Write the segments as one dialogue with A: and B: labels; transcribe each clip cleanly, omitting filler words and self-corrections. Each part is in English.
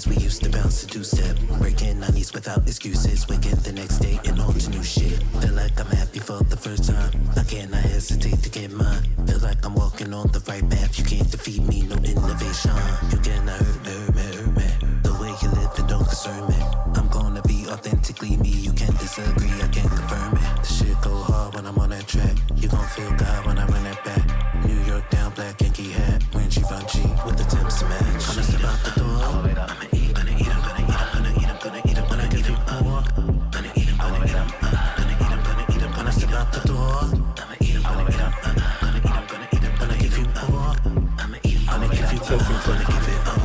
A: we used to bounce to two-step, breaking 90s without excuses. Waking the next day and on to new shit. Feel like I'm happy for the first time. I cannot hesitate to get mine. Feel like I'm walking on the right path. You can't defeat me, no innovation. You cannot hurt me. The way you live, it don't concern me. I'm gonna be authentically me. You can't disagree, I can't confirm it. The shit go hard when I'm on that track. You gon' feel God when I run that back. New York down, black Yankee hat. When Givenchy with the tips to match. I'm just about the door. I'ma eat, gonna eat, I'm gonna eat, I'm gonna eat, I'm gonna eat, I'm gonna give you more. Gonna eat, I'm gonna eat, I'm gonna eat, I'm gonna eat, I'm gonna step out the door. I'ma eat, I'm gonna eat, I'm gonna eat, I'm gonna eat, I'm gonna give you more. I'ma eat, I'm gonna give you more. I'm gonna give it all.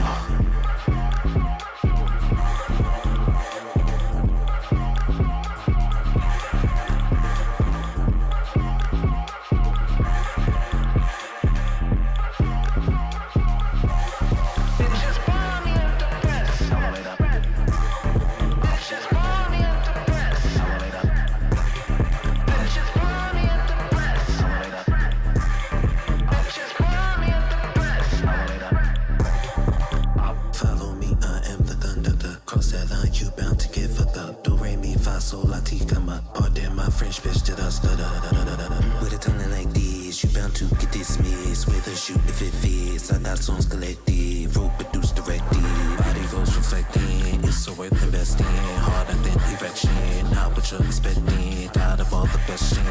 A: Follow me, I am the conductor. Cross that line, you bound to get fucked up. Do re mi fa sol la ti come up. Pardon my French bitch, did I stutter? With a tongue like this, you bound to get dismissed. With a shoot if it fits. I got songs collected, rope produced directed. Body goes reflecting, it's so worth investing. Harder than erection, not what you're expecting. Tired of all the questions. A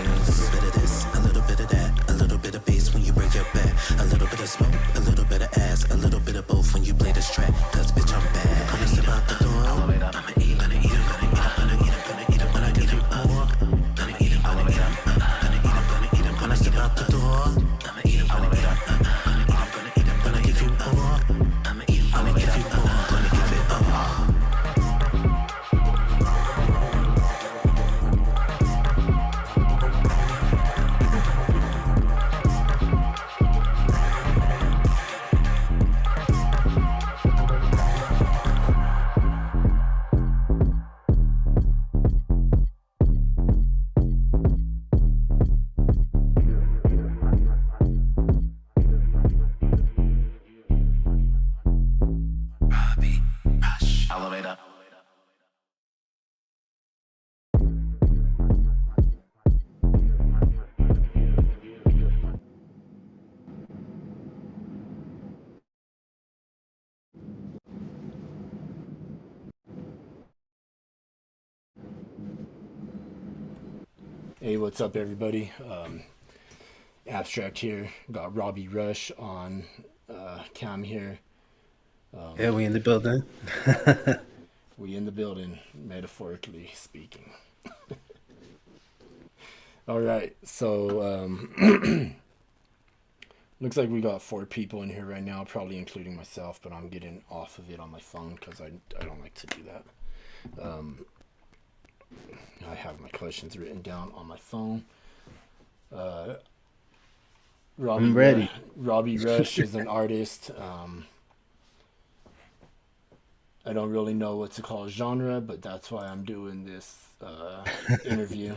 A: little bit of this, a little bit of that, a little bit of bass when you break your back. A little bit of smoke, a little bit of ass, a little bit of both when you play this track. Cause bitch, I'm bad. I'm just about the door. I'ma eat, gonna eat, I'm gonna eat, I'm gonna eat, I'm gonna eat, I'm gonna give you more. Gonna eat, I'm gonna eat, I'm gonna eat, I'm gonna eat, I'm gonna step out the door. I'ma eat, I'm gonna eat, I'm gonna eat, I'm gonna give you more. I'ma eat, I'm gonna give you more. I'm gonna give it all. Robbie Rush. Elevator.
B: Hey, what's up, everybody? Abstract here. Got Robbie Rush on cam here.
C: Yeah, we in the building.
B: We in the building, metaphorically speaking. All right, so looks like we got 4 people in here right now, probably including myself, but I'm getting off of it on my phone because I don't like to do that. I have my questions written down on my phone.
C: I'm ready.
B: Robbie Rush is an artist. I don't really know what to call genre, but that's why I'm doing this interview.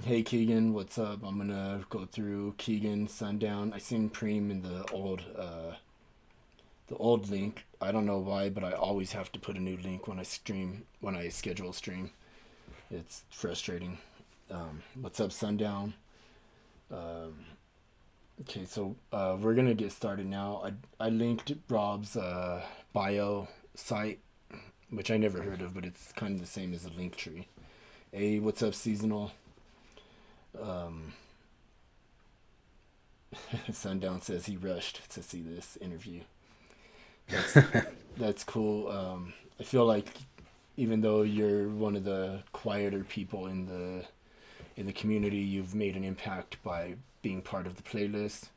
B: Hey Keegan, what's up? I'm gonna go through Keegan Sundown. I seen Preem in the old link. I don't know why, but I always have to put a new link when I schedule a stream. It's frustrating. What's up, Sundown? Okay, so we're gonna get started now. I linked Rob's bio site, which I never heard of, but it's kind of the same as a link tree. Hey, what's up, Seasonal? Sundown says he rushed to see this interview. That's cool. I feel like even though you're one of the quieter people in the community, you've made an impact by being part of the playlist.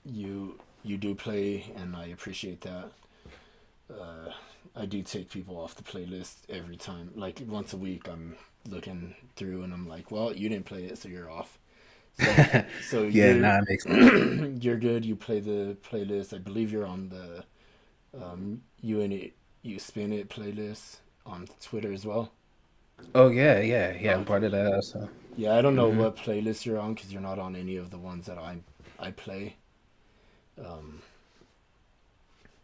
B: You do play, and I appreciate that. I do take people off the playlist every time. Like once a week, I'm looking through, and I'm like, "Well, you didn't play it, so you're off." So
C: Yeah, nah, it makes sense.
B: you're good. You play the playlist. I believe you're on the you spin it playlist on Twitter as well.
C: Oh yeah. I'm part
B: Okay.
C: of that also.
B: Yeah, I don't know
C: Hmm.
B: what playlist you're on because you're not on any of the ones that I play. Um,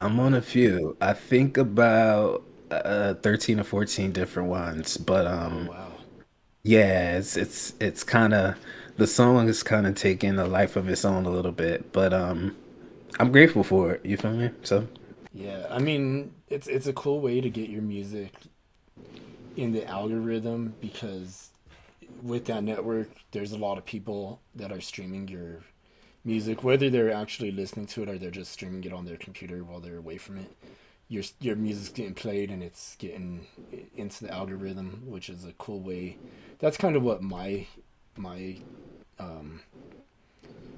C: I'm on a few. I think about 13 or 14 different ones, but
B: oh wow.
C: yeah, it's kind of the song is kind of taking a life of its own a little bit, but I'm grateful for it. You feel me? So
B: Yeah, I mean, it's a cool way to get your music in the algorithm because with that network, there's a lot of people that are streaming your music, whether they're actually listening to it or they're just streaming it on their computer while they're away from it. Your music's getting played and it's getting into the algorithm, which is a cool way. That's kind of what my um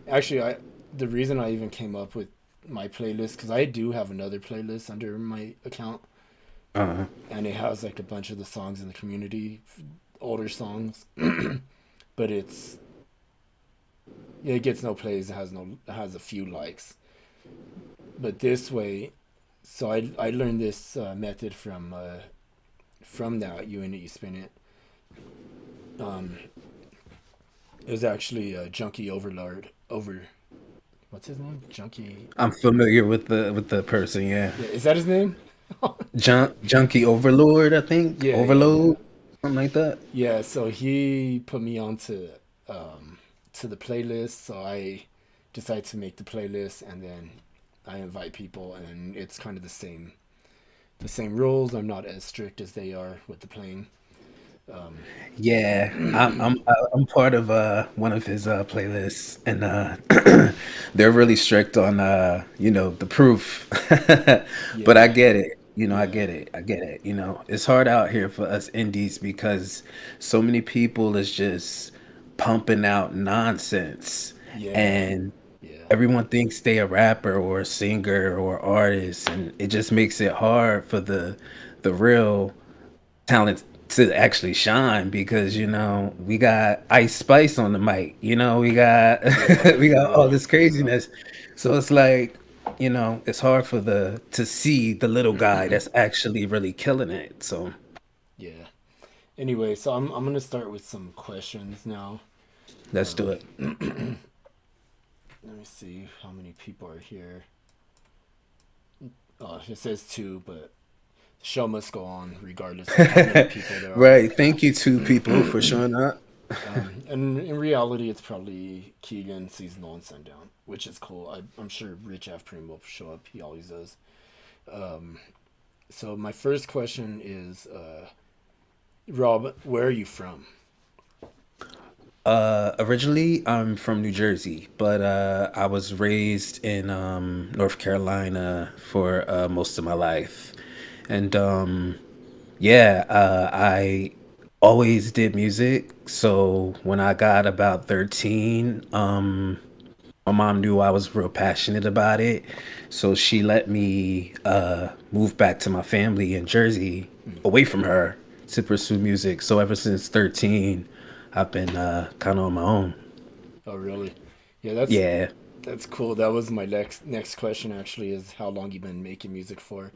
B: actually I the reason I even came up with my playlist because I do have another playlist under my account
C: uh
B: and it has like a bunch of the songs in the community, older songs, but it's yeah, it gets no plays. It has a few likes. But this way, so I learned this method from that you in it you spin it. Um, it was actually Junkie Overlord over what's his name? Junkie.
C: I'm familiar with the person. Yeah,
B: Yeah, is that his name?
C: Junkie Overlord. I think
B: Yeah, yeah, yeah.
C: Overload, something like that.
B: Yeah, so he put me onto to the playlist. So I decided to make the playlist, and then I invite people, and it's kind of the same rules. I'm not as strict as they are with the playing. Um,
C: Yeah, I'm part of one of his playlists, and they're really strict on the proof. But I
B: yeah,
C: get it. I
B: yeah,
C: get it. I get it. It's hard out here for us indies because so many people is just pumping out nonsense,
B: yeah,
C: and
B: yeah,
C: everyone thinks they a rapper or a singer or artist, and it just makes it hard for the real talent to actually shine because we got Ice Spice on the mic. We got
B: yeah,
C: we
B: for
C: got all
B: real,
C: this
B: for real.
C: craziness. So it's like it's hard for the to see the little guy that's actually really killing it. So
B: Yeah. Anyway, so I'm gonna start with some questions now.
C: let's do
B: Um,
C: it.
B: let me see how many people are here. It says two, but the show must go on regardless of how many people there are.
C: Right. Thank you to people for showing up.
B: And in reality, it's probably Keegan, Seasonal, and Sundown, which is cool. I'm sure Rich F. Primo will show up. He always does. Um, so my first question is, Rob, where are you from?
C: Originally, I'm from New Jersey, but I was raised in North Carolina for most of my life, and yeah, I always did music. So when I got about 13, my mom knew I was real passionate about it, so she let me move back to my family in Jersey,
B: Hmm.
C: away from her, to pursue music. So ever since 13, I've been kind of on my own.
B: Oh, really? Yeah,
C: Yeah,
B: that's cool. That was my next question. Actually, is how long you been making music for?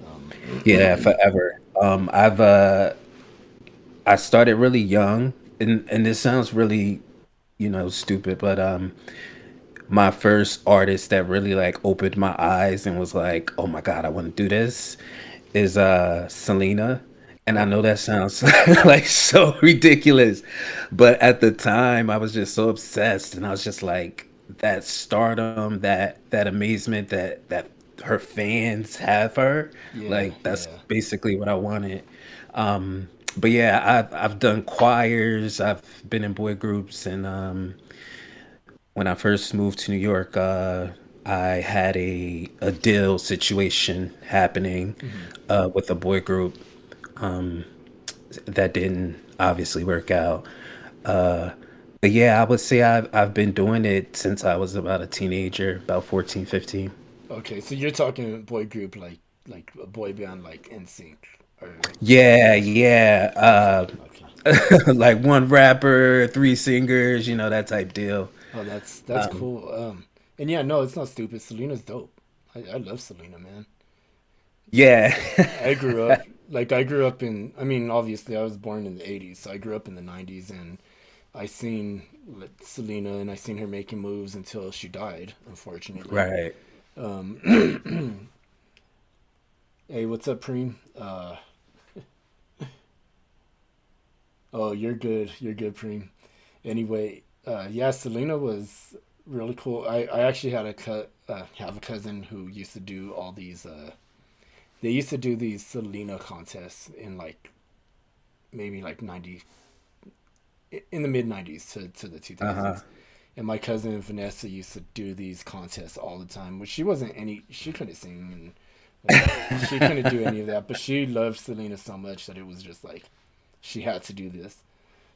B: Um,
C: yeah, forever. I started really young, and this sounds really, stupid, but my first artist that really like opened my eyes and was like, "Oh my God, I want to do this," is Selena. And I
B: oh,
C: know that sounds like so ridiculous, but at the time I was just so obsessed, and I was just like that stardom, that amazement that her fans have her,
B: yeah,
C: like that's
B: yeah.
C: basically what I wanted. But yeah, I've done choirs, I've been in boy groups, and when I first moved to New York, I had a deal situation happening
B: Hmm.
C: with a boy group that didn't obviously work out. Uh, but yeah, I would say I've been doing it since I was about a teenager, about 14, 15.
B: Okay, so you're talking boy group like a boy band like NSYNC or
C: Yeah,
B: those.
C: yeah.
B: Okay.
C: Like one rapper, three singers, that type deal.
B: Oh, that's cool. And yeah, no, it's not stupid. Selena's dope. I love Selena, man.
C: Yeah.
B: I grew up in. I mean, obviously, I was born in the '80s, so I grew up in the '90s, and I seen like, Selena, and I seen her making moves until she died, unfortunately.
C: Right.
B: Hey, what's up, Preem? Oh, you're good. You're good, Preem. Anyway, yeah, Selena was really cool. I actually had have a cousin who used to do all these. They used to do these Selena contests in like maybe like 90 in the mid 90s to the
C: Uh-huh.
B: 2000s. And my cousin Vanessa used to do these contests all the time, which she wasn't any. She couldn't sing and like she couldn't do any of that, but she loved Selena so much that it was just like she had to do this.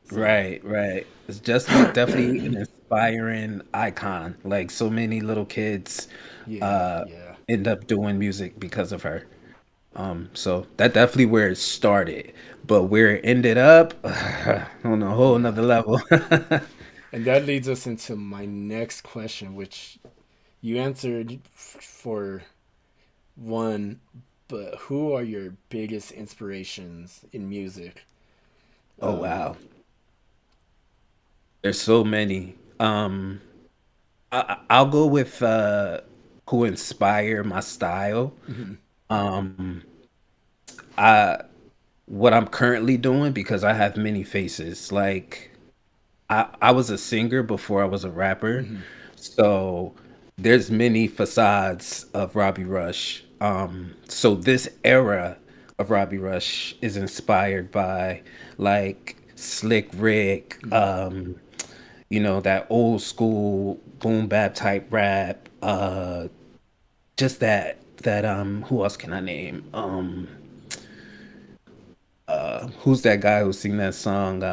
B: So
C: Right, right. It's just definitely an inspiring icon. Like so many little kids
B: yeah,
C: uh
B: yeah.
C: end up doing music because of her. So that definitely where it started. But where it ended up on a whole
B: Yeah.
C: nother level.
B: And that leads us into my next question, which you answered for one, but who are your biggest inspirations in music?
C: Oh wow. There's so many. I'll go with who inspire my style.
B: Mhm.
C: Um I what I'm currently doing because I have many faces. Like I was a singer before I was a rapper.
B: Mhm.
C: So there's many facades of Robbie Rush. So this era of Robbie Rush is inspired by like Slick Rick,
B: Mhm.
C: that old school boom bap type rap. Just that who else can I name? Who's that guy who sing that song?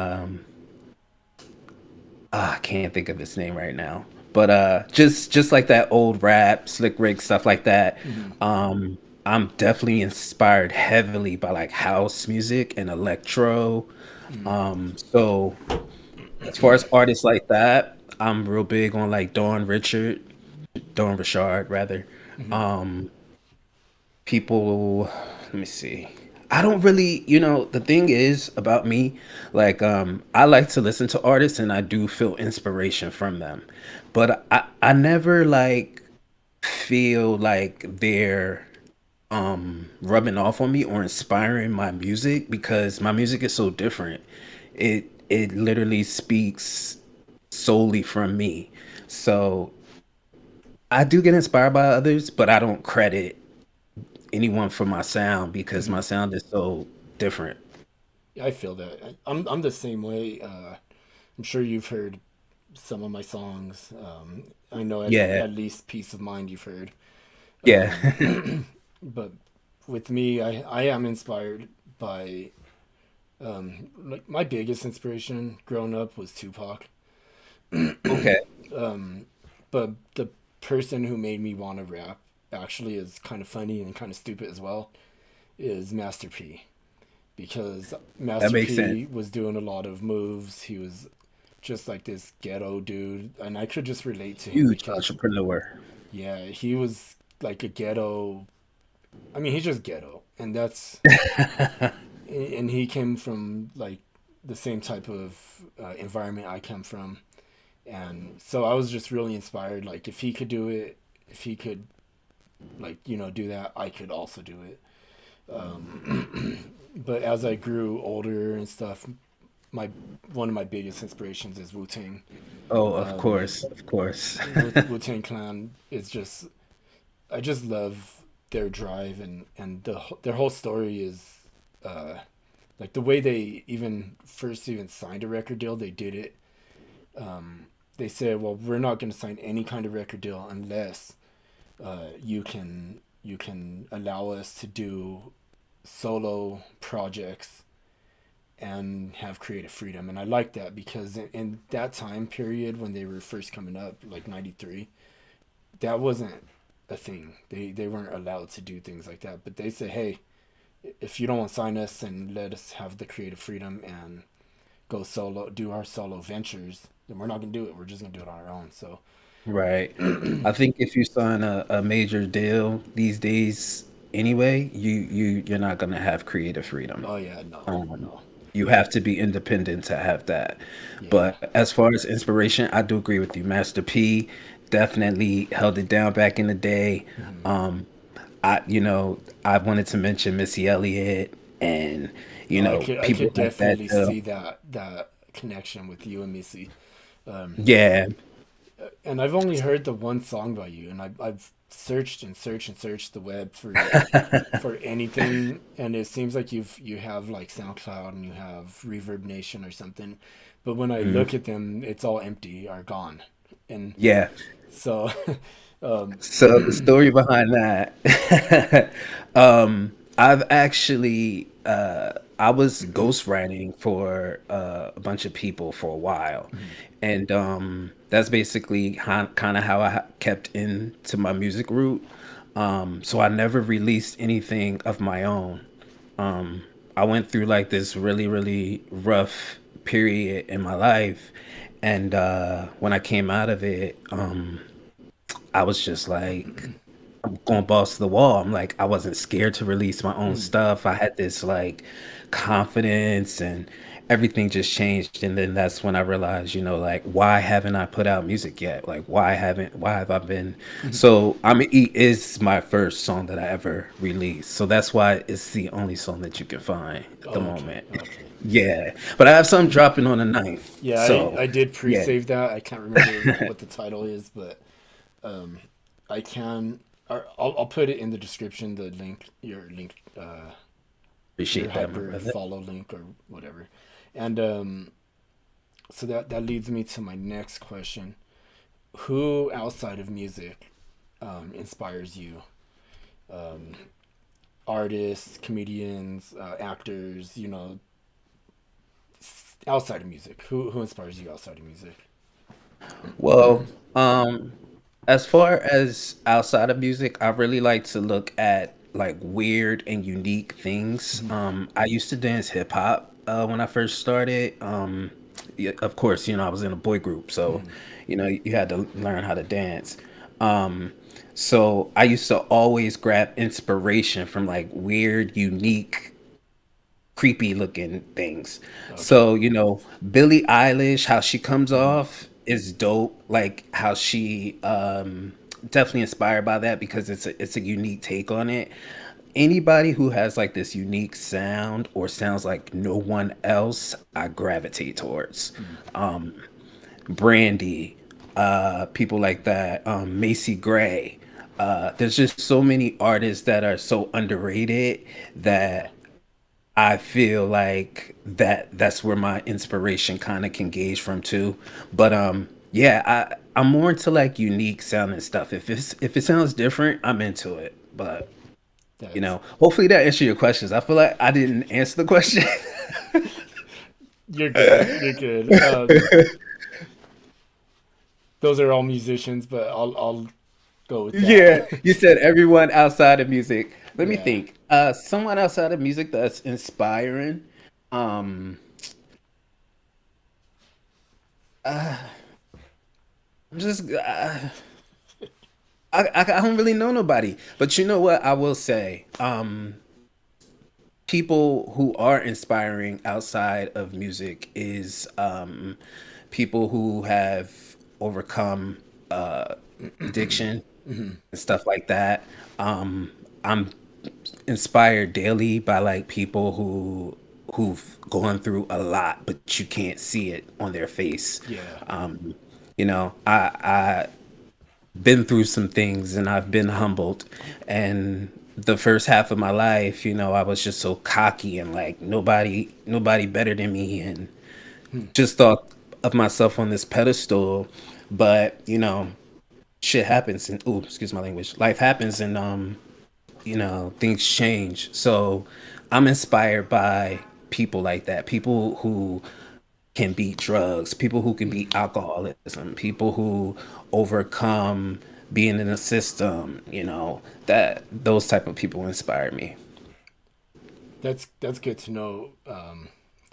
C: I can't think of his name right now. But just like that old rap, Slick Rick stuff like that.
B: Mhm.
C: I'm definitely inspired heavily by like house music and electro.
B: Mhm.
C: So as far as artists like that, I'm real big on like Dawn Richard rather.
B: Mhm.
C: Um, People, let me see. I don't really, the thing is about me, like I like to listen to artists and I do feel inspiration from them. But I never like feel like they're rubbing off on me or inspiring my music because my music is so different. It literally speaks solely from me. So I do get inspired by others, but I don't credit anyone for my sound because my
B: Mhm.
C: sound is so different.
B: I feel that. I'm the same way. I'm sure you've heard some of my songs. I know
C: Yeah.
B: at least Peace of Mind you've heard.
C: Yeah.
B: Um, but with me, I am inspired by like my biggest inspiration growing up was Tupac.
C: Okay.
B: But the person who made me want to rap actually is kind of funny and kind of stupid as well is Master P, because
C: That
B: Master
C: makes sense.
B: P was doing a lot of moves. He was just like this ghetto dude, and I could just relate to him
C: Huge
B: because
C: entrepreneur.
B: yeah, he was like a ghetto. I mean, he's just ghetto, and he came from like the same type of environment I come from, and so I was just really inspired. Like if he could do it, if he could like do that, I could also do it. But as I grew older and stuff, my one of my biggest inspirations is Wu Tang.
C: Oh, of course. Of course.
B: Wu Tang Clan is just I just love their drive, and their whole story is uh, like the way they even signed a record deal. They did it. They said, "Well, we're not going to sign any kind of record deal unless you can allow us to do solo projects and have creative freedom." And I like that because in that time period when they were first coming up, like '93, that wasn't a thing. They weren't allowed to do things like that. But they say, hey, if you don't want to sign us and let us have the creative freedom and go solo, do our solo ventures, then we're not gonna do it. We're just gonna do it on our own. So
C: Right. I think if you sign a major deal these days anyway, you're not gonna have creative freedom.
B: oh yeah, no,
C: Um,
B: no.
C: You have to be independent to have that.
B: Yeah.
C: But as far as inspiration, I do agree with you. Master P definitely held it down back in the day.
B: Hmm.
C: Um, I wanted to mention Missy Elliott and
B: I
C: people
B: could
C: like that
B: definitely
C: too.
B: see that connection with you and Missy. Um,
C: Yeah.
B: and I've only heard the one song by you, and I've searched and searched and searched the web for anything, and it seems like you have like SoundCloud and you have Reverb Nation or something, but when I
C: Mhm.
B: look at them, it's all empty or gone, and
C: Yeah.
B: so um,
C: So the story behind that, I've actually I was ghostwriting for a bunch of people for a while, and that's basically kind of how kept into my music route. So I never released anything of my own. I went through like this really really rough period in my life, and when I came out of it, I was just like, I'm going balls to the wall. I'm like, I wasn't scared to release my own stuff. I had this like confidence and everything just changed. And then that's when I realized, like, why haven't I put out music yet? Like, why have I been? So I'm gonna Eat is my first song that I ever released. So that's why it's the only song that you can find at the
B: okay,
C: moment.
B: okay.
C: Yeah. But I have some dropping on the ninth.
B: Yeah,
C: So
B: I did
C: yeah.
B: pre-save that. I can't remember what the title is, but um, I can. Or I'll put it in the description. The link, your
C: Appreciate that, my
B: hyper
C: brother.
B: follow link or whatever, and so that leads me to my next question: who outside of music inspires you? Um, Artists, comedians, actors. Outside of music, who inspires you outside of music?
C: Well, as far as outside of music, I really like to look at like weird and unique things. I used to dance hip hop when I first started. Yeah, of course, I was in a boy group, so you had to learn how to dance. Um, so I used to always grab inspiration from like weird, unique creepy looking things.
B: Okay.
C: So, Billie Eilish, how she comes off is dope. Like how she definitely inspired by that because it's a unique take on it. Anybody who has like this unique sound or sounds like no one else, I gravitate towards. Brandy, people like that, Macy Gray. There's just so many artists that are so underrated
B: Yeah.
C: that I feel like that's where my inspiration kind of can gauge from too. But yeah, I'm more into like unique sounding stuff. If it sounds different, I'm into it. But
B: That's
C: hopefully that answered your questions. I feel like I didn't answer the question.
B: You're good. You're good. Those are all musicians, but I'll go with
C: Yeah,
B: that.
C: you said everyone outside of music. Let me
B: Yeah.
C: think. Someone outside of music that's inspiring. Um, just I don't really know nobody, but you know what I will say. People who are inspiring outside of music is people who have overcome addiction and stuff like that. I'm inspired daily by like people who've gone through a lot, but you can't see it on their face.
B: Yeah.
C: I been through some things and I've been humbled. And the first half of my life, I was just so cocky and like nobody better than me and just thought of myself on this pedestal. But, shit happens and ooh, excuse my language. Life happens and things change. So I'm inspired by people like that. People who can beat drugs, people who can beat alcoholism, people who overcome being in a system, that those type of people inspire me.
B: That's good to know.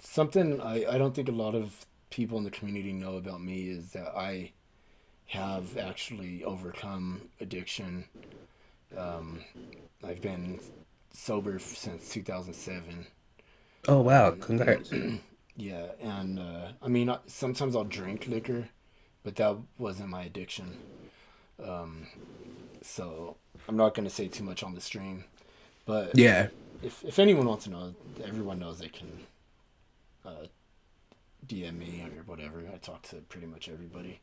B: Something I don't think a lot of people in the community know about me is that I have actually overcome addiction. Um, I've been sober since 2007.
C: Oh wow,
B: Um,
C: congrats.
B: yeah, and I mean, sometimes I'll drink liquor, but that wasn't my addiction. Um, so I'm not going to say too much on the stream. But
C: Yeah.
B: if anyone wants to know, everyone knows they can uh, DM me or whatever. I talk to pretty much everybody.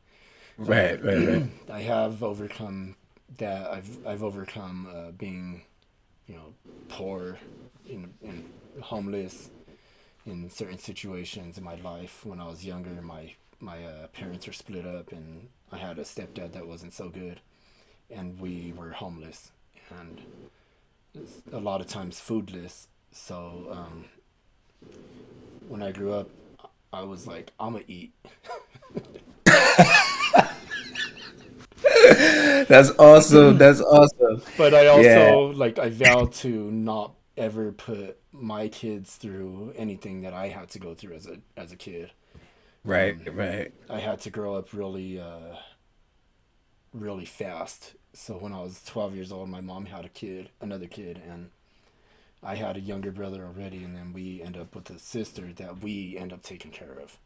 B: Uh,
C: Right, right, right.
B: I have overcome that. I've overcome being, poor, in homeless in certain situations in my life. When I was younger, my parents were split up, and I had a stepdad that wasn't so good, and we were homeless, and a lot of times foodless. So when I grew up, I was like, I'm gonna eat.
C: That's awesome. That's awesome.
B: But I
C: Yeah.
B: also like I vowed to not ever put my kids through anything that I had to go through as a kid.
C: Right, right.
B: I had to grow up really really fast. So when I was 12 years old, my mom had another kid, and I had a younger brother already, and then we end up with a sister that we end up taking care of.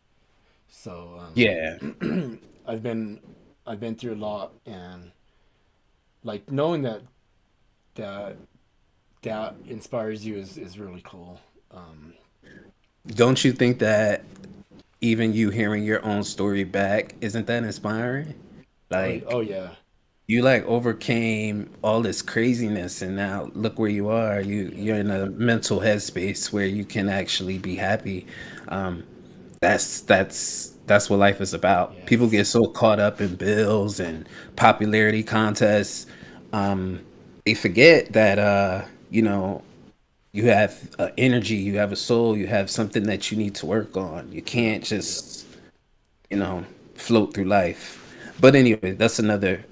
B: So
C: Yeah.
B: I've been I've been through a lot, and like knowing that that inspires you is really cool. Um,
C: Don't you think that even you hearing your own story back, isn't that inspiring?
B: oh
C: Like
B: yeah,
C: you like overcame all this craziness and now look where you are.
B: yeah,
C: You're in a mental headspace where you can actually be happy. Um, that's what life is about. People
B: yes,
C: get so caught up in bills and popularity contests. Um, they forget that you have energy, you have a soul, you have something that you need to work on. You
B: yep,
C: can't
B: yep.
C: just you know float through life. But anyway, that's another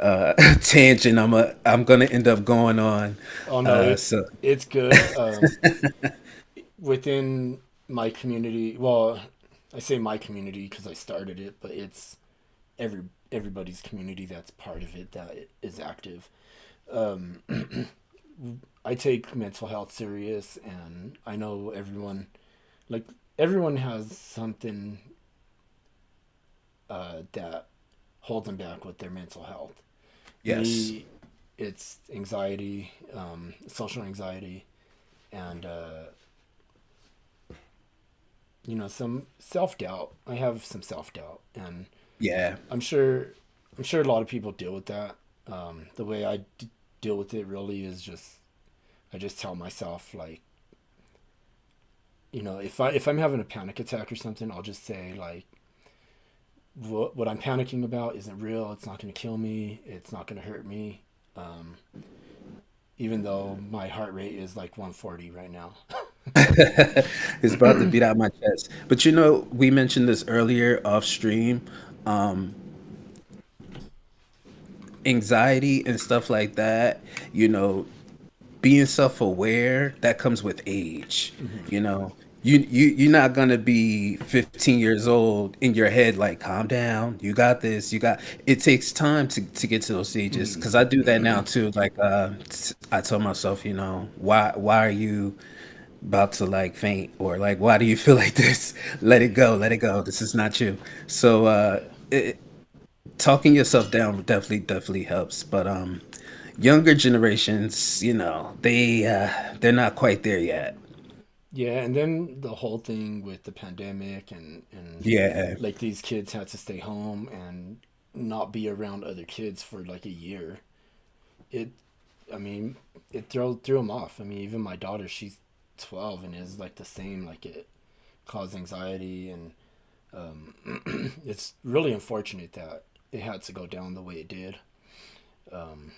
C: tangent. I'm gonna end up going on.
B: Oh no,
C: So
B: it's good. Within my community, well, I say my community because I started it, but it's every everybody's community that's part of it that is active. Um, I take mental health serious, and I know like everyone has something that holds them back with their mental health.
C: yes,
B: Me, it's anxiety, social anxiety, and some self doubt. I have some self doubt, and
C: yeah.
B: I'm sure I'm sure a lot of people deal with that. The way deal with it really is just I just tell myself like if I'm having a panic attack or something, I'll just say like what I'm panicking about isn't real. It's not going to kill me. It's not going to hurt me. Um, Even though my heart rate is like 140 right now.
C: It's about to beat out my chest. But we mentioned this earlier off stream. Um, Anxiety and stuff like that. You know, being self-aware that comes with age.
B: Hmm.
C: you know you're not gonna be 15 years old in your head like calm down, you got this, you got it takes time to get to those stages
B: Hmm.
C: because I do that now too. Like I tell myself, why are you about to like faint, or like why do you feel like this? Let it go, let it go, this is not you. So
B: Yeah.
C: talking yourself down definitely helps. But younger generations, they're not quite there yet.
B: Yeah, and then the whole thing with the pandemic and
C: Yeah.
B: like these kids had to stay home and not be around other kids for like a year. It I mean, it threw them off. I mean, even my daughter, she's 12 and is like the same. Like it caused anxiety, and it's really unfortunate that it had to go down the way it did. Um,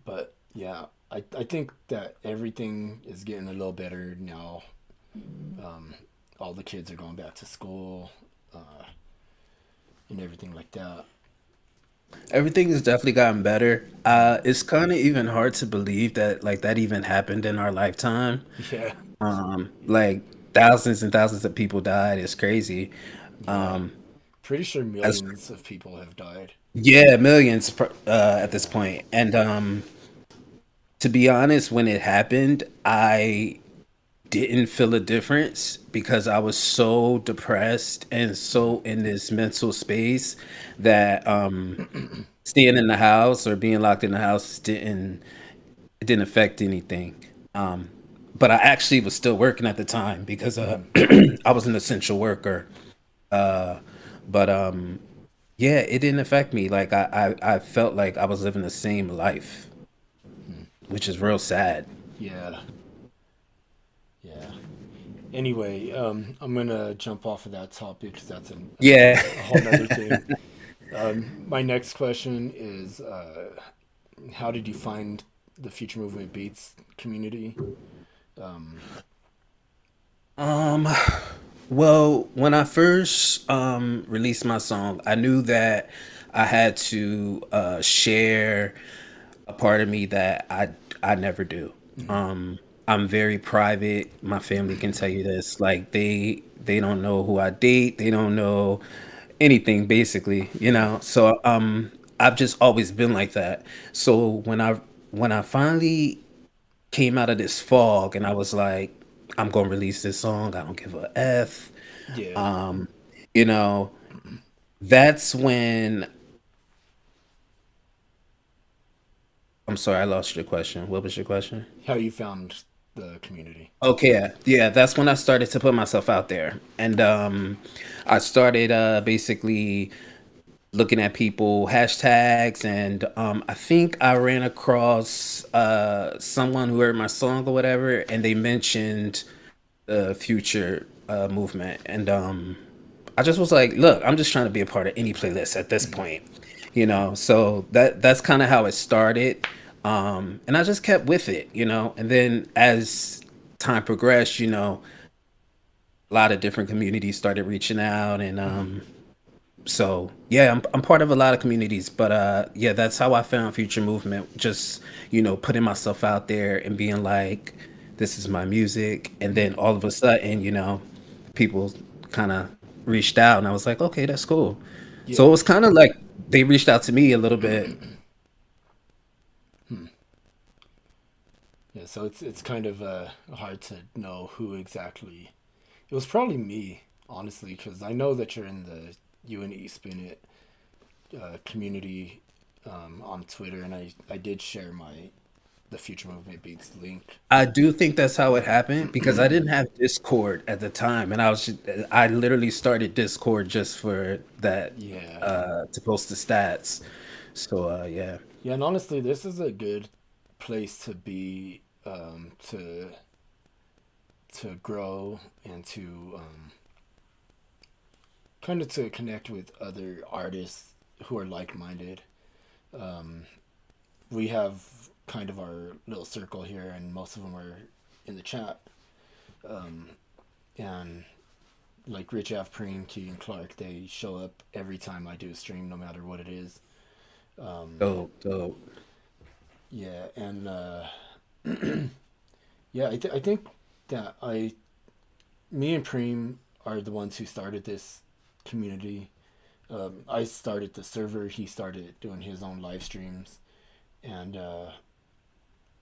B: but yeah, I think that everything is getting a little better now. Um, all the kids are going back to school and everything like that.
C: Everything has definitely gotten better. It's kind of even hard to believe that like that even happened in our lifetime.
B: Yeah,
C: Like thousands and thousands of people died. It's crazy.
B: yeah. Pretty sure
C: As
B: millions of people have died.
C: Yeah, millions at this point. And to be honest, when it happened, I didn't feel a difference because I was so depressed and so in this mental space that staying in the house or being locked in the house didn't affect anything. Um, but I actually was still working at the time because
B: Mm-hmm.
C: I was an essential worker. Uh, but yeah, it didn't affect me. Like I felt like I was living the same life, which is real sad.
B: Yeah, yeah. Anyway, I'm gonna jump off of that topic because that's
C: Yeah.
B: a whole nother thing. My next question is, how did you find the Future Movement Beats community? Um,
C: Um, well, when I first released my song, I knew that I had to share a part of me that I never do.
B: mhm.
C: Um, I'm very private. My family can tell you this. Like they don't know who I date. They don't know anything basically, you
B: Yeah,
C: know. So I've just always been like that. So when I finally came out of this fog and I was like, I'm gonna release this song. I don't give a F.
B: yeah.
C: Um, you know, that's when I'm sorry, I lost your question. What was your question?
B: How you found the community?
C: Okay, yeah, that's when I started to put myself out there. And I started basically looking at people hashtags and I think I ran across someone who heard my song or whatever and they mentioned the future movement and I just was like, look, I'm just trying to be a part of any playlist at this
B: Mhm.
C: point, you know. So that's kind of how it started, and I just kept with it, you know. And then as time progressed, you know, a lot of different communities started reaching out, and
B: Mhm.
C: so yeah, I'm part of a lot of communities, but yeah, that's how I found Future Movement. Just you know, putting myself out there and being like, this is my music, and then
B: Mhm.
C: all of a sudden, you know, people kind of reached out, and I was like, okay, that's cool. So it
B: Yeah.
C: was kind of like they reached out to me a little bit.
B: Hmm. Yeah. So it's kind of hard to know who exactly. It was probably me, honestly, because I know that you're in the UNE Spin It community on Twitter, and I did share my the Future Movement Beats link.
C: I do think that's how it happened because I didn't have Discord at the time, and I literally started Discord just for that
B: Yeah.
C: to post the stats. So yeah.
B: Yeah, and honestly, this is a good place to be to grow and to kind of to connect with other artists who are like-minded. Um, we have kind of our little circle here, and most of them are in the chat. Um, and like Rich F. Preem, Keegan Clark, they show up every time I do a stream, no matter what it is. Um,
C: Dope, dope.
B: yeah, and yeah, I think that me and Preem are the ones who started this community. I started the server. He started doing his own live streams, and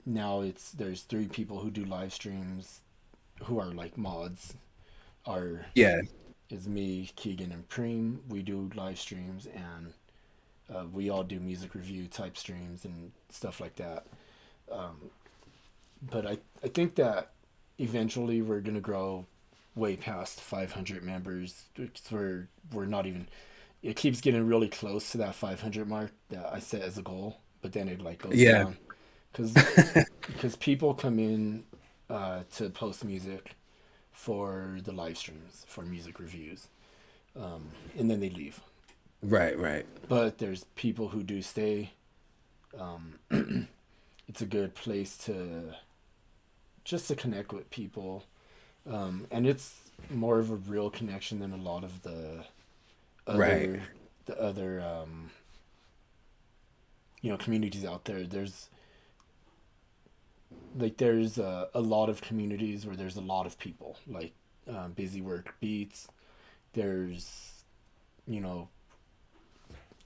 B: now there's three people who do live streams, who are like mods. Are
C: Yeah,
B: is me, Keegan, and Preem. We do live streams, and we all do music review type streams and stuff like that. Um, but I think that eventually we're gonna grow way past 500 members. We're not even. It keeps getting really close to that 500 mark that I set as a goal, but then it like goes
C: yeah,
B: down because people come in to post music for the live streams for music reviews, and then they leave.
C: right, right.
B: But there's people who do stay. Um, it's a good place to just to connect with people, and it's more of a real connection than a lot of
C: Right.
B: other the other communities out there. There's a lot of communities where there's a lot of people like Busy Work Beats. There's you know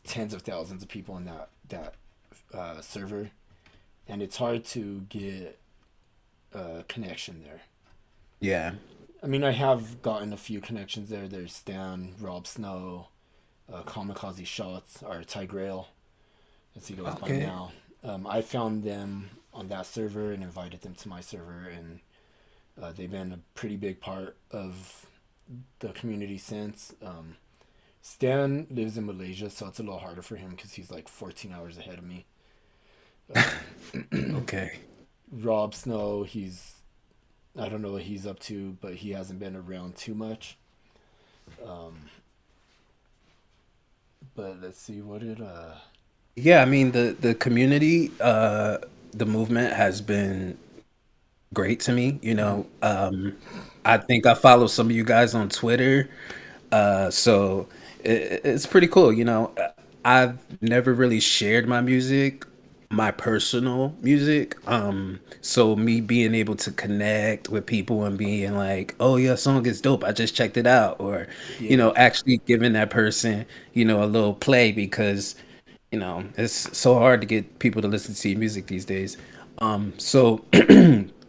B: tens of thousands of people in that server, and it's hard to get a connection there.
C: Yeah.
B: I mean, I have gotten a few connections there. There's Stan, Rob Snow, Kamikaze Shots, or Ty Grail, as he goes by
C: Okay.
B: now. I found them on that server and invited them to my server, and they've been a pretty big part of the community since. Stan lives in Malaysia, so it's a little harder for him because he's like 14 hours ahead of me.
C: Okay.
B: Rob Snow, I don't know what he's up to, but he hasn't been around too much. Um, but let's see, what did
C: Yeah, I mean the community, the movement has been great to me. I think I follow some of you guys on Twitter, so it's pretty cool. I've never really shared my music, my personal music. So me being able to connect with people and being like, "Oh, your song is dope. I just checked it out," or
B: yeah,
C: actually giving that person, a little play because it's so hard to get people to listen to your music these days. So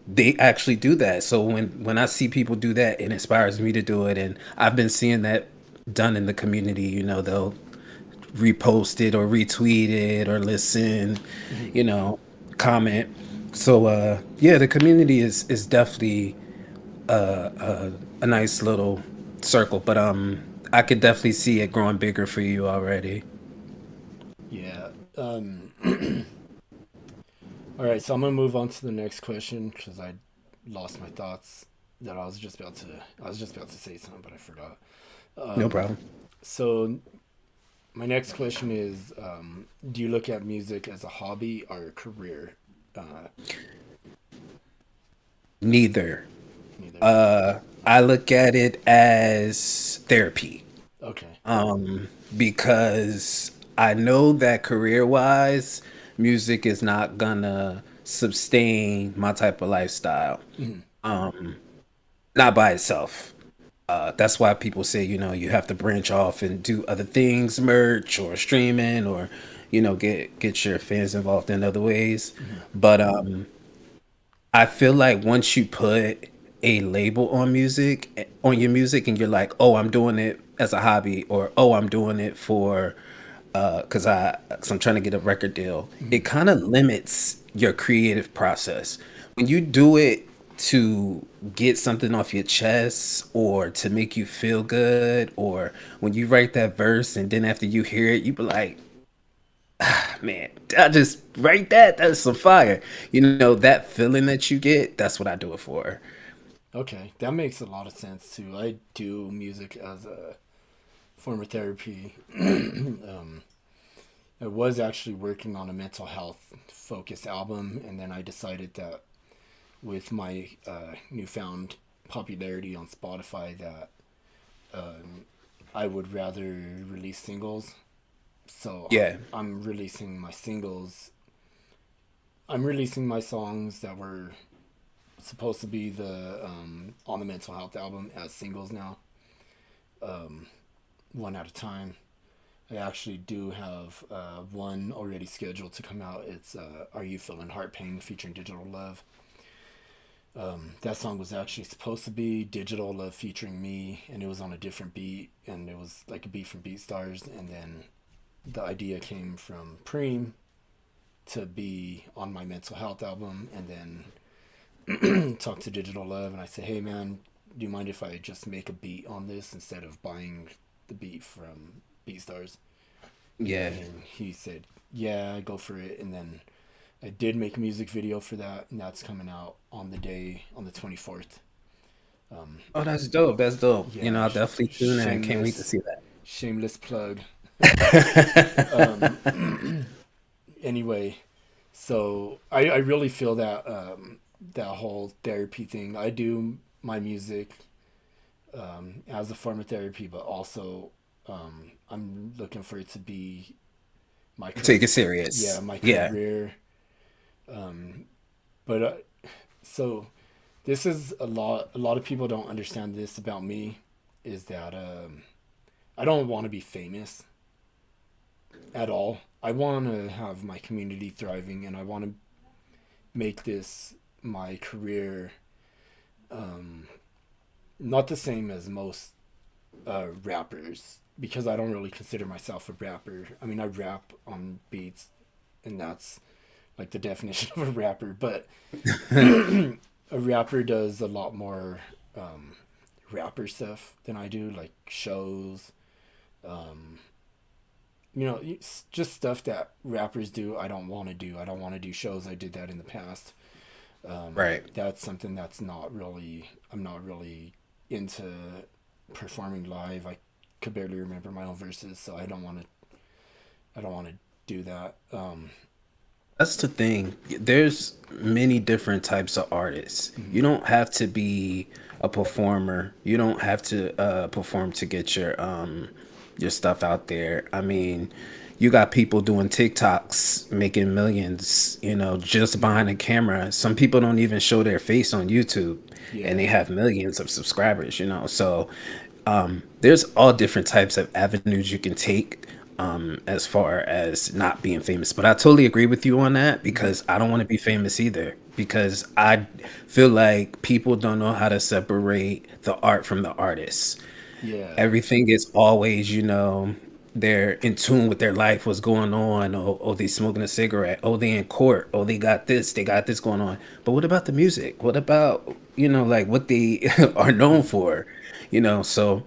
C: they actually do that. So when I see people do that, it inspires me to do it, and I've been seeing that done in the community. They'll repost it or retweet it or listen,
B: mhm.
C: you know, comment. So yeah, the community is definitely a nice little circle, but I could definitely see it growing bigger for you already.
B: Yeah. All right, so I'm gonna move on to the next question because I lost my thoughts that I was just about to say something, but I forgot.
C: No
B: Um,
C: problem.
B: so my next question is, do you look at music as a hobby or a career? Uh,
C: Neither.
B: Neither.
C: I look at it as therapy.
B: Okay.
C: Because I know that career wise, music is not gonna sustain my type of lifestyle,
B: Mhm.
C: not by itself. That's why people say, you have to branch off and do other things, merch or streaming, or get your fans involved in other ways.
B: Mhm.
C: But I feel like once you put a label on your music, and you're like, oh, I'm doing it as a hobby, or oh, I'm doing it for cause I'm trying to get a record deal.
B: Mhm.
C: It kind of limits your creative process when you do it to get something off your chest or to make you feel good, or when you write that verse and then after you hear it, you be like, man, I just write that. That's some fire. That feeling that you get, that's what I do it for.
B: Okay, that makes a lot of sense too. I do music as a form of therapy. I was actually working on a mental health focused album, and then I decided that with my newfound popularity on Spotify, that I would rather release singles. So
C: Yeah.
B: I'm releasing my singles. I'm releasing my songs that were supposed to be the on the mental health album as singles now, one at a time. I actually do have one already scheduled to come out. It's "Are You Feeling Heart Pain" featuring Digital Love. That song was actually supposed to be Digital Love featuring me, and it was on a different beat, and it was like a beat from BeatStars, and then the idea came from Preem to be on my mental health album, and then talk to Digital Love, and I said, hey man, do you mind if I just make a beat on this instead of buying the beat from BeatStars?
C: Yeah.
B: And he said, yeah, go for it. And then I did make a music video for that, and that's coming out on the 24th. Um,
C: Oh, that's dope. That's dope.
B: yeah,
C: I'll definitely tune in. Can't wait to
B: shameless,
C: see that.
B: shameless plug. Anyway, so I really feel that that whole therapy thing. I do my music as a form of therapy, but also I'm looking for it to be my
C: Take it
B: yeah,
C: serious.
B: my
C: Yeah.
B: career. Um, but so this is a lot. A lot of people don't understand this about me. Is that I don't want to be famous at all. I want to have my community thriving, and I want to make this my career not the same as most rappers because I don't really consider myself a rapper. I mean, I rap on beats, and that's like the definition of a rapper. But a rapper does a lot more rapper stuff than I do, like shows, um, it's just stuff that rappers do. I don't want to do. I don't want to do shows. I did that in the past.
C: Right.
B: That's something that's not really. I'm not really into performing live. I could barely remember my own verses, so I don't want to. I don't want to do that.
C: That's the thing. There's many different types of artists. You
B: Mhm.
C: don't have to be a performer. You don't have to perform to get your stuff out there. I mean, you got people doing TikToks making millions, just behind a camera. Some people don't even show their face on YouTube and they
B: Yeah,
C: have millions of subscribers. So there's all different types of avenues you can take as far as not being famous. But I totally agree with you on that
B: mhm,
C: because I don't want to be famous either. Because I feel like people don't know how to separate the art from the artist.
B: yeah,
C: Everything is always, they're in tune with their life, what's going on. Oh, they smoking a cigarette. Oh, they in court. Oh, they got this going on. But what about the music? What about, like what they are known
B: mhm,
C: for? So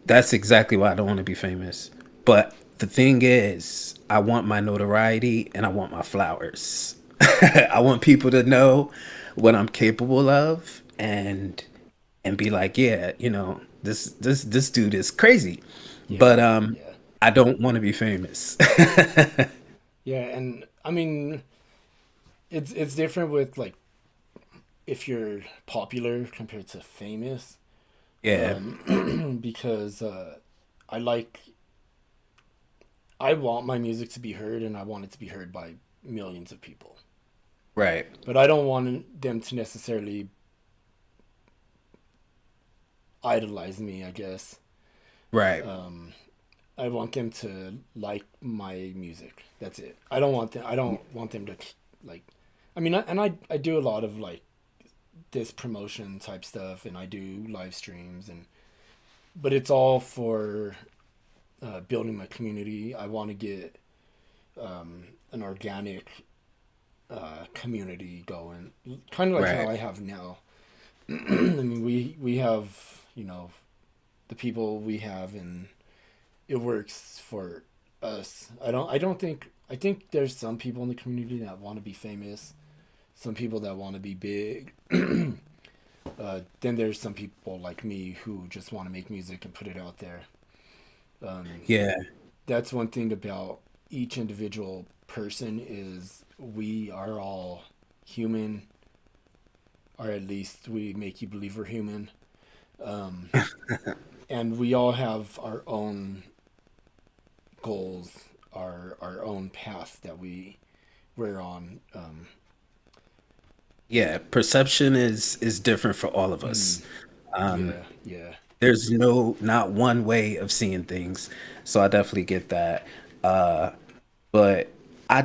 C: that's exactly why I don't want to be famous. But the thing is, I want my notoriety and I want my flowers. I want people to know what I'm capable of and be like, yeah, this dude is crazy. But
B: yeah, yeah,
C: I don't want to be famous.
B: yeah. And I mean, it's different with like if you're popular compared to famous,
C: Yeah,
B: because I like I want my music to be heard, and I want it to be heard by millions of people.
C: right,
B: But I don't want them to necessarily idolize me, I guess.
C: right.
B: Um, I want them to like my music. That's it. I don't want them to like. I mean, I do a lot of like this promotion type stuff, and I do live streams, and but it's all for building my community. I want to get an organic community going, kind of like how
C: Right.
B: I have now. I mean, we have the people we have, and it works for us. I don't think I think there's some people in the community that want to be famous, some people that want to be big. Then there's some people like me who just want to make music and put it out there. Um,
C: Yeah.
B: that's one thing about each individual person is we are all human, or at least we make you believe we're human. Um, and we all have our own goals, our own path that we're on.
C: Yeah, perception is different for all of
B: Mm,
C: us. Um,
B: yeah, yeah,
C: there's not one way of seeing things. So I definitely get that. But I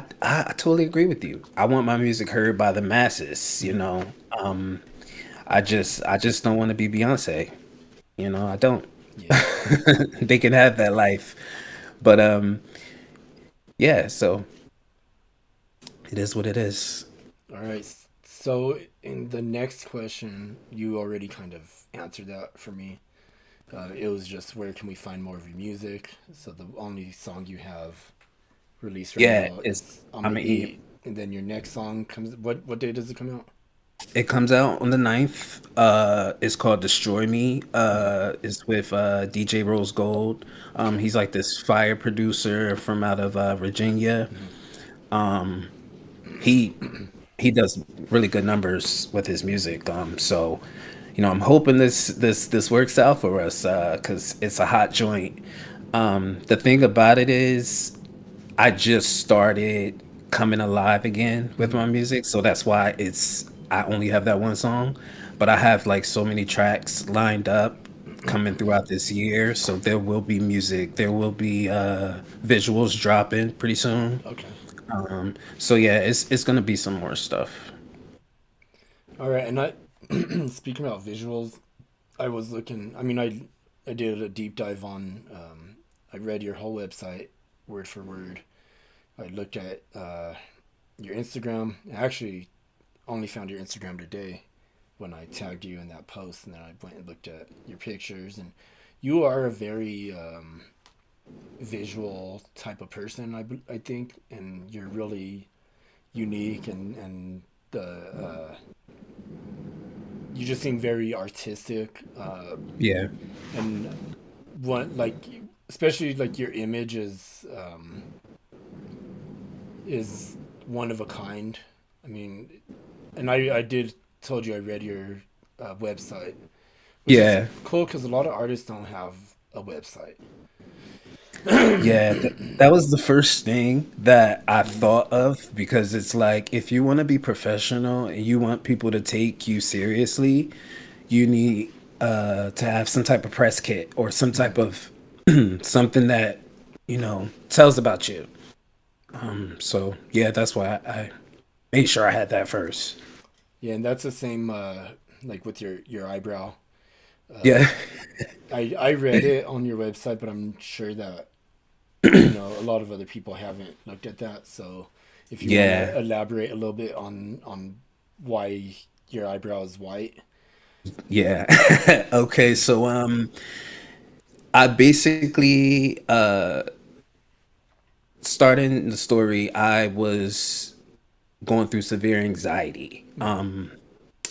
C: totally agree with you. I want my music heard by the masses.
B: mm,
C: I just don't want to be Beyonce. I don't.
B: yeah.
C: They can have that life. But yeah, so it is what it is.
B: All right. So in the next question, you already kind of answered that for me. It was just where can we find more of your music? So the only song you have released right
C: Yeah,
B: now
C: it's
B: is "I'm
C: I
B: gonna
C: mean
B: Eat," and then your next song comes. What day does it come out?
C: it comes out on the 9th. It's called Destroy Me.
B: Mm-hmm.
C: It's with DJ Rose Gold.
B: Okay.
C: He's like this fire producer from out of Virginia.
B: Mm-hmm.
C: He he does really good numbers with his music. So I'm hoping this works out for us because it's a hot joint. The thing about it is I just started coming alive again with
B: Mm-hmm.
C: my music, so that's why I only have that one song, but I have like so many tracks lined up coming throughout this year, so there will be music, there will be visuals dropping pretty soon.
B: Okay.
C: So yeah, it's gonna be some more stuff.
B: All right. And I speaking about visuals, I was looking. I mean, I did a deep dive on. I read your whole website word for word. I looked at your Instagram. I actually only found your Instagram today when I tagged you in that post, and then I went and looked at your pictures. And you are a very visual type of person, I think, and you're really unique and the you just seem very artistic,
C: Yeah.
B: and one like especially like your image is one of a kind. I mean, and I did told you I read your website, which is
C: Yeah.
B: cool because a lot of artists don't have a website.
C: Yeah, that was the first thing that I thought of because it's like if you want to be professional and you want people to take you seriously, you need to have some type of press kit or some type of something that tells about you. So yeah, that's why I made sure I had that first.
B: Yeah, and that's the same like with your eyebrow.
C: Yeah,
B: I read it on your website, but I'm sure that a lot of other people haven't looked at that. So if you want to
C: yeah,
B: elaborate a little bit on why your eyebrow is white.
C: yeah. Okay, so I basically starting the story, I was going through severe anxiety.
B: Mm,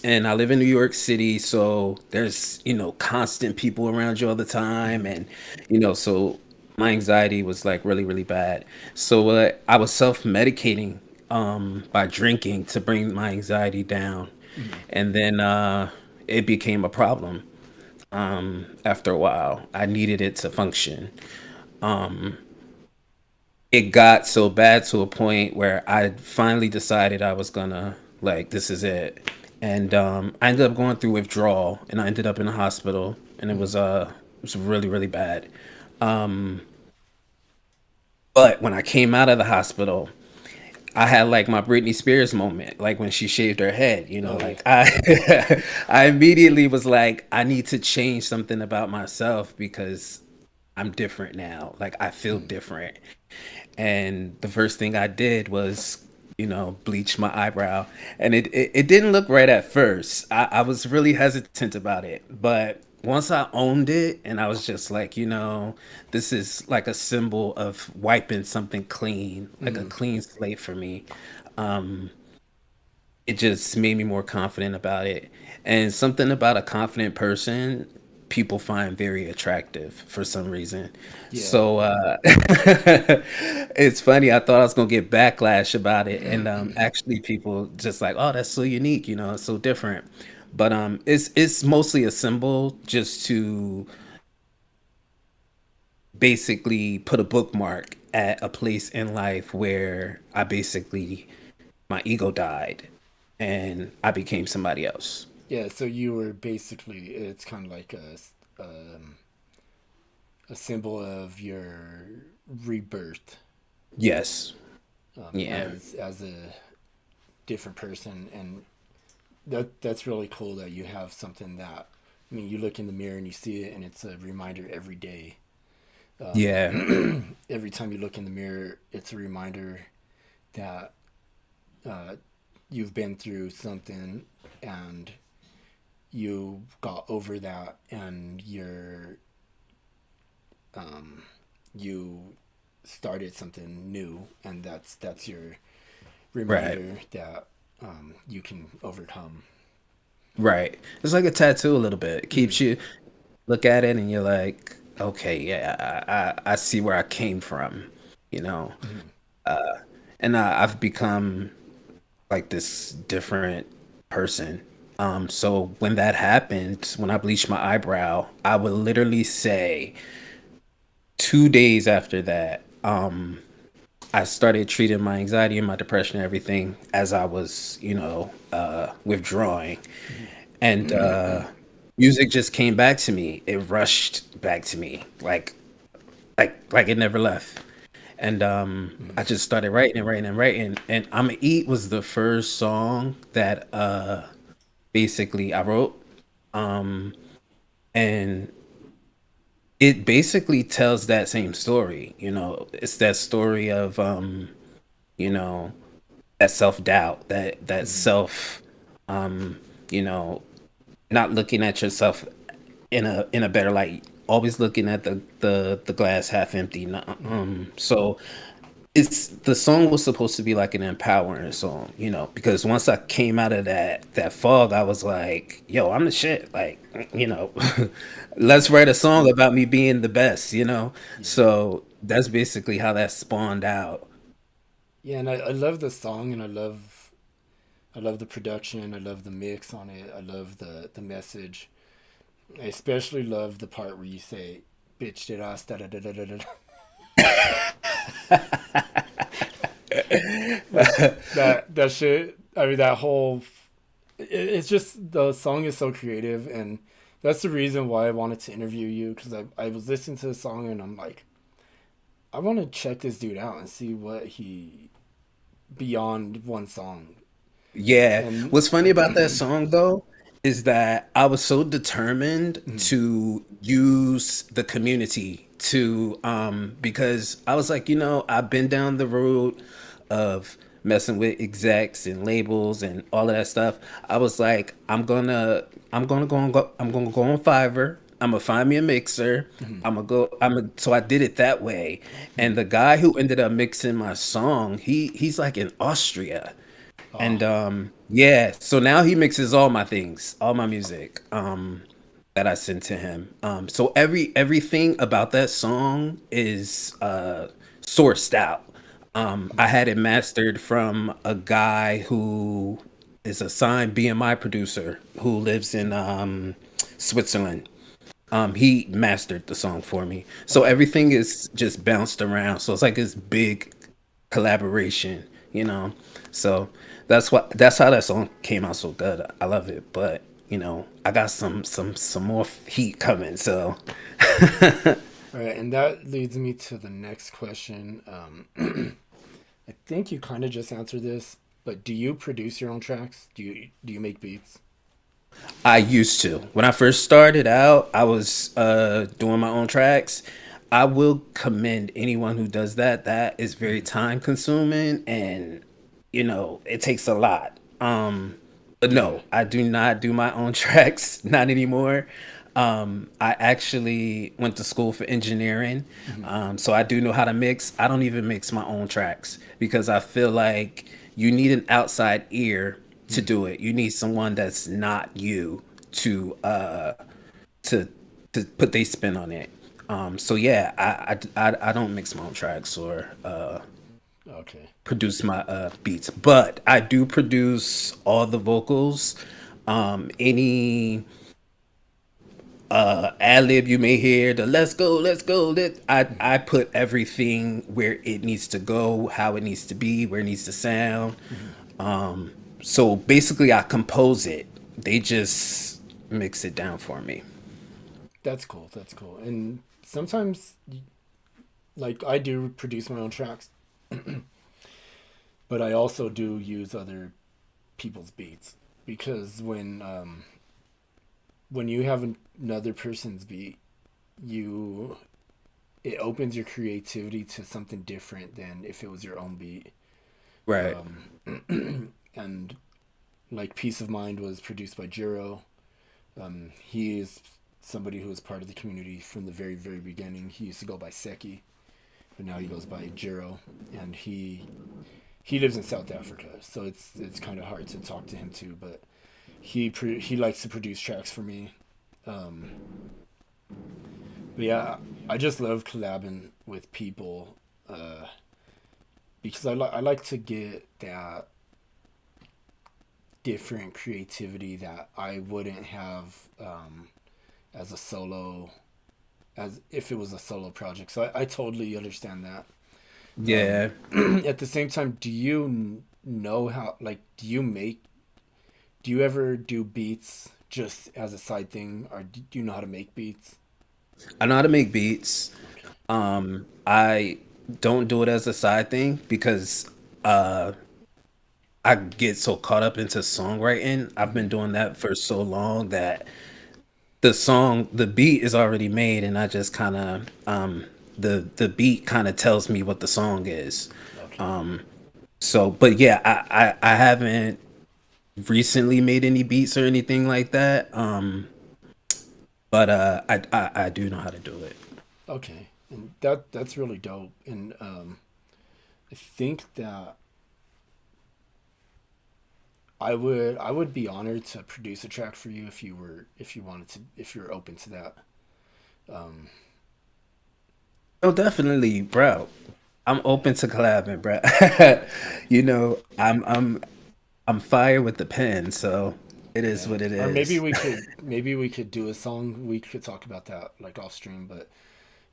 C: And I live in New York City, so there's, constant people around you all the time.
B: mm,
C: So my anxiety was like really, really bad. So I was self-medicating by drinking to bring my anxiety down.
B: mm,
C: And then it became a problem after a while. I needed it to function. It got so bad to a point where I finally decided I was gonna like this is it. And I ended up going through withdrawal and I ended up in the hospital and
B: mm.
C: it was really, really bad. But when I came out of the hospital, I had like my Britney Spears moment, like when she shaved her head,
B: Oh yeah.
C: like I I immediately was like, I need to change something about myself because I'm different now. Like I feel
B: Mm,
C: different. And the first thing I did was, bleach my eyebrow. And it didn't look right at first. I was really hesitant about it. But once I owned it and I was just like, this is like a symbol of wiping something clean, like a
B: mm.
C: clean slate for me. It just made me more confident about it. And something about a confident person, people find very attractive for some reason.
B: Yeah.
C: So it's funny. I thought I was gonna get backlash about it, and actually, people just like, "Oh, that's so unique," it's so different. But it's mostly a symbol just to basically put a bookmark at a place in life where I basically my ego died and I became somebody else.
B: Yeah, so you were basically it's kind of like a symbol of your rebirth,
C: Yes. Yeah.
B: as a different person, and that's really cool that you have something that I mean you look in the mirror and you see it and it's a reminder every day.
C: Yeah.
B: Every time you look in the mirror, it's a reminder that uh, you've been through something and you got over that and you started something new, and that's your
C: Right.
B: reminder that you can overcome.
C: Right. It's like a tattoo a little bit. It
B: Mm,
C: keeps you look at it and you're like, okay, yeah, I see where I came from, you know.
B: mm,
C: And I've become like this different person. So when that happened, when I bleached my eyebrow, I would literally say 2 days after that, I started treating my anxiety and my depression and everything as I was, withdrawing.
B: mm,
C: And music just came back to me. It rushed back to me like it never left. And I
B: mm.
C: just started writing and writing and writing. And I'ma Eat was the first song that basically I wrote. and it basically tells that same story. You know, it's that story of you know, that self doubt, that
B: Mhm.
C: self, you know, not looking at yourself in a better light, always looking at the glass half empty.
B: Mhm.
C: So it's the song was supposed to be like an empowering song, you know, because once I came out of that fog, I was like, yo, I'm the shit. Like, you know, let's write a song about me being the best, you know.
B: Yeah.
C: So that's basically how that spawned out.
B: Yeah, and I love the song, and I love the production. I love the mix on it. I love the message. I especially love the part where you say "bitch did us da da da da da da." That shit. I mean, that whole. It's just the song is so creative, and that's the reason why I wanted to interview you, because I was listening to the song and I'm like, I want to check this dude out and see what he beyond one song.
C: Yeah.
B: And
C: What's funny about that song though is that I was so determined
B: Mhm.
C: to use the community to because I was like, you know, I've been down the road of messing with execs and labels and all of that stuff. I was like, I'm gonna go on Fiverr. I'm gonna find me a mixer.
B: Mhm.
C: So I did it that way. And
B: Mhm.
C: the guy who ended up mixing my song, he's like in Austria.
B: Oh,
C: And yeah, so now he mixes all my things, all my music that I send to him. So everything about that song is sourced out. I had it mastered from a guy who is a signed BMI producer who lives in Switzerland. He mastered the song for me. So
B: okay.
C: everything is just bounced around. So it's like this big collaboration, you know. So that's how that song came out so good. I love it. But, you know, I got some more heat coming. So
B: All right, and that leads me to the next question. I think you kind of just answered this, but do you produce your own tracks? Do you make beats?
C: I used to. When I first started out, I was doing my own tracks. I will commend anyone who does that. That is very
B: Mhm.
C: time consuming and you know, it takes a lot. But
B: Yeah.
C: no, I do not do my own tracks, not anymore. I actually went to school for engineering,
B: Mhm.
C: so I do know how to mix. I don't even mix my own tracks because I feel like you need an outside ear to
B: Mhm.
C: do it. You need someone that's not you to to to put their spin on it. So yeah, I don't mix my own tracks or
B: Okay.
C: produce my beats, but I do produce all the vocals. Any ad lib you may hear, the let's go,
B: Mhm.
C: I put everything where it needs to go, how it needs to be, where it needs to sound.
B: Mhm.
C: So basically, I compose it. They just mix it down for me.
B: That's cool. That's cool. And sometimes, like, I do produce my own tracks, but I also do use other people's beats, because when you have another person's beat, you it opens your creativity to something different than if it was your own beat.
C: Right.
B: And like Peace of Mind was produced by Jiro. He is somebody who was part of the community from the very, very beginning. He used to go by Seki, but now he goes by Jiro, and he lives in South Africa, so it's kind of hard to talk to him too. But he likes to produce tracks for me. Um, but yeah, I just love collabing with people, uh, because I like to get that different creativity that I wouldn't have as a solo, as if it was a solo project. So I totally understand that.
C: Yeah.
B: At the same time, do you know how, like, do you ever do beats just as a side thing, or do you know how to make beats?
C: I know how to make beats.
B: Okay.
C: I don't do it as a side thing because I get so caught up into songwriting. I've been
B: Hmm.
C: doing that for so long that the song, the beat is already made, and I just kind of the beat kind of tells me what the song is.
B: Okay.
C: So, but yeah, I haven't recently made any beats or anything like that. But I do know how to do it.
B: Okay. And that's really dope. And I think that I would be honored to produce a track for you if you wanted to, if you're open to that. Um,
C: Oh, definitely, bro. I'm open to collabing, bro. You know, I'm fire with the pen, so it is
B: yeah.
C: what it
B: Or maybe
C: is.
B: we could do a song. We could talk about that like off stream, but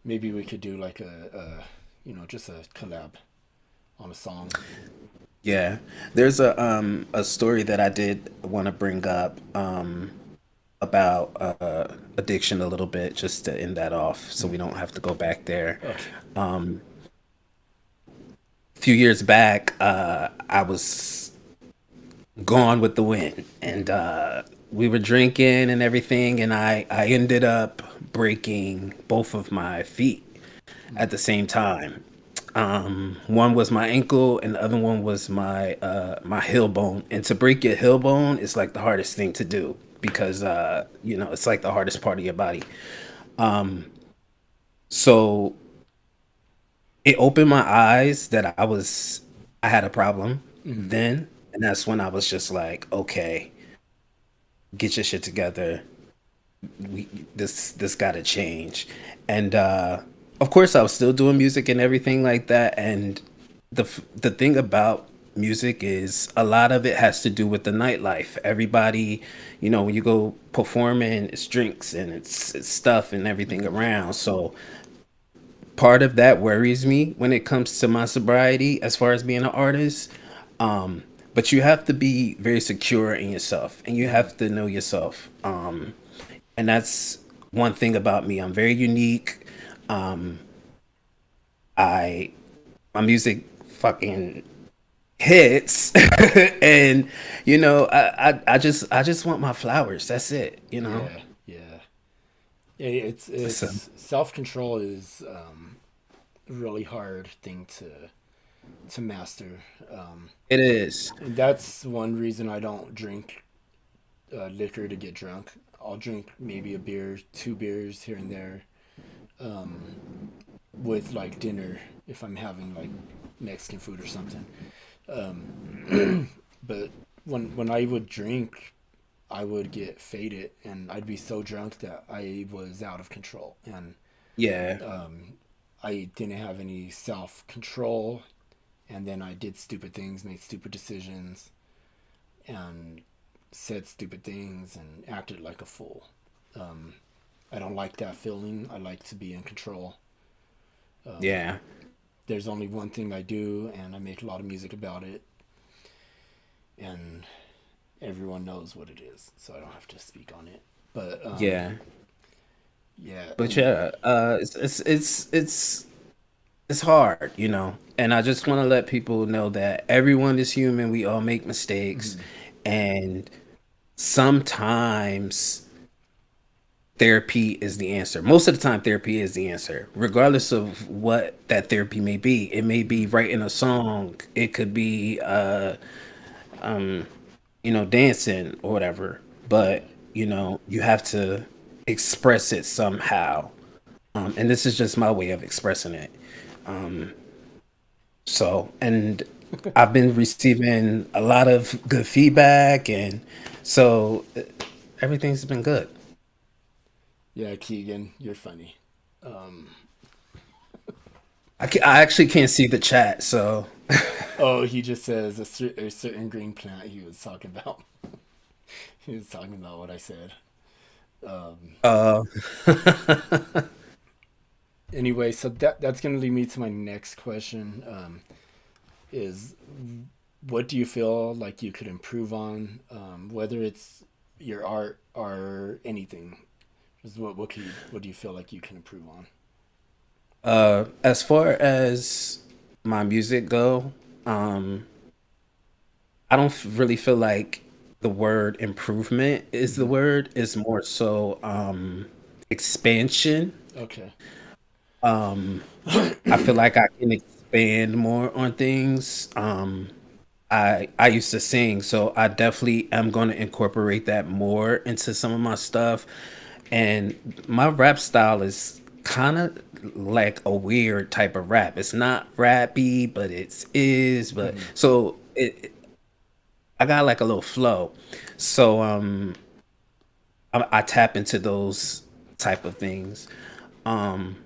B: maybe we could do like just a collab on a song.
C: Yeah, there's a story that I did want to bring up about addiction a little bit, just to end that off, so we
B: Mm.
C: don't have to go back there.
B: Okay.
C: A few years back, I was gone with the wind, and we were drinking and everything, and I ended up breaking both of my feet at
B: Mm.
C: the same time. One was my ankle, and the other one was my heel bone. And to break your heel bone is like the hardest thing to do because it's like the hardest part of your body. So it opened my eyes that I had a problem
B: Mm.
C: then, and that's when I was just like, okay, get your shit together. We this got to change. And of course I was still doing music and everything like that, and the thing about music is a lot of it has to do with the nightlife. Everybody, when you go performing, it's drinks and it's stuff and everything
B: Mm.
C: around. So part of that worries me when it comes to my sobriety as far as being an artist. But you have to be very secure in yourself, and you
B: Mm.
C: have to know yourself. And that's one thing about me. I'm very unique. I My music fucking hits, and I just want my flowers. That's it.
B: Yeah. Yeah. Yeah. It's
C: So
B: it's self control is a really hard thing to master. Um,
C: it is.
B: and that's one reason I don't drink liquor to get drunk. I'll drink maybe a beer, two beers here and there, with like dinner if I'm having like Mexican food or something. But when I would drink, I would get faded and I'd be so drunk that I was out of control and
C: Yeah,
B: I didn't have any self control. And then I did stupid things, made stupid decisions, and said stupid things and acted like a fool. Um, I don't like that feeling. I like to be in control.
C: yeah,
B: There's only one thing I do, and I make a lot of music about it, and everyone knows what it is, so I don't have to speak on it. But
C: yeah.
B: yeah,
C: But
B: and
C: yeah, it's hard. And I just want to let people know that everyone is human. We all make mistakes,
B: mm,
C: and sometimes therapy is the answer. Most of the time, therapy is the answer, regardless of what that therapy may be. It may be writing a song. It could be, dancing or whatever. But
B: yeah,
C: you have to express it somehow. And this is just my way of expressing it. So, and I've been receiving a lot of good feedback, and so everything's been good.
B: yeah, Keegan, you're funny. Um,
C: I actually can't see the chat, so
B: oh, he just says a certain green plant he was talking about. He was talking about what I said. Um,
C: uh,
B: anyway, so that's gonna lead me to my next question. Is what do you feel like you could improve on, whether it's your art or anything? Just what do you feel like you can improve on?
C: as far as my music go, I don't really feel like the word improvement is the
B: Hmm.
C: word. It's more so expansion.
B: Okay.
C: I feel like I can expand more on things. I used to sing, so I definitely am going to incorporate that more into some of my stuff. And my rap style is kind of like a weird type of rap. It's not rappy, but it's is. But
B: Hmm.
C: so I got like a little flow. So I tap into those type of things. Um,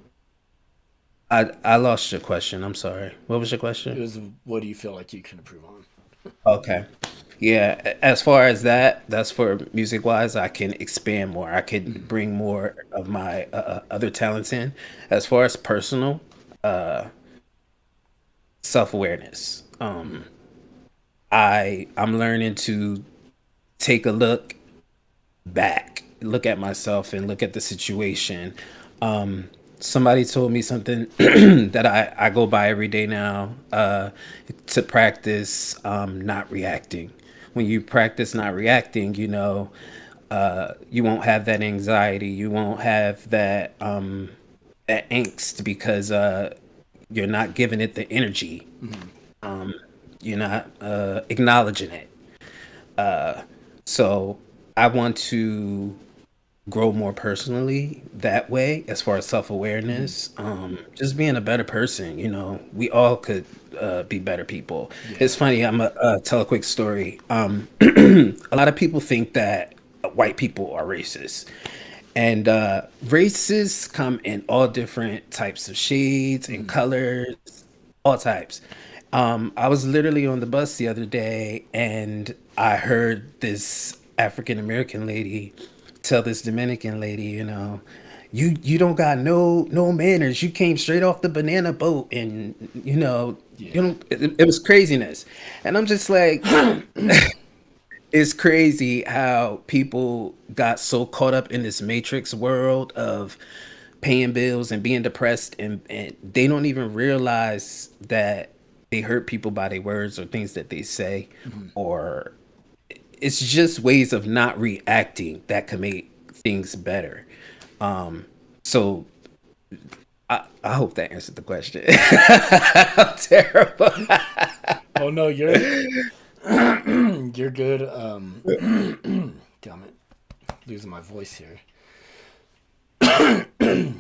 C: I lost your question. I'm sorry. What was your
B: It
C: question?
B: was, what do you feel like you can improve on?
C: Okay. Yeah, as far as that, that's for music wise, I can expand more. I could
B: Hmm.
C: bring more of my other talents in. As far as personal self awareness,
B: Hmm.
C: I'm learning to take a look back, look at myself, and look at the situation. Somebody told me something that I go by every day now, to practice not reacting. When you practice not reacting, you won't have that anxiety. You won't have that angst because you're not giving it the energy.
B: Hmm.
C: You're not acknowledging it. So I want to grow more personally that way as far as
B: Hmm.
C: self-awareness, just being a better person. We all could be better people. It's
B: Yeah.
C: funny, I'm a tell a quick story. A lot of people think that white people are racist, and races come in all different types of shades and
B: Hmm.
C: colors, all types. I was literally on the bus the other day and I heard this African American lady tell this Dominican lady, you don't got no manners. You came straight off the banana boat, and you
B: Yeah.
C: don't. It was craziness, and I'm just like, it's crazy how people got so caught up in this matrix world of paying bills and being depressed, and they don't even realize that they hurt people by their words or things that they say,
B: Hmm.
C: or it's just ways of not reacting that can make things better. So I hope that answered the question. I'm terrible.
B: Oh no, you're good. Damn it, losing my voice here.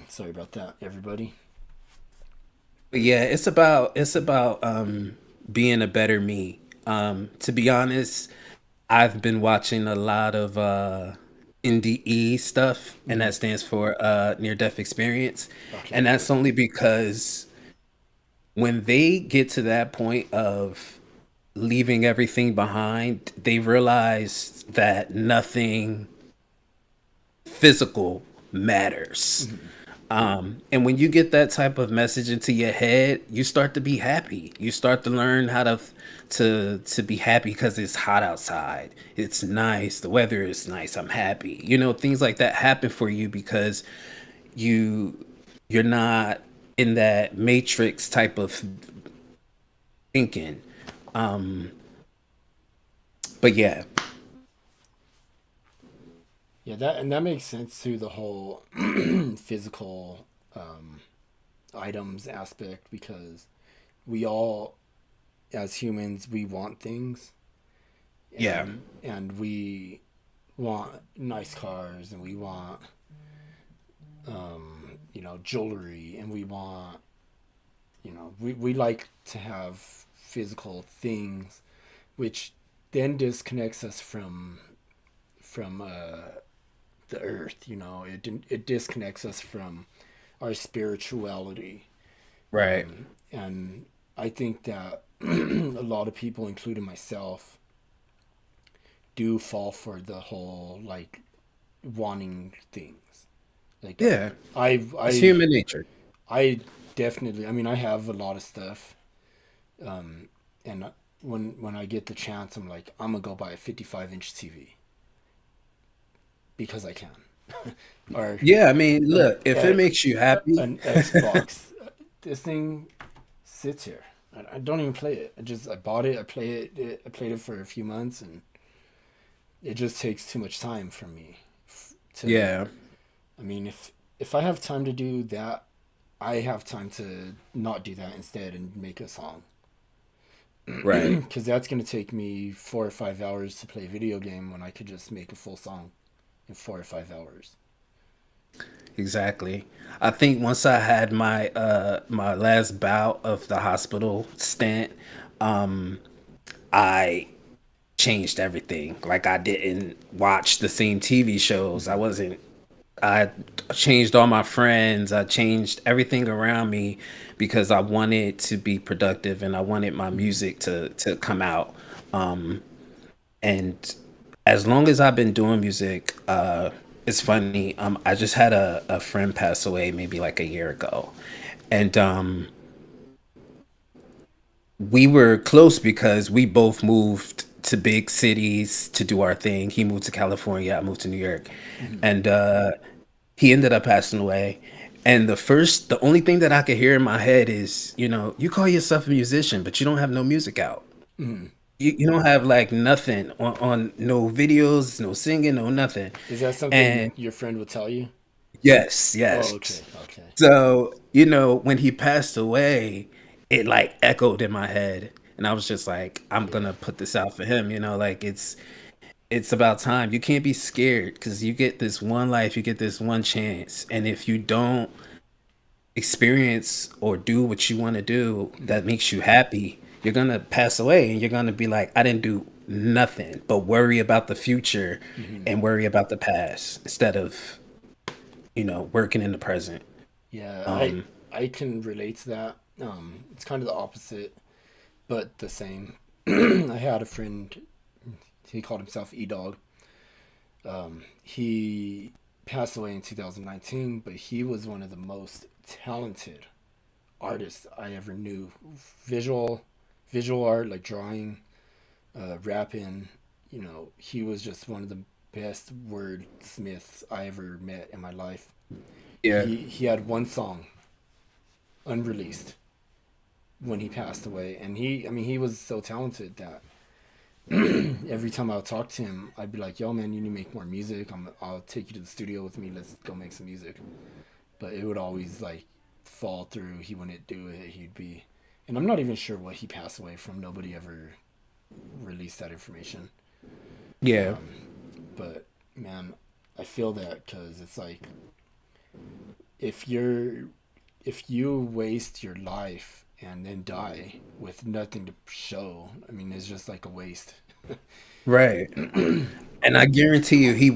B: Sorry about that, everybody.
C: But yeah, it's about being a better me. To be honest, I've been watching a lot of NDE stuff, and
B: Hmm.
C: that stands for near death experience.
B: Okay.
C: And that's only because when they get to that point of leaving everything behind, they realize that nothing physical matters.
B: Hmm.
C: And when you get that type of message into your head, you start to be happy. You start to learn how to be happy because it's hot outside. It's nice. The weather is nice. I'm happy. Things like that happen for you because you you're not in that matrix type of thinking. But yeah,
B: Yeah, that makes sense to the whole physical items aspect, because we all, as humans, we want things,
C: yeah,
B: and we want nice cars, and we want jewelry, and we want, we like to have physical things, which then disconnects us from the earth. It disconnects us from our spirituality.
C: right.
B: And I think that a lot of people, including myself, do fall for the whole, like, wanting things. Like,
C: Yeah,
B: I've
C: it's
B: I
C: human nature.
B: I definitely. I mean, I have a lot of stuff, and when I get the chance, I'm like, I'm gonna go buy a 55-inch TV because I can, or
C: Yeah, I mean,
B: an
C: look, if it makes you happy,
B: an Xbox. This thing sits here. I don't even play it. I bought it. I played it for a few months, and it just takes too much time for me to.
C: Yeah.
B: I mean, if I have time to do that, I have time to not do that instead and make a song.
C: Right.
B: Because that's going to take me 4 or 5 hours to play a video game when I could just make a full song in 4 or 5 hours.
C: Exactly. I think once I had my last bout of the hospital stint, um, I changed everything. Like I didn't watch the same TV shows. I wasn't I changed all my friends. I changed everything around me because I wanted to be productive and I wanted my music to come out. Um, and as long as I've been doing music, it's funny. I just had a friend pass away maybe like a year ago, and we were close because we both moved to big cities to do our thing. He moved to California, I moved to New York,
B: Mm-hmm.
C: and he ended up passing away. And the only thing that I could hear in my head is, you call yourself a musician, but you don't have no music out.
B: Mm-hmm.
C: You don't have like nothing on no videos, no singing, no nothing.
B: Is that
C: And
B: something your friend would tell you?
C: yes,
B: Oh,
C: yes.
B: okay, okay.
C: So, when he passed away, it like echoed in my head. And I was just like, I'm
B: Yeah.
C: gonna put this out for him, like it's about time. You can't be scared because you get this one life, you get this one chance. And if you don't experience or do what you want to do that
B: Mm-hmm.
C: makes you happy, you're gonna pass away and you're gonna be like, I didn't do nothing but worry about the future
B: Mm-hmm.
C: and worry about the past instead of, working in the present.
B: Yeah,
C: Um,
B: I can relate to that. It's kind of the opposite, but the same. I had a friend. He called himself E Dog. He passed away in 2019, but he was one of the most talented artists I ever knew. Visual, visual art like drawing, rapping. He was just one of the best wordsmiths I ever met in my life.
C: yeah,
B: He had one song unreleased when he passed away, and he was so talented that every time I would talk to him, I'd be like, "Yo, man, you need to make more music. I'll take you to the studio with me. Let's go make some music." But it would always like fall through. He wouldn't do it. He'd be, and I'm not even sure what he passed away from. Nobody ever released that information.
C: yeah,
B: Um, but man, I feel that because it's like if you're if you waste your life and then die with nothing to show, I mean, it's just like a waste.
C: right. And I guarantee you, he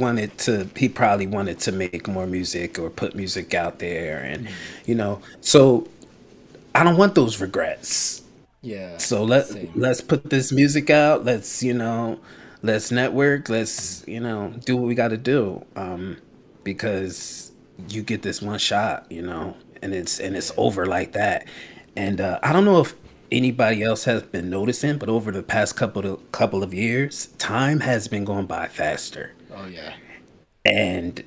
C: probably wanted to make more music or put music out there. And,
B: Mm.
C: so I don't want those regrets.
B: Yeah,
C: So
B: same.
C: let's put this music out. Let's network. Let's, do what we got to do. Because you get this one shot, and it's
B: Yeah.
C: over like that. And I don't know if anybody else has been noticing, but over the past couple of years, time has been going by faster,
B: Oh yeah.
C: and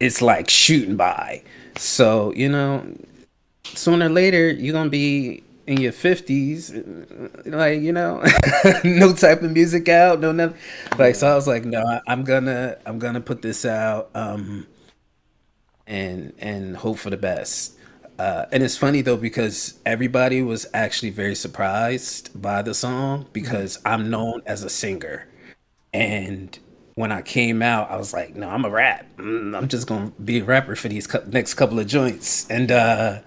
C: it's like shooting by. So sooner or later you're gonna be in your 50s, like, no type of music out, no nothing. Like, so I
B: Yeah.
C: was like, no, I'm gonna put this out, and hope for the best. And it's funny though because everybody was actually very surprised by the song
B: Mhm.
C: because I'm known as a singer. And when I came out, I was like, no, I'm a rap. I'm just gonna be a rapper for these next couple of joints. And
B: Yeah.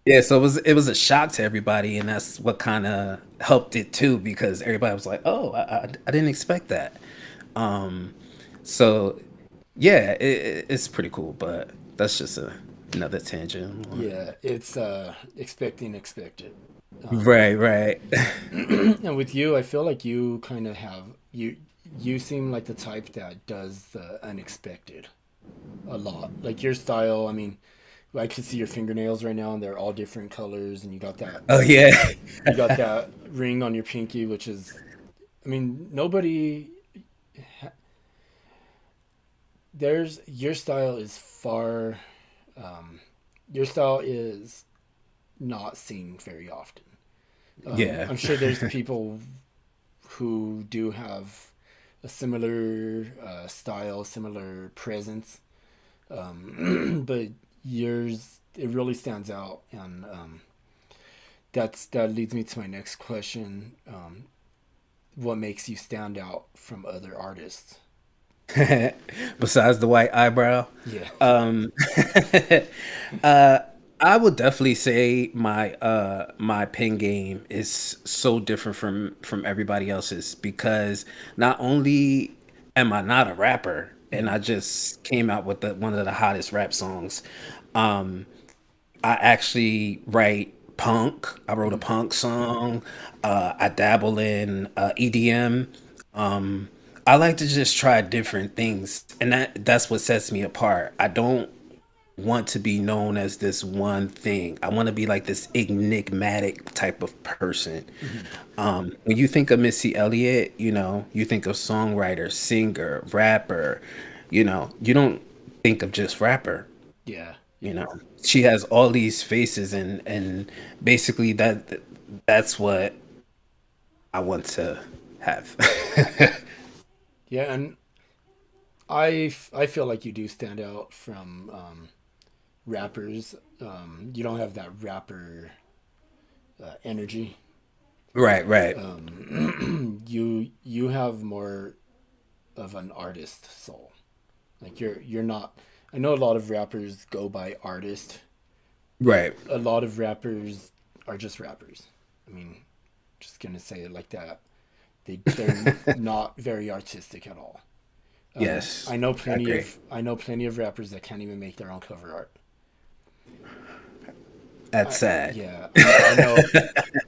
C: yeah, so it was a shock to everybody, and that's what kind of helped it too because everybody was like, oh, I didn't expect that. So yeah, it's pretty cool, but that's just another tangent.
B: Yeah. It's expecting expected. Um,
C: Right, right.
B: and with you, I feel like you kind of have you seem like the type that does the unexpected a lot. Like your style, I mean, I can see your fingernails right now and they're all different colors and
C: Oh yeah.
B: you got that ring on your pinky which is I mean, nobody there's your style is far um your style is not seen very often.
C: Yeah.
B: I'm sure there's people who do have a similar style, similar presence. But yours, it really stands out, and that leads me to my next question. What makes you stand out from other artists?
C: Besides the white eyebrow,
B: Yeah.
C: um, uh, I would definitely say my pen game is so different from everybody else's because not only am I not a rapper and
B: Mhm.
C: I just came out with one of the hottest rap songs, um, I actually write punk. I wrote a
B: Mhm.
C: punk song. I dabble in EDM. Um, I like to just try different things, and that's what sets me apart. I don't want to be known as this one thing. I want to be like this enigmatic type of person.
B: Mhm.
C: When you think of Missy Elliott, you think of songwriter, singer, rapper. You don't think of just rapper.
B: Yeah.
C: You
B: Yeah.
C: know, she has all these faces, and basically that's what I want to have.
B: Yeah, and I feel like you do stand out from rappers. You don't have that rapper energy.
C: Right, right.
B: You have more of an artist soul. Like you're not. I know a lot of rappers go by artist, but
C: Right.
B: a lot of rappers are just rappers. I mean, just gonna say it like that. They're not very artistic at all.
C: Yes. I agree.
B: I know plenty of rappers that can't even make their own cover art.
C: That's sad.
B: I know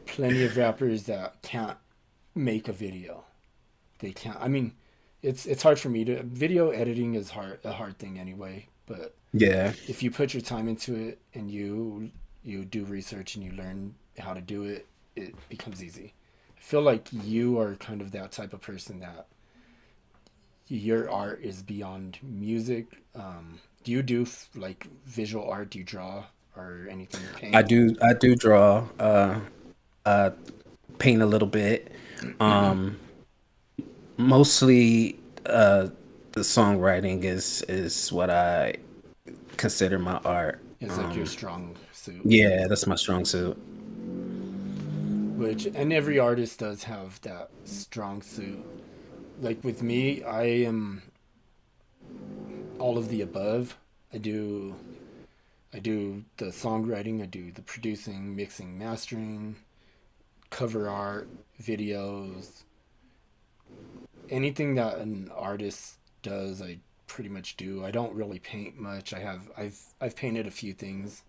B: plenty of rappers that can't make a video. They can't. I mean, it's hard for me to. Video editing is a hard thing anyway. But
C: Yeah,
B: if you put your time into it and you do research and you learn how to do it, it becomes easy. I feel like you are kind of that type of person that your art is beyond music. Do you do like visual art? Do you draw or anything?
C: I
B: Paint?
C: do. I do draw, uh, paint a little bit. Um, Mostly, the songwriting is what I consider my art.
B: Is like your strong suit.
C: Yeah, that's my strong suit.
B: Which and every artist does have that strong suit. Like with me, I am all of the above. I do I do the songwriting, I do the producing, mixing, mastering, cover art, videos, anything that an artist does, I pretty much do. I don't really paint much. I've painted a few things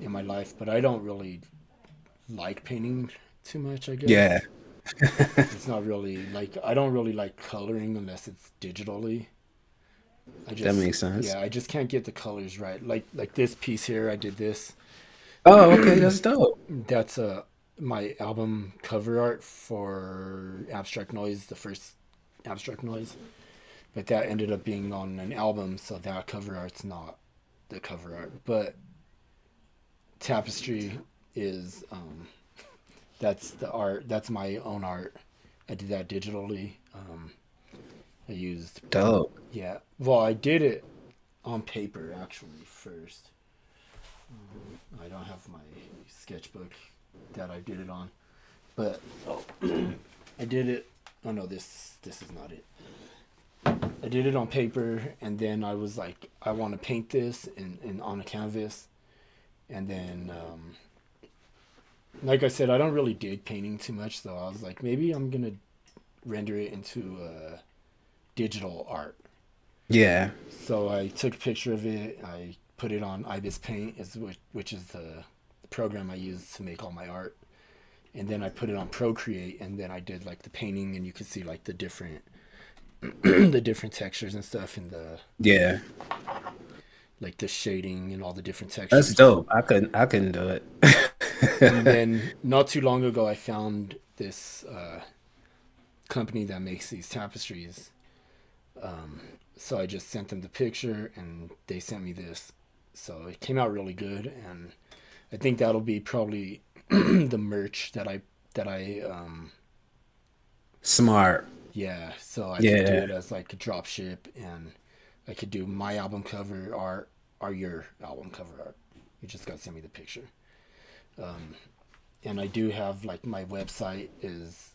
B: in my life, but I don't really like painting too much. I
C: Yeah,
B: guess it's not really like I don't really like coloring unless it's digitally. I
C: that
B: just
C: makes sense.
B: yeah, I just can't get the colors right. Like this piece here, I did this.
C: Oh, okay, that's dope.
B: That's my album cover art for Abstract Noise, the first Abstract Noise. But that ended up being on an album, so that cover art's not the cover art. But Tapestry is that's the art. That's my own art. I did that digitally. I used
C: Dope.
B: yeah. Well, I did it on paper actually first. I don't have my sketchbook that I did it on, but oh, I did it. Oh no, this is not it. I did it on paper, and then I was like, I want to paint this in on a canvas, and then like I said, I don't really dig painting too much, so I was like, maybe I'm gonna render it into digital art.
C: Yeah,
B: So I took a picture of it. I put it on Ibis Paint, which is the program I use to make all my art. And then I put it on Procreate, and then I did like the painting, and you could see like the different the different textures and stuff, and the
C: yeah,
B: like the shading and all the different
C: that's
B: textures.
C: dope. I couldn't do
B: And
C: it.
B: then not too long ago, I found this company that makes these tapestries. So I just sent them the picture, and they sent me this. So it came out really good, and I think that'll be probably the merch that I
C: Smart.
B: Yeah, so I could do
C: Yeah.
B: it as like a drop ship, and I could do my album cover art or your album cover art. You just gotta send me the picture. And I do have like my website is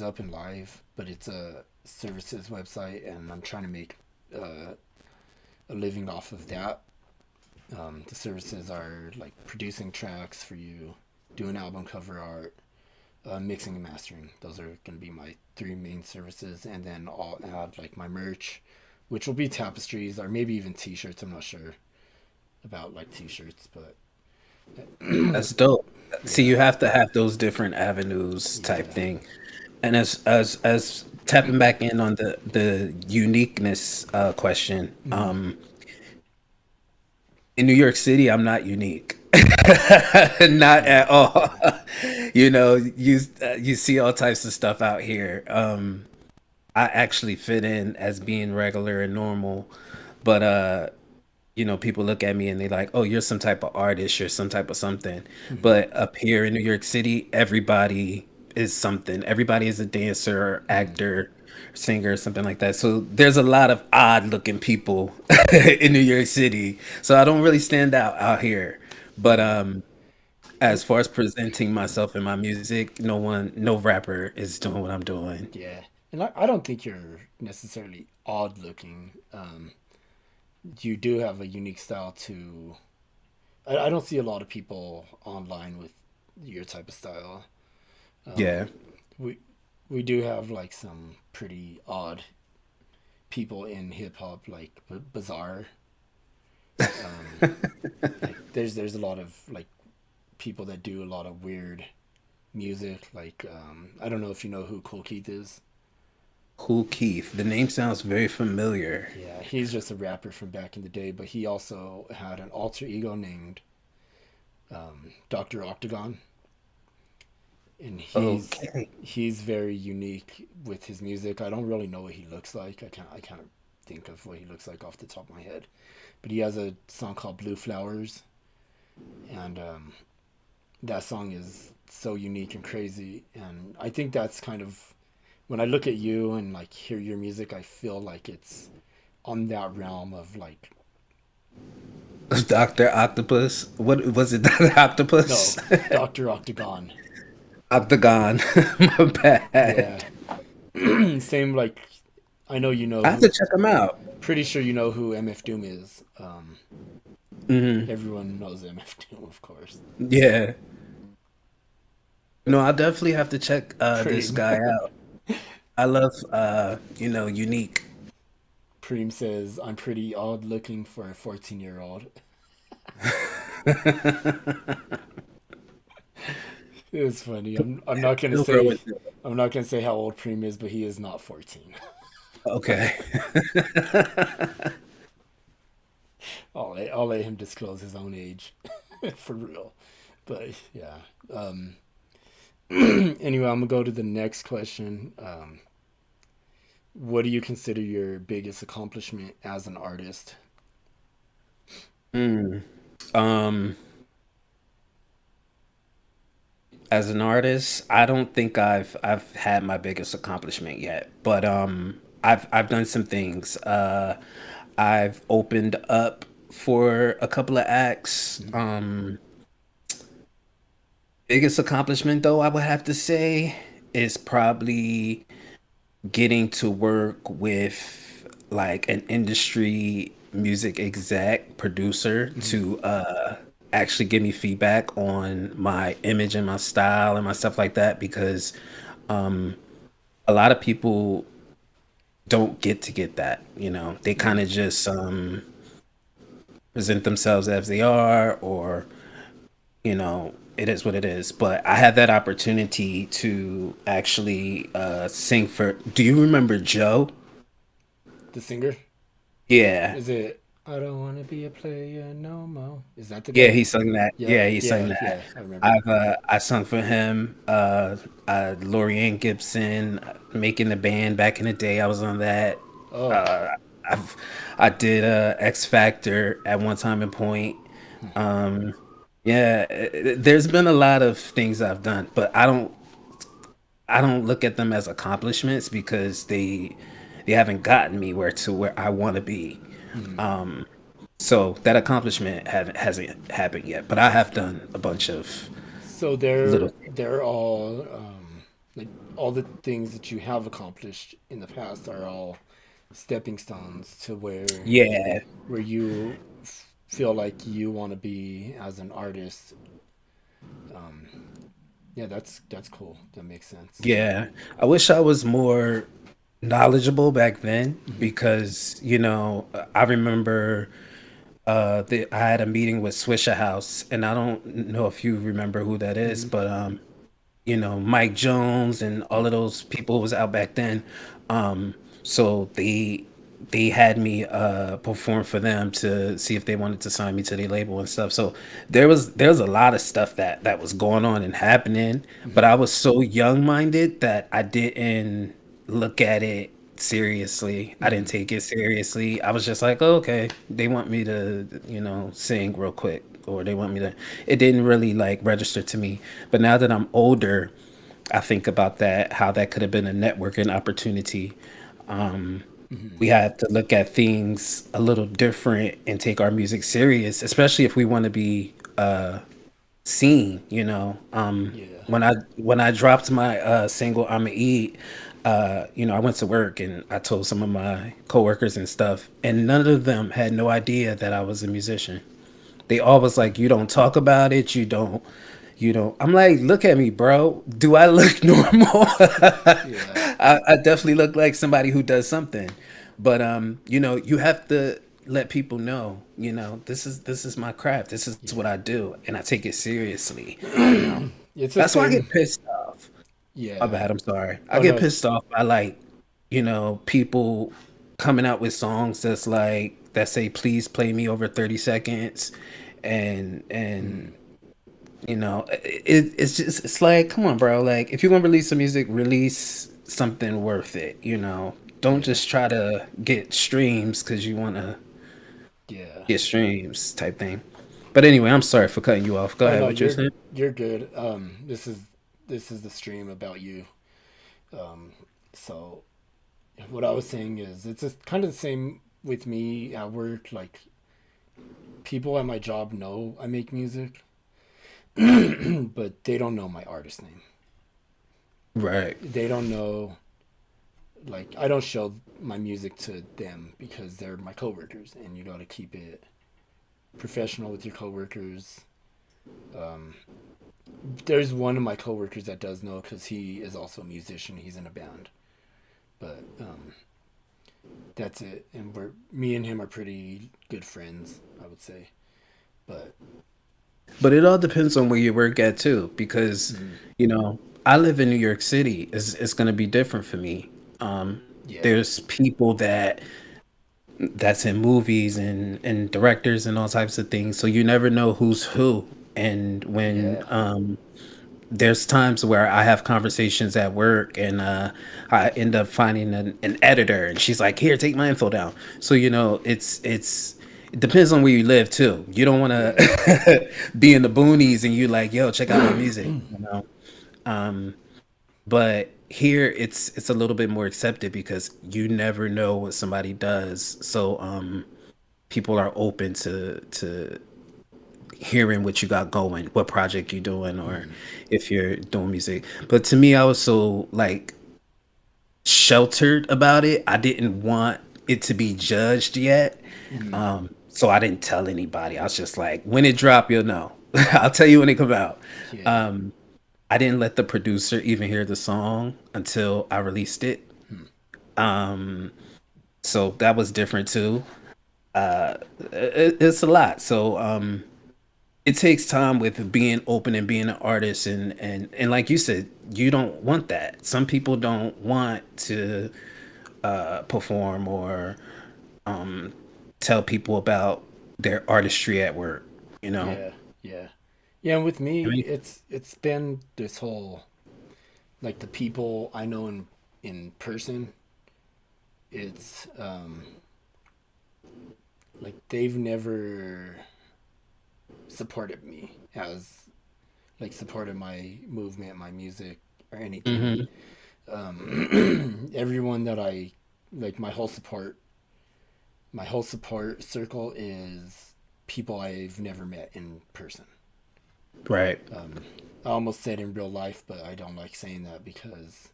B: up and live, but it's a services website, and I'm trying to make uh, a living off of that. The services are like producing tracks for you, doing album cover art, mixing and mastering. Those are going to be my three main services, and then I'll add like my merch, which will be tapestries or maybe even T-shirts. I'm not sure about like T-shirts, but
C: That's dope. See,
B: yeah,
C: you have to have those different avenues type
B: yeah,
C: thing. And as tapping back in on the uniqueness question,
B: mm,
C: in New York City, I'm not unique. Not at all. You know, you see all types of stuff out here. I actually fit in as being regular and normal, but people look at me and they like, "Oh, you're some type of artist, you're some type of something."
B: hmm,
C: But up here in New York City, everybody is something. Everybody is a dancer,
B: mm,
C: actor, singer, something like that. So there's a lot of odd looking people in New York City. So I don't really stand out here. But
B: yeah,
C: as
B: and
C: far as presenting myself and my music, no rapper is doing what I'm doing.
B: yeah, and I don't think you're necessarily odd looking. You do have a unique style to. I don't see a lot of people online with your type of style.
C: Yeah.
B: We we do have like some pretty odd people in hip hop, like bizarre. Like there's a lot of like people that do a lot of weird music. Like I don't know if you know who Cool Keith is.
C: Cool Keith. The name sounds very familiar.
B: Yeah, he's just a rapper from back in the day, but he also had an alter ego named Doctor Octagon, and
C: Okay.
B: he's very unique with his music. I don't really know what he looks like. I can't think of what he looks like off the top of my head, but he has a song called Blue Flowers, and that song is so unique and crazy. And I think that's kind of when I look at you and like hear your music, I feel like it's on that realm of like
C: Dr. Octopus. What was it? Dr. Octopus?
B: no, Doctor Octagon.
C: Octagon. My
B: Yeah,
C: bad.
B: same like I know you know
C: I have to
B: who.
C: check them out.
B: Pretty sure you know who MF Doom is.
C: Hmm.
B: Everyone knows MF Doom, of course.
C: Yeah. No, I'll definitely have to check this
B: Preem,
C: guy out. I love unique.
B: Preem says I'm pretty odd looking for a 14-year-old. It's funny. I'm not gonna
C: He'll grow
B: say
C: into it.
B: I'm not gonna say how old Preem is, but he is not 14.
C: Okay.
B: I'll let him disclose his own age for real. But yeah. Anyway, I'm gonna go to the next question. What do you consider your biggest accomplishment as an artist?
C: Mm. Um, as an artist, I don't think I've had my biggest accomplishment yet, but I've done some things. I've opened up for a couple of acts.
B: Mhm.
C: Biggest accomplishment though, I would have to say, is probably getting to work with like an industry music exec producer
B: Mhm.
C: to actually give me feedback on my image and my style and my stuff like that because a lot of people don't get to get that, they kind of
B: Mhm.
C: just present themselves as they are, or it is what it is. But I had that opportunity to actually sing for. Do you remember Joe?
B: The singer?
C: Yeah,
B: Is it I don't want to be a player no more? Is that the
C: yeah,
B: guy?
C: he sung that.
B: Yeah,
C: Yeah, he sung
B: yeah,
C: that.
B: yeah. I remember.
C: I sung for him. Lorianne Gibson, making the band back in the day. I was on that.
B: Oh,
C: Uh, I've I did X Factor at one time and point. Yeah, there's been a lot of things I've done, but I don't. I don't look at them as accomplishments because they haven't gotten me where I want to be.
B: Mm.
C: So that accomplishment haven't hasn't happened yet. But I have done a bunch of
B: So
C: little.
B: they're all like all the things that you have accomplished in the past are all stepping stones to
C: Yeah,
B: where you feel like you want to be as an artist. Um, yeah, that's cool. That makes sense.
C: yeah. I wish I was more knowledgeable back then
B: Hmm.
C: because I remember I had a meeting with Swisher House, and I don't know if you remember who that is,
B: Hmm.
C: but Mike Jones and all of those people was out back then. So they had me perform for them to see if they wanted to sign me to their label and stuff. So there was a lot of stuff that was going on and happening, but
B: Hmm.
C: I was so young minded that I didn't look at it seriously. I didn't
B: Hmm.
C: take it seriously. I was just like, oh, okay, they want me to, sing real quick, or they want me to. It didn't really like register to me. But now that I'm older, I think about that, how that could have been a networking opportunity.
B: Hmm.
C: We have to look at things a little different and take our music serious, especially if we want to be seen.
B: Yeah.
C: When I dropped my single "I'ma Eat," I went to work and I told some of my coworkers and stuff, and none of them had no idea that I was a musician. They all was like, "You don't talk about it. You don't." I'm like, "Look at me, bro. Do I look normal?"
B: Yeah.
C: I definitely look like somebody who does something, but you have to let people know, this is my craft. This is what
B: Yeah.
C: I do, and I take it seriously.
B: It's the
C: That's why I
B: same.
C: get pissed off. My
B: Yeah.
C: bad. I'm sorry. I
B: Oh
C: get
B: no.
C: pissed off by like, people coming out with songs that say please play me over 30 seconds and
B: Mhm.
C: it's like, come on, bro. Like, if you're gonna release some music, release something worth it. Don't
B: Yeah.
C: just try to get streams because you want to
B: Yeah.
C: get streams type thing. But anyway, I'm sorry for cutting you off. Go
B: Oh
C: ahead,
B: no,
C: what you're saying.
B: you're good. This is the stream about you. So what I was saying is it's just kind of the same with me at work. Like people at my job know I make music, but they don't know my artist name.
C: Right.
B: They don't know, like I don't show my music to them because they're my coworkers, and you got to keep it professional with your coworkers. Um, there's one of my coworkers that does know because he is also a musician. He's in a band, but that's it. And me and him are pretty good friends, I would say. But
C: But it all depends on where you work at too, because
B: mm,
C: I live in New York City. It's gonna be different for me. Um,
B: yeah,
C: there's people that's in movies and directors and all types of things, so you never know who's who. And when
B: yeah,
C: there's times where I have conversations at work and I end up finding an editor and she's like, here, take my info down. So it depends on where you live too. You don't want
B: yeah,
C: to be in the boonies and you like, yo, check out my music. But here it's a little bit more accepted because you never know what somebody does. So people are open to hearing what you got going, what project you're doing, or
B: mm,
C: if you're doing music. But to me, I was so like sheltered about it. I didn't want it to be judged yet.
B: mm,
C: So I didn't tell anybody. I was just like, when it drop, you'll know. I'll tell you when it come out.
B: yeah,
C: I didn't let the producer even hear the song until I released it.
B: mm,
C: So that was different too. It's a lot. So it takes time with being open and being an artist and like you said, you don't want that. Some people don't want to perform or tell people about their artistry at work.
B: yeah, yeah, yeah. And with
C: I
B: me,
C: mean,
B: it's been this whole like the people I know in person. It's like they've never supported me as like supported my movement, my music or anything.
C: Hmm.
B: Everyone that I like, my whole support circle is people I've never met in person.
C: Right.
B: I almost said in real life, but I don't like saying that because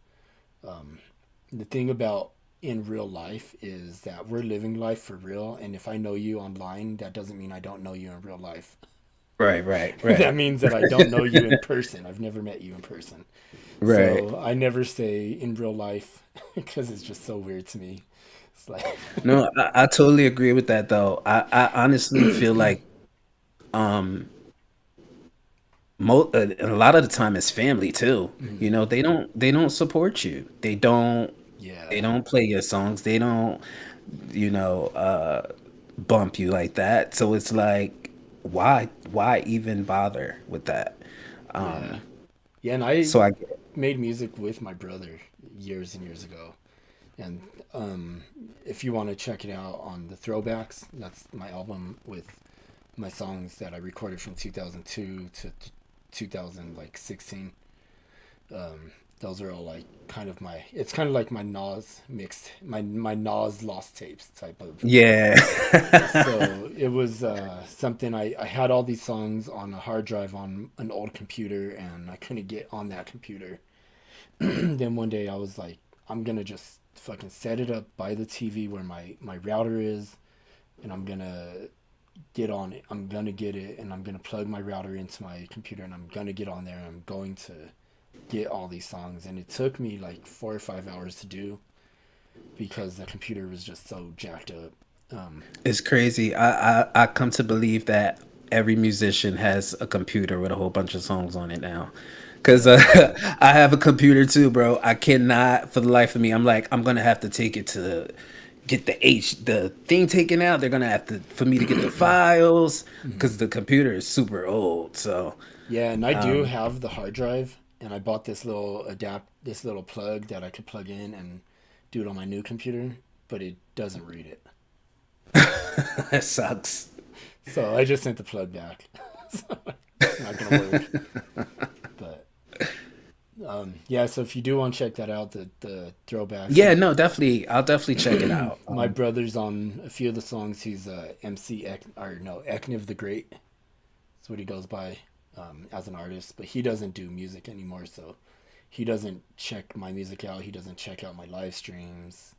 B: the thing about in real life is that we're living life for real, and if I know you online, that doesn't mean I don't know you in real life.
C: Right. Right.
B: That
C: Right.
B: means that I don't know you in person. I've never met you in person.
C: Right.
B: So I never say in real life because it's just so weird to me. It's like,
C: No, I totally agree with that though. I honestly feel like um a lot of the time it's family too. You
B: mm,
C: know, they don't support you. They
B: yeah,
C: don't play your songs. They don't, you know, bump you like that. So it's like why even bother with that?
B: yeah,
C: Um
B: yeah. And I
C: so I
B: made music with my brother years and years ago. And um, if you want to check it out on the Throwbacks, that's my album with my songs that I recorded from 2002 to 2016. Those are all like kind of my. It's kind of like my Nas mixed, my Nas lost tapes type of.
C: yeah.
B: So it was something I had all these songs on a hard drive on an old computer, and I couldn't get on that computer. Then one day I was like, I'm gonna just fucking set it up by the TV where my router is, and I'm gonna get on it. I'm gonna get it, and I'm gonna plug my router into my computer, and I'm gonna get on there, and I'm going to get all these songs. And it took me like 4 or 5 hours to do because the computer was just so jacked up. Um,
C: It's crazy. I come to believe that every musician has a computer with a whole bunch of songs on it now. Cause
B: yeah,
C: I have a computer too, bro. I cannot for the life of me. I'm like, I'm gonna have to take it to get the thing taken out. They're gonna have to for me to get the files because the computer is super old. So
B: yeah, and I do have the hard drive, and I bought this little plug that I could plug in and do it on my new computer, but it doesn't read it.
C: that sucks.
B: So I just sent the plug back. So it's not gonna work. But yeah, so if you do want to check that out, the throwbacks,
C: Yeah, no, definitely. I'll definitely check it out.
B: my brother's on a few of the songs. He's MC or no Ekniv the Great. That's what he goes by as an artist. But he doesn't do music anymore, so he doesn't check my music out. He doesn't check out my live streams.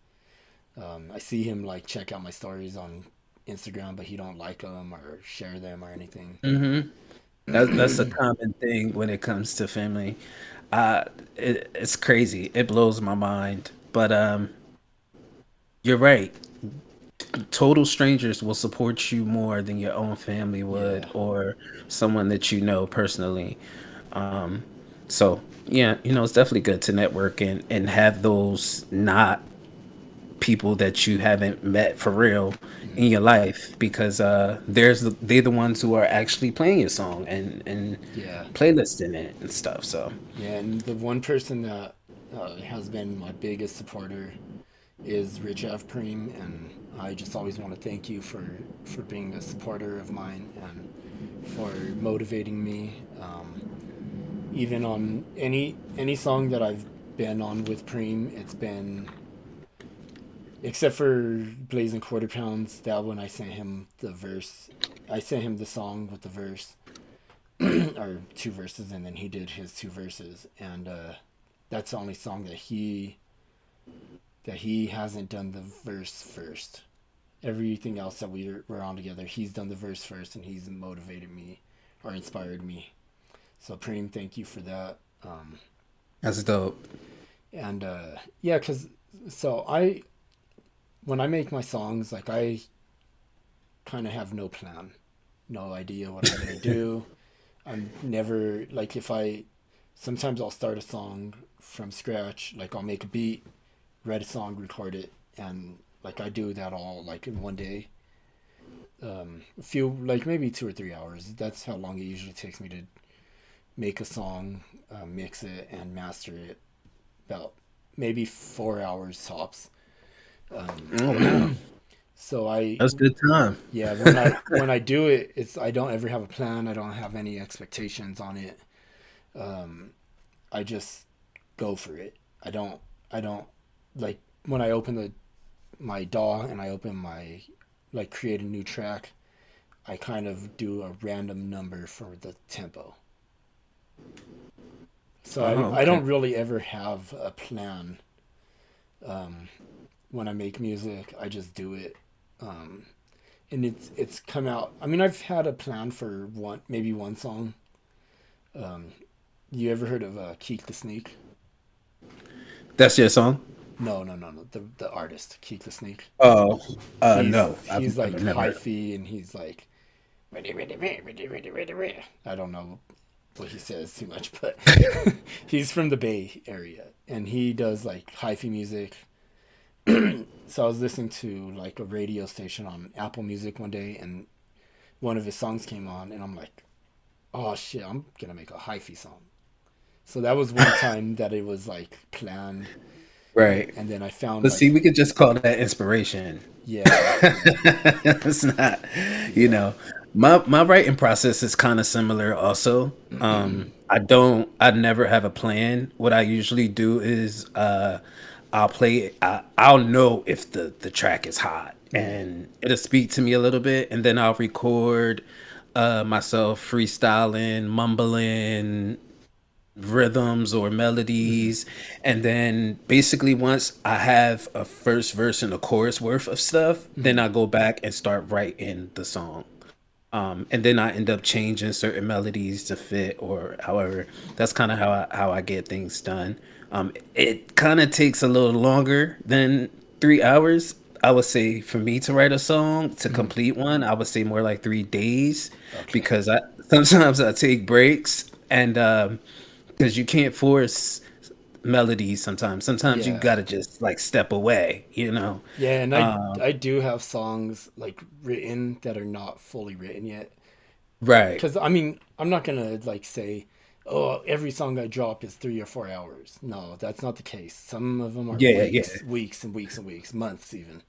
B: I see him like check out my stories on Instagram, but he don't like them or share them or anything.
C: That's a common thing when it comes to family. Uh, it's crazy. It blows my mind. But you're right. Total strangers will support you more than your own family would,
B: Yeah,
C: or someone that you know personally. Um, so yeah, it's definitely good to network and have those not people that you haven't met for real in your life because they're the ones who are actually playing your song and
B: yeah.
C: playlisting it and stuff. So
B: Yeah, and the one person that has been my biggest supporter is Rich F. Preem, and I just always want to thank you for being a supporter of mine and for motivating me. Even on any song that I've been on with Preem, it's been except for Blazing Quarter Pounds. That one I sent him the verse. I sent him the song with the verse or two verses, and then he did his two verses, and that's the only song that he hasn't done the verse first. Everything else that we're on together, he's done the verse first, and he's motivated me or inspired me. So Preem, thank you for that.
C: that's dope.
B: And yeah, cause so I when I make my songs, like I kind of have no plan, no idea what I'm gonna do. I'm never like if I sometimes I'll start a song from scratch, like I'll make a beat, write a song, record it, and like I do that all like in one day. A few like maybe 2 or 3 hours. That's how long it usually takes me to make a song, mix it, and master it. About maybe 4 hours tops.
C: Oh wow,
B: So I
C: that's good time.
B: yeah when I do it, it's I don't ever have a plan. I don't have any expectations on it. I just go for it. I don't like when I open the my DAW and I open my like create a new track. I kind of do a random number for the tempo. So
C: Oh,
B: I
C: okay.
B: don't really ever have a plan when I make music. I just do it. Um, and it's come out. I mean, I've had a plan for one maybe one song. You ever heard of Keek the Sneak?
C: That's your song?
B: No, no, no, no. The artist Keek the Sneak.
C: Oh, no,
B: He's like
C: I've never heard.
B: hyphy and he's like I don't know what he says too much, but he's from the Bay Area and he does like hyphy music. So I was listening to like a radio station on Apple Music one day and one of his songs came on and I'm like, oh shit, I'm gonna make a hyphy song. So that was one time that it was like planned,
C: Right.
B: and then I found
C: But see,
B: like,
C: we could just call that inspiration.
B: yeah,
C: It's not, you
B: yeah,
C: know, my writing process is kind of similar also. I never have a plan. What I usually do is I'll play it. I'll know if the track is hot and it'll speak to me a little bit, and then I'll record myself freestyling, mumbling rhythms or melodies, and then basically once I have a first verse and a chorus worth of stuff, then I go back and start writing the song. And then I end up changing certain melodies to fit, or however. That's kind of how I get things done. It kind of takes a little longer than 3 hours. I would say for me to write a song to complete one, I would say more like 3 days,
B: okay,
C: because I sometimes I take breaks, and because you can't force melodies sometimes. Sometimes you
B: yeah,
C: gotta just like step away, you know.
B: yeah, and I do have songs like written that are not fully written yet.
C: Right.
B: Because I mean, I'm not gonna like say, oh, every song I drop is 3 or 4 hours. No, that's not the case. Some of them are
C: Yeah, yeah.
B: weeks, weeks and weeks and weeks, months even.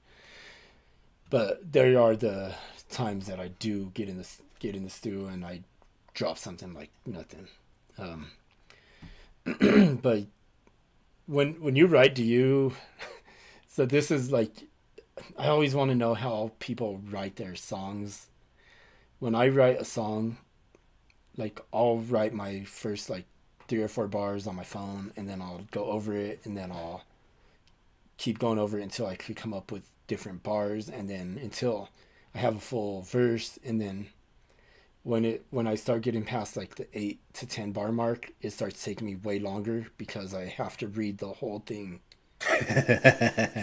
B: But there are the times that I do get in the stew and I drop something like nothing. Um, but when you write, do you? So this is like I always want to know how people write their songs. When I write a song, like I'll write my first like 3 or 4 bars on my phone, and then I'll go over it, and then I'll keep going over it until I could come up with different bars, and then until I have a full verse, and then when I start getting past like the 8 to 10 bar mark, it starts taking me way longer because I have to read the whole thing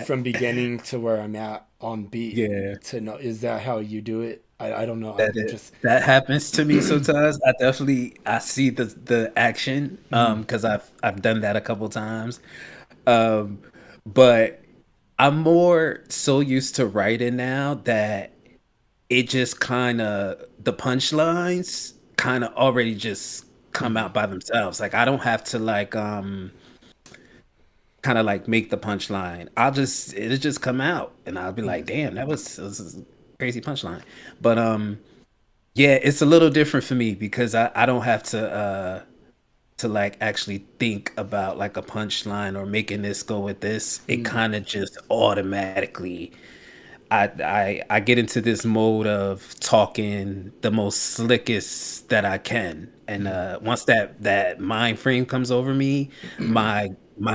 B: from beginning to where I'm at on beat
C: Yeah.
B: to know. Is that how you do it? I don't know.
C: That
B: I'm
C: it,
B: just
C: that happens to me sometimes. I see the action because I've done that a couple times. Um but I'm more so used to writing now that it just kind of the punchlines kind of already just come out by themselves. Like I don't have to like kind of like make the punchline. It'll just come out and I'll be like, damn, this is a crazy punchline. But yeah, it's a little different for me because I don't have to like actually think about like a punchline or making this go with this. It kind of just automatically I get into this mode of talking the most slickest that I can. And once that mind frame comes over me, my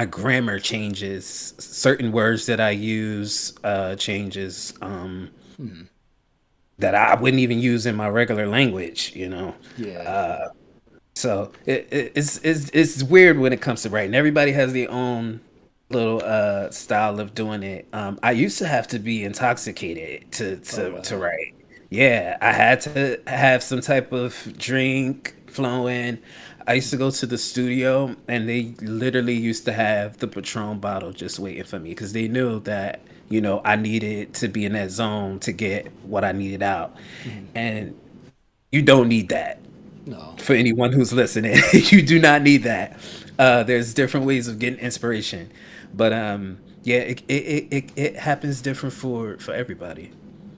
C: grammar changes. Certain words that I use changes that I wouldn't even use in my regular language, you know.
B: yeah.
C: So it's weird when it comes to writing. Everybody has their own little style of doing it. I used to have to be intoxicated
B: Oh
C: to
B: wow.
C: write. Yeah, I had to have some type of drink flowing. I used to go to the studio and they literally used to have the Patron bottle just waiting for me because they knew that, I needed to be in that zone to get what I needed out.
B: Mhm.
C: And you don't need that
B: No.
C: for anyone who's listening. You do not need that. There's different ways of getting inspiration, but yeah, it happens different for everybody.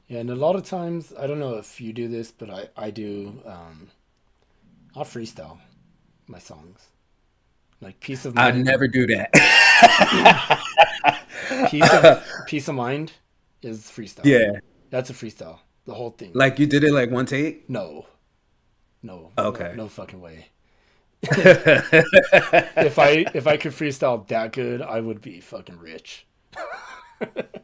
B: Yeah, and a lot of times I don't know if you do this, but I do. I'll freestyle my songs. Like Peace of
C: I'd
B: Mind.
C: never do that.
B: Peace of Mind is freestyle.
C: Yeah.
B: That's a freestyle. The whole thing.
C: Like you did it like one take?
B: No, no, no,
C: Okay.
B: no fucking way. If I could freestyle that good, I would be fucking rich.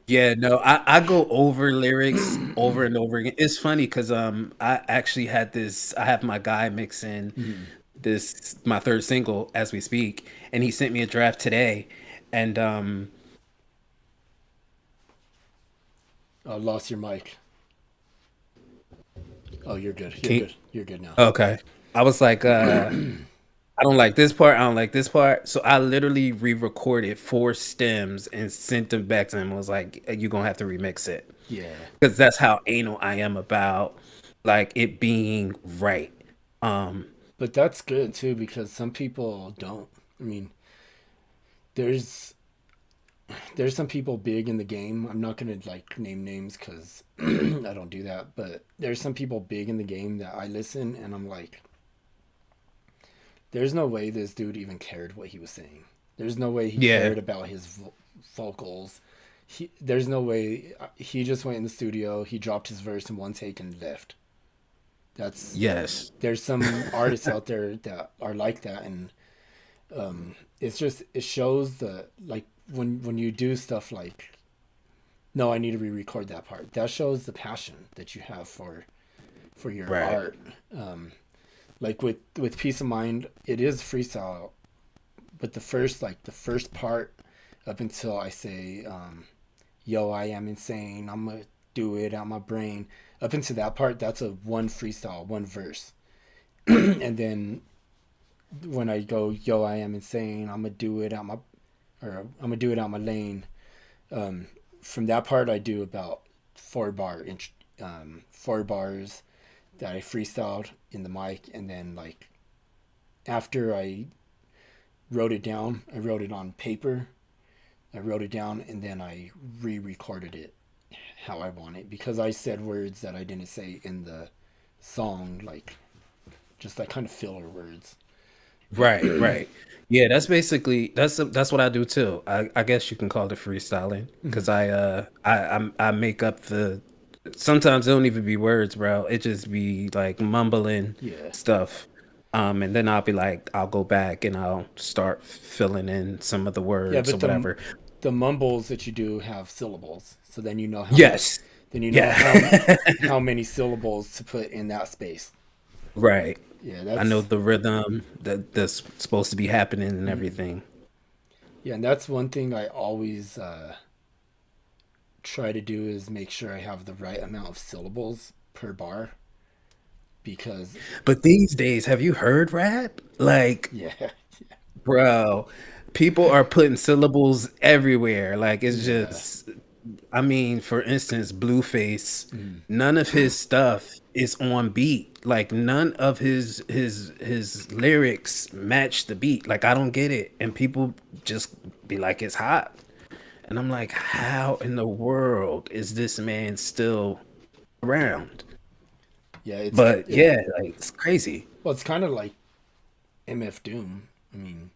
C: Yeah, no, I go over lyrics over and over again. It's funny because I actually had this. I have my guy mixing
B: Mhm.
C: this my third single as we speak, and he sent me a draft today. And
B: Lost your mic. Oh, you're good. You're
C: can
B: good. You're good now.
C: okay, I was like, I don't like this part. I don't like this part. So I literally re-recorded four stems and sent them back to him. I was like, "You gonna have to remix it,"
B: Yeah,
C: because that's how anal I am about like it being right. Um,
B: but that's good too because some people don't. I mean, there's there's some people big in the game. I'm not gonna like name names because I don't do that. But there's some people big in the game that I listen and I'm like, there's no way this dude even cared what he was saying. There's no way he
C: yeah,
B: cared about his vocals. There's no way he just went in the studio. He dropped his verse in one take and left. That's
C: yes,
B: there's some artists out there that are like that, and it's just it shows the like when you do stuff like no, I need to re-record that part. That shows the passion that you have for your
C: right,
B: art. Like with Peace of Mind, it is freestyle, but the first part up until I say, "Yo, I am insane. I'm gonna do it out my brain." Up until that part, that's a one freestyle, one verse, and then when I go, "Yo, I am insane. I'm gonna do it out my," or "I'm gonna do it out my lane." Um, from that part, I do about 4 bars that I freestyled in the mic, and then like after I wrote it down, I wrote it on paper. I wrote it down, and then I re-recorded it how I want it because I said words that I didn't say in the song, like just like kind of filler words.
C: right, right. Yeah, that's basically that's what I do too. I guess you can call it freestyling because I make up the. Sometimes it don't even be words, bro. It just be like mumbling
B: Yeah,
C: stuff. And then I'll be like, I'll go back and I'll start filling in some of the
B: yeah,
C: words or
B: but
C: whatever.
B: the mumbles that you do have syllables, so then you know how many.
C: Yes.
B: Then you know
C: Yeah.
B: how many syllables to put in that space.
C: Right.
B: Yeah,
C: I know
B: that's
C: the rhythm that's supposed to be happening and
B: mhm.
C: everything.
B: Yeah, and that's one thing I always try to do is make sure I have the right amount of syllables per bar because
C: But these days, have you heard rap? Like,
B: yeah,
C: bro, people are putting syllables everywhere. Like, it's
B: yeah,
C: just, I mean, for instance, Blueface,
B: mm,
C: none of his stuff is on beat. Like, none of his lyrics match the beat. Like, I don't get it. And people just be like, it's hot. And I'm like, how in the world is this man still around?
B: yeah. It's
C: But
B: it.
C: yeah, like it's crazy.
B: Well, it's kind of like MF Doom. I mean,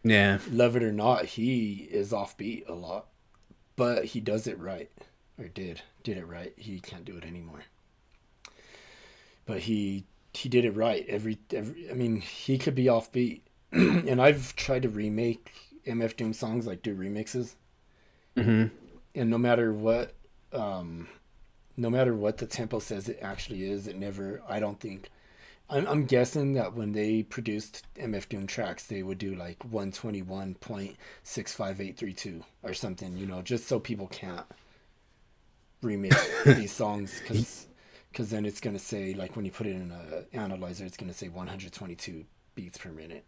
C: Yeah.
B: love it or not, he is offbeat a lot, but he does it right, or did it right. He can't do it anymore, but he did it right. Every I mean, he could be offbeat, and I've tried to remake MF Doom songs, like do remixes,
C: Hmm.
B: and um, no matter what the tempo says it actually is, it never. I don't think. I'm guessing that when they produced MF Doom tracks, they would do like 121.65832 or something, just so people can't remix these songs because then it's going to say, like when you put it in a analyzer, it's going to say 122 beats per minute.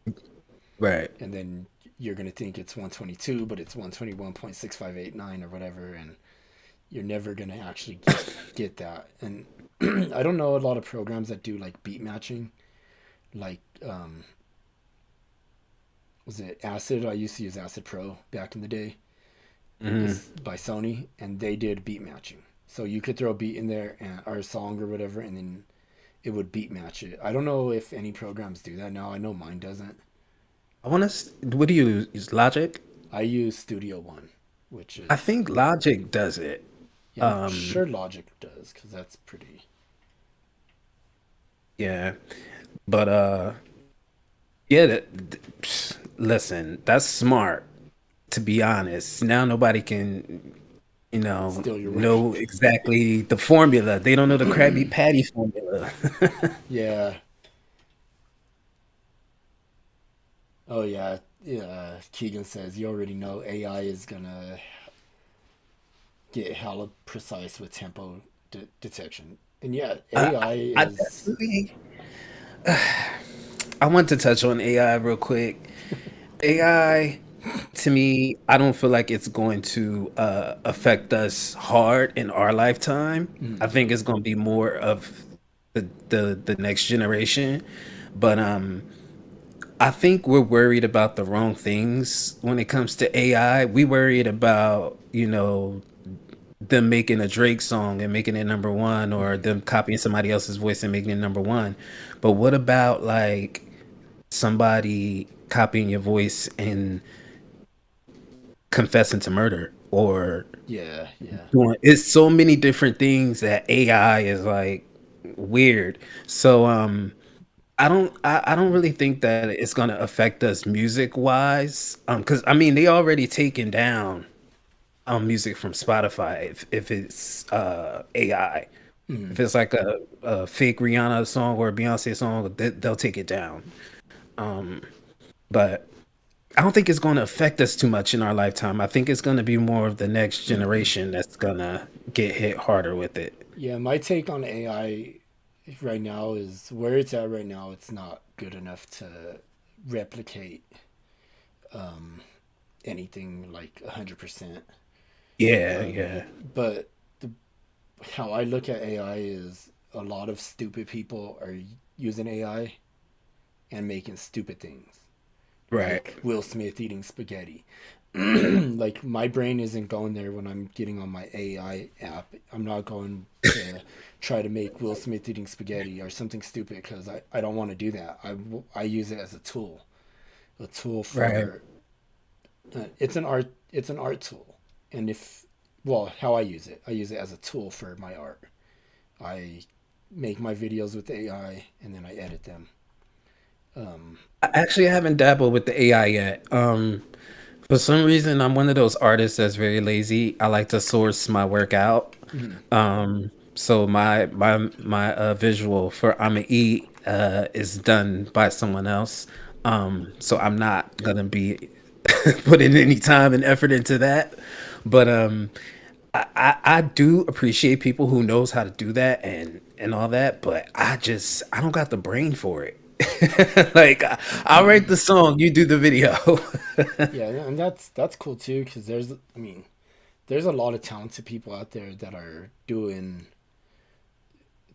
C: Right.
B: And then you're going to think it's 122, but it's 121.6589 or whatever. And you're never going to actually get that. And I don't know a lot of programs that do like beat matching, like was it Acid? I used to use Acid Pro back in the day.
C: Hmm.
B: It's by Sony, and they did beat matching. So you could throw a beat in there or a song or whatever, and then it would beat match it. I don't know if any programs do that now. I know mine doesn't.
C: I want to. What do you use? Logic?
B: I use Studio One, which
C: I
B: is,
C: think Logic does it.
B: yeah, I'm sure Logic does, because that's pretty.
C: Yeah, but yeah. Listen, that's smart. To be honest, now nobody can,
B: Still, you're right.
C: know exactly the formula. They don't know the Krabby Patty formula.
B: Yeah. Oh yeah. Yeah. Keegan says you already know AI is gonna get hella precise with tempo detection, and yeah, AI
C: I
B: is.
C: definitely. I want to touch on AI real quick. AI, to me, I don't feel like it's going to affect us hard in our lifetime. I think it's going to be more of the next generation. But I think we're worried about the wrong things when it comes to AI. We worried about, them making a Drake song and making it number one, or them copying somebody else's voice and making it number one. But what about like somebody copying your voice and confessing to murder, or
B: Yeah. Yeah.
C: doing it's so many different things that AI is like weird. So I don't really think that it's gonna affect us music wise. Because I mean they already taken down music from Spotify if it's AI. If it's like a fake Rihanna song or a Beyonce song, they'll take it down. But I don't think it's going to affect us too much in our lifetime. I think it's going to be more of the next generation that's going to get hit harder with it.
B: Yeah. My take on AI right now is where it's at right now. It's not good enough to replicate anything like 100%.
C: Yeah, yeah.
B: But the, how I look at AI is a lot of stupid people are using AI and making stupid things,
C: Right.
B: like Will Smith eating spaghetti. Like my brain isn't going there when I'm getting on my AI app. I'm not going to try to make Will Smith eating spaghetti or something stupid because I don't want to do that. I use it as a tool
C: Right.
B: for it's an art tool. And if well, how I use it as a tool for my art. I make my videos with AI and then I edit them.
C: I actually haven't dabbled with the AI yet. For some reason, I'm one of those artists that's very lazy. I like to source my work out. So my visual for I'ma eat is done by someone else. So I'm not gonna be putting any time and effort into that. But I do appreciate people who knows how to do that and all that. But I don't got the brain for it. Like I'll write the song, you do the video.
B: Yeah, and that's cool too because I mean, there's a lot of talented people out there that are doing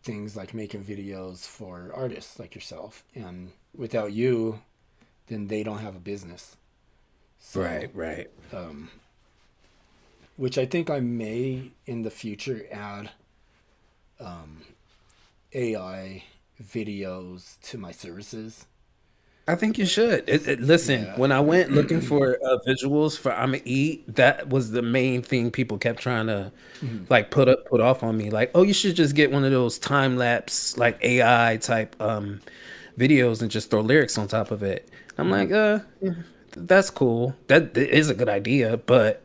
B: things like making videos for artists like yourself, and without you, then they don't have a business. So,
C: Right, right.
B: which I think I may in the future add AI videos to my services.
C: I think you should. Listen,
B: Yeah.
C: when I went looking for visuals for I'ma Eat, that was the main thing people kept trying to like put off on me. Like, oh, you should just get one of those time lapse like AI type videos and just throw lyrics on top of it. I'm like, yeah, that's cool. That is a good idea, but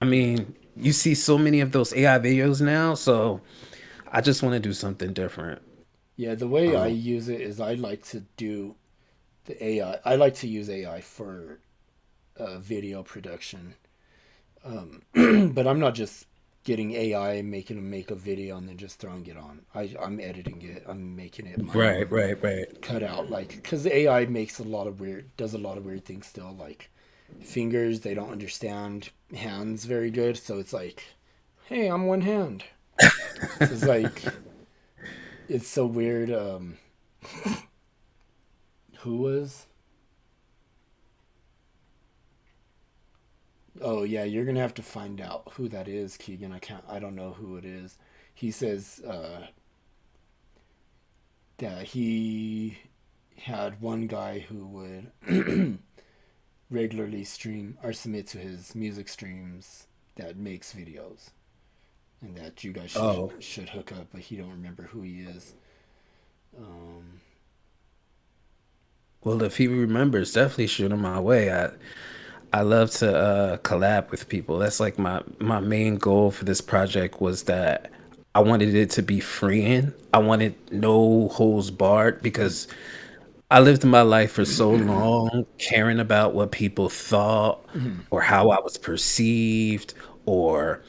C: I mean, you see so many of those AI videos now, so I just want to do something different.
B: Yeah, the way I use it is I like to do the AI. I like to use AI for video production. But I'm not just getting AI and making them make a video and then just throwing it on. I'm editing it. I'm making it my
C: Right,
B: own
C: right, right.
B: cutout. Like, because AI makes a lot of does a lot of weird things still. Like, fingers, they don't understand hands very good. So it's like, hey, I'm one hand. So it's like, it's so weird. Who was? Oh yeah, you're gonna have to find out who that is, Keegan. I can't. I don't know who it is. He says that he had one guy who would regularly stream or submit to his music streams that makes videos, and that you guys
C: Oh,
B: should hook up, but he don't remember who he is. Um,
C: well, if he remembers, definitely shoot him my way. I love to collab with people. That's like my main goal for this project was that I wanted it to be freeing. I wanted no holds barred because I lived my life for so long caring about what people thought or how I was perceived or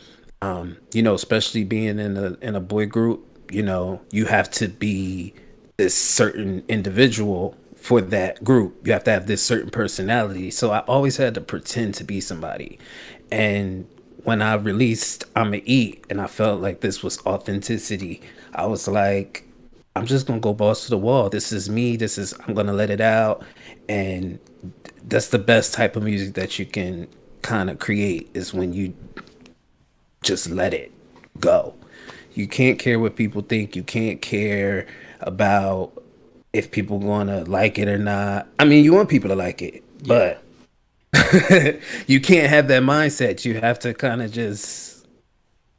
C: especially being in a boy group, you have to be this certain individual for that group. You have to have this certain personality. So I always had to pretend to be somebody. And when I released I'ma Eat and I felt like this was authenticity, I was like, I'm just gonna go balls to the wall. This is me. I'm gonna let it out. And that's the best type of music that you can kind of create is when you just let it go. You can't care what people think. You can't care about if people gonna like it or not. I mean, you want people to like it,
B: yeah,
C: but you can't have that mindset. You have to kind of just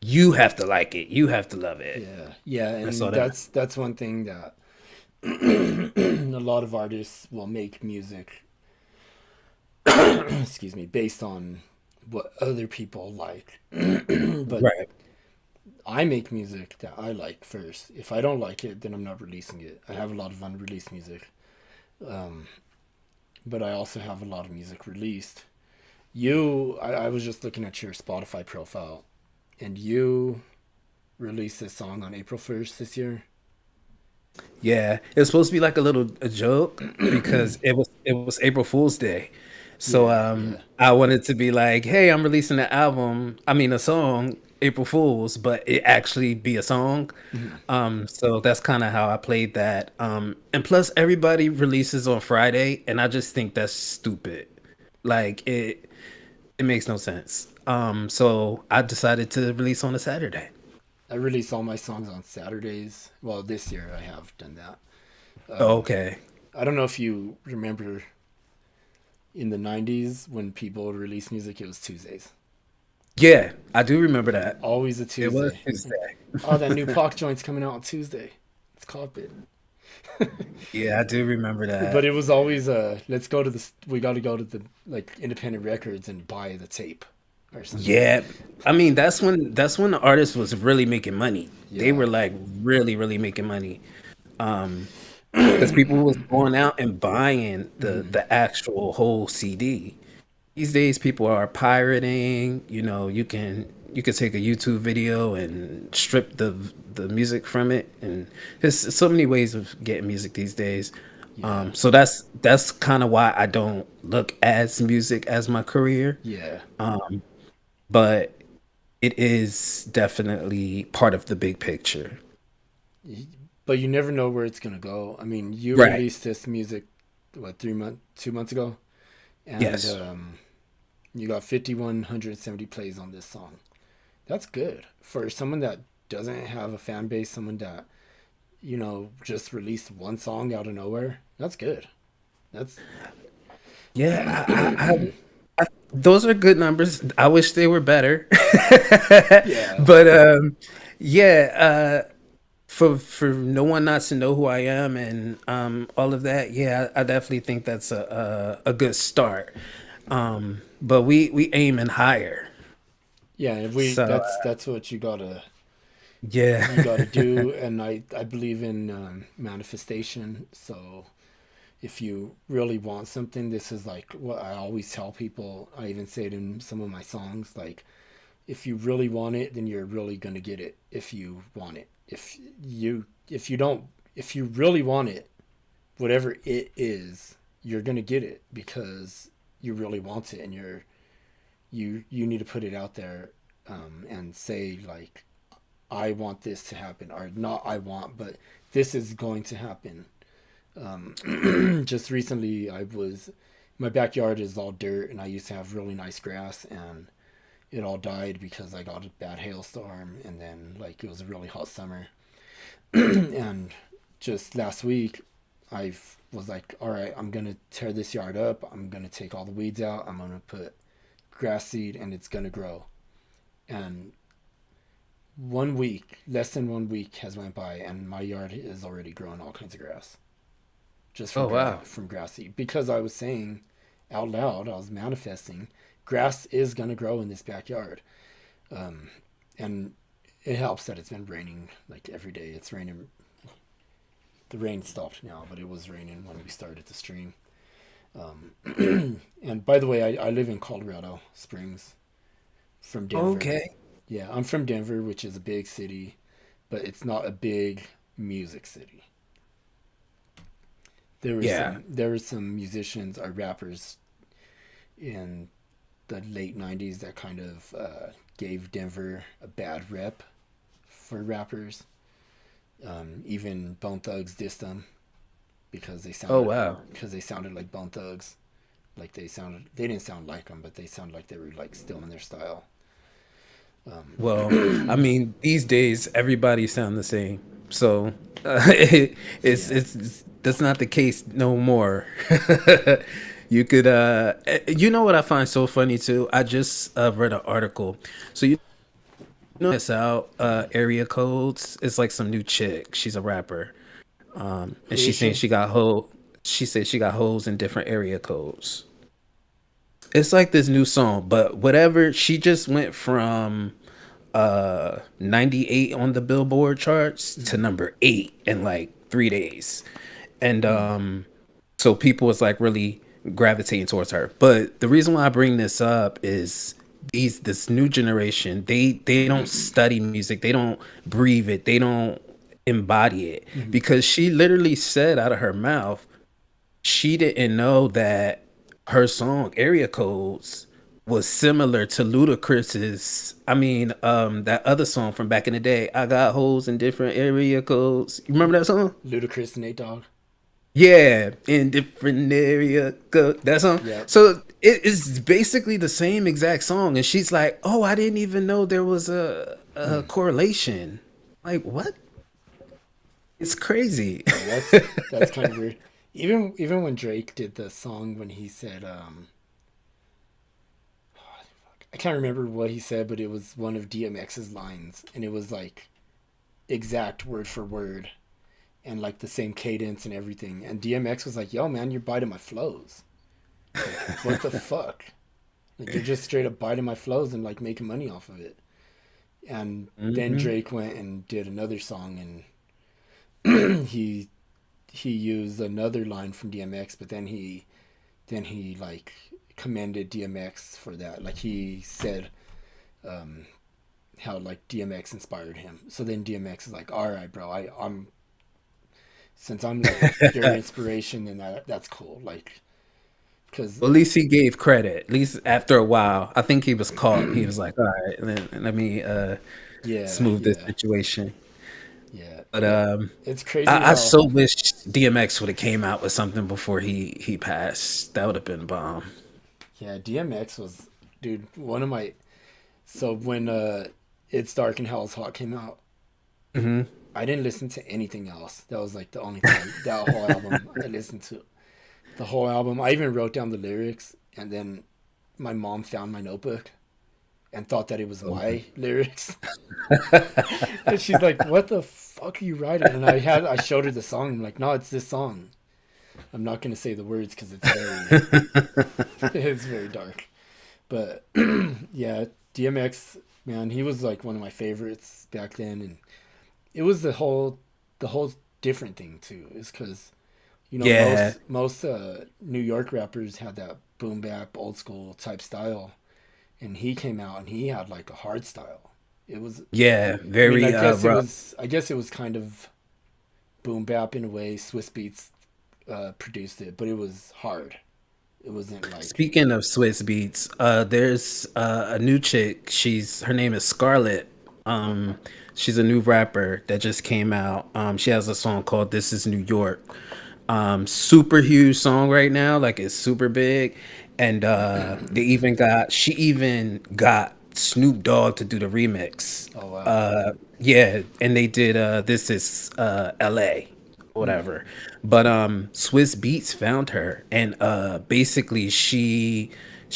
C: you have to like it. You have to love it.
B: yeah,
C: That's all
B: and
C: that.
B: that's one thing that a lot of artists will make music, excuse me, based on what other people like. But
C: Right.
B: I make music that I like first. If I don't like it, then I'm not releasing it. I have a lot of unreleased music, um, but I also have a lot of music released. I was just looking at your Spotify profile, and you released this song on April 1st this year.
C: Yeah, it was supposed to be like a joke because it was April Fool's Day. So
B: Yeah, yeah,
C: I wanted to be like, "Hey, I'm releasing an album, I mean a song, April Fools, but it actually be a song." So that's kind of how I played that. And plus everybody releases on Friday and I just think that's stupid. Like it makes no sense. So I decided to release on a Saturday.
B: I release all my songs on Saturdays. Well, this year I have done that.
C: Okay.
B: I don't know if you remember in the 90s when people released music, it was Tuesdays.
C: Yeah, I do remember that.
B: Always a
C: It was
B: Tuesday.
C: Tuesday.
B: Oh, that new Pac joint's coming out on Tuesday. Let's cop it.
C: Yeah, I do remember
B: But
C: that.
B: it was always let's go to the we got to go to the like independent records and buy the tape or something.
C: Yeah, I mean that's when the artist was really making money. They
B: Yeah.
C: were like really really making money. Because people was going out and buying the actual whole CD. These days people are pirating, you can take a YouTube video and strip the music from it and there's so many ways of getting music these days.
B: Yeah.
C: So that's kind of why I don't look as music as my career.
B: Yeah.
C: But it is definitely part of the big picture.
B: But you never know where it's gonna go. I mean, you
C: Right.
B: released this music what 2 months ago, and
C: Yes.
B: you got 5,170 plays on this song. That's good for someone that doesn't have a fan base. Someone that just released one song out of nowhere. That's good. That's
C: Yeah, those are good numbers. I wish they were better.
B: yeah,
C: But yeah, for no one not to know who I am and all of that, yeah, I definitely think that's a good start. But we aiming higher.
B: yeah. If we
C: So
B: that's what
C: yeah.
B: you gotta do, and I believe in manifestation. So if you really want something, this is like what I always tell people. I even say it in some of my songs. Like, if you really want it, then you're really gonna get it. If you want it, if you don't, if you really want it, whatever it is, you're gonna get it because you really want it, and you need to put it out there, and say like, I want this to happen, or not. I want, but this is going to happen. Just recently, my backyard is all dirt, and I used to have really nice grass, and it all died because I got a bad hailstorm, and then like it was a really hot summer, and just last week I was like, all right, I'm gonna tear this yard up. I'm gonna take all the weeds out. I'm gonna put grass seed, and it's gonna grow. And 1 week, less than 1 week has went by, and my yard is already growing all kinds of grass just
C: Oh wow.
B: from grass seed, because I was saying out loud, I was manifesting, grass is gonna grow in this backyard. And it helps that it's been raining like every day. It's raining. The rain stopped now, but it was raining when we started the stream. And by the way, I live in Colorado Springs, from Denver.
C: Okay.
B: Yeah, I'm from Denver, which is a big city, but it's not a big music city.
C: Yeah.
B: There were some musicians or rappers in the late '90s that kind of gave Denver a bad rep for rappers. Even Bone Thugs dissed them because
C: Oh wow.
B: they sounded like Bone Thugs. Like they didn't sound like them, but they sounded like they were like still in their style.
C: Well, I mean, these days everybody sound the same. So
B: Yeah,
C: it's that's not the case no more. You could you know what I find so funny too? I just read an article. So you know this out area codes. It's like some new chick. She's a rapper. And
B: who is
C: she's saying
B: she?
C: she got hole. She said she got holes in different area codes. It's like this new song, but whatever. She just went from 98 on the Billboard charts to
B: Mm,
C: number 8 in like 3 days. And
B: mm,
C: so people was like really gravitating towards her. But the reason why I bring this up is this new generation, they don't study music, they don't breathe it, they don't embody it,
B: mm.
C: because she literally said out of her mouth she didn't know that her song Area Codes was similar to Ludacris's. I mean, that other song from back in the day, I got holes in different area codes. You remember that song?
B: Ludacris and Nate Dogg.
C: Yeah, in different area code. That song.
B: Yep.
C: So it is basically the same exact song, and she's like, "Oh, I didn't even know there was a correlation." Like what? It's crazy.
B: Yeah, that's kind of weird. Even when Drake did the song, when he said, I can't remember what he said, but it was one of DMX's lines, and it was like exact word for word, and like the same cadence and everything. And DMX was like, "Yo, man, you're biting my flows. Like, what the fuck? Like, you're just straight up biting my flows and like making money off of it." And then
C: Hmm.
B: Drake went and did another song, and he used another line from DMX, but then he like commended DMX for that. Like he said, um, how like DMX inspired him. So then DMX is like, "All right, bro, I'm since I'm like your inspiration, then that's cool." Like, because
C: Well, at least he gave credit. At least after a while, I think he was caught. He was like, "All right, let me
B: yeah,
C: smooth this
B: yeah,
C: situation."
B: yeah,
C: But
B: it's crazy
C: I
B: how
C: so wish DMX would have came out with something before he passed. That would have been bomb.
B: yeah, DMX was, dude, one of my, so when It's Dark and Hell's Hot came out,
C: Hmm.
B: I didn't listen to anything else. That was like the only thing, that whole album I listened to. The whole album. I even wrote down the lyrics, and then my mom found my notebook and thought that it was my lyrics. And she's like, "What the fuck are you writing?" And I showed her the song. I'm like, "No, it's this song." I'm not gonna say the words because it's very it's very dark. But yeah, DMX, man, he was like one of my favorites back then, and it was the whole different thing too. Is because
C: Yeah,
B: most New York rappers had that boom bap old school type style, and he came out and he had like a hard style. It was,
C: yeah,
B: I mean,
C: very rough.
B: I guess it was kind of boom bap in a way. Swiss Beats produced it, but it was hard. It wasn't like,
C: Speaking of Swiss beats, there's a new chick. Her name is Scarlett. Um, she's a new rapper that just came out. She has a song called "This Is New York." Super huge song right now, like it's super big, and she even got Snoop Dogg to do the remix.
B: oh wow,
C: Yeah, and they did "This Is L.A." whatever. But Swiss Beats found her, and basically she